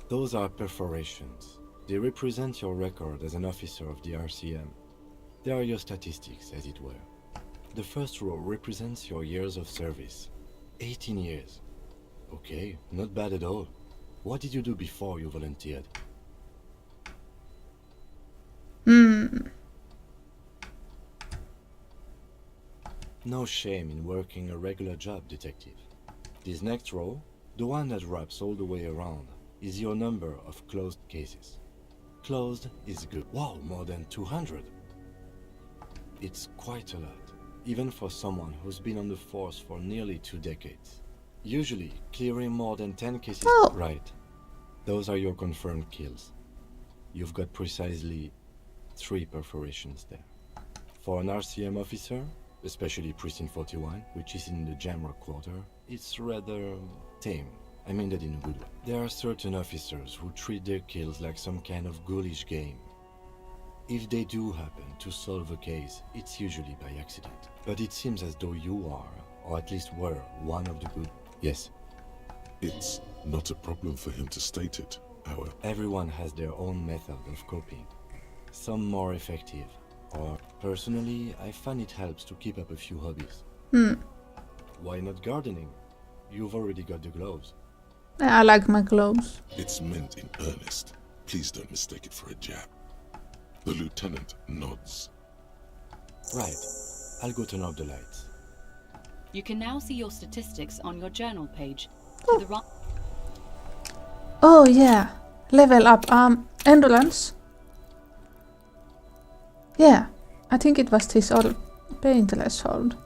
Those are perforations. They represent your record as an officer of the RCM. They are your statistics, as it were. The first row represents your years of service. 18 years. Okay, not bad at all. What did you do before you volunteered? No shame in working a regular job, detective. This next row, the one that wraps all the way around, is your number of closed cases. Closed is good. Wow, more than 200. It's quite a lot, even for someone who's been on the force for nearly 2 decades. Usually, clearing more than 10 cases... Oh. Right. Those are your confirmed kills. You've got precisely 3 perforations there. For an RCM officer, especially Precinct 41, which is in the Jamrock Quarter, it's rather tame. I mean that in a good way. There are certain officers who treat their kills like some kind of ghoulish game. If they do happen to solve a case, it's usually by accident. But it seems as though you are, or at least were, one of the good... Yes. It's not a problem for him to state it, however. Everyone has their own method of coping. Some more effective, or personally, I find it helps to keep up a few hobbies. Why not gardening? You've already got the gloves. I like my gloves. It's meant in earnest. Please don't mistake it for a jab. The lieutenant nods. Right. I'll go turn off the lights. You can now see your statistics on your journal page. To the right. Oh yeah. Level up. Endurance. Yeah. I think it was this old paintless hold.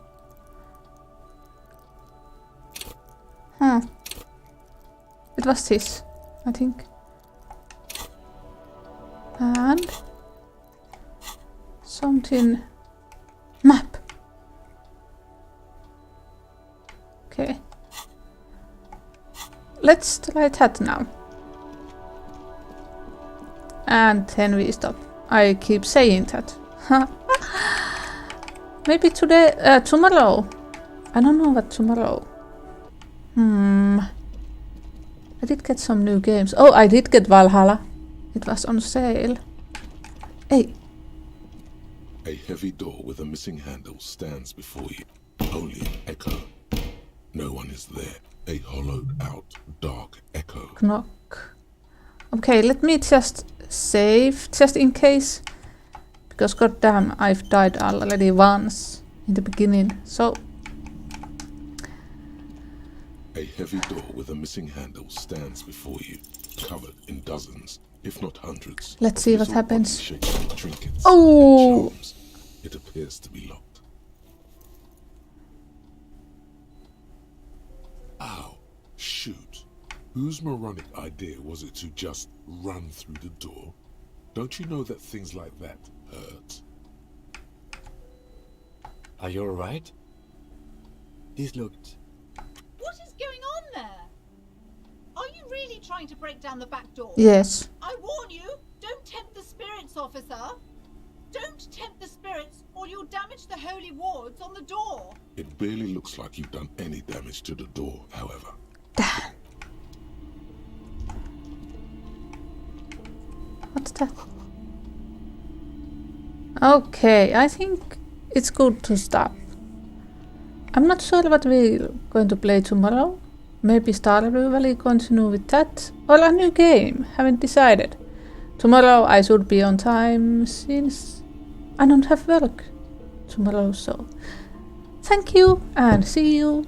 It was this, I think. And something map. Okay. Let's try that now. And then we stop. I keep saying that. Maybe today, tomorrow. I don't know what tomorrow. I did get some new games. Oh, I did get Valhalla. It was on sale. Hey. A heavy door with a missing handle stands before you. Only an echo. No one is there. A hollowed out, dark echo. Knock. Okay, let me just save, just in case. Because goddamn, I've died already once in the beginning. So. A heavy door with a missing handle stands before you, covered in dozens, if not hundreds. Let's see what happens. Trinkets Oh! and charms. It appears to be locked. Ow! Shoot! Whose moronic idea was it to just run through the door? Don't you know that things like that hurt? Are you alright? This looked... What is going on there? Are you really trying to break down the back door? Yes. I warn you, don't tempt the spirits, officer. Don't tempt the spirits or you'll damage the holy wards on the door. It barely looks like you've done any damage to the door, however. What's that? Okay, I think it's good to stop. I'm not sure what we're going to play tomorrow. Maybe Stardew Valley, continue with that. Or a new game, haven't decided. Tomorrow I should be on time since I don't have work tomorrow, so thank you and see you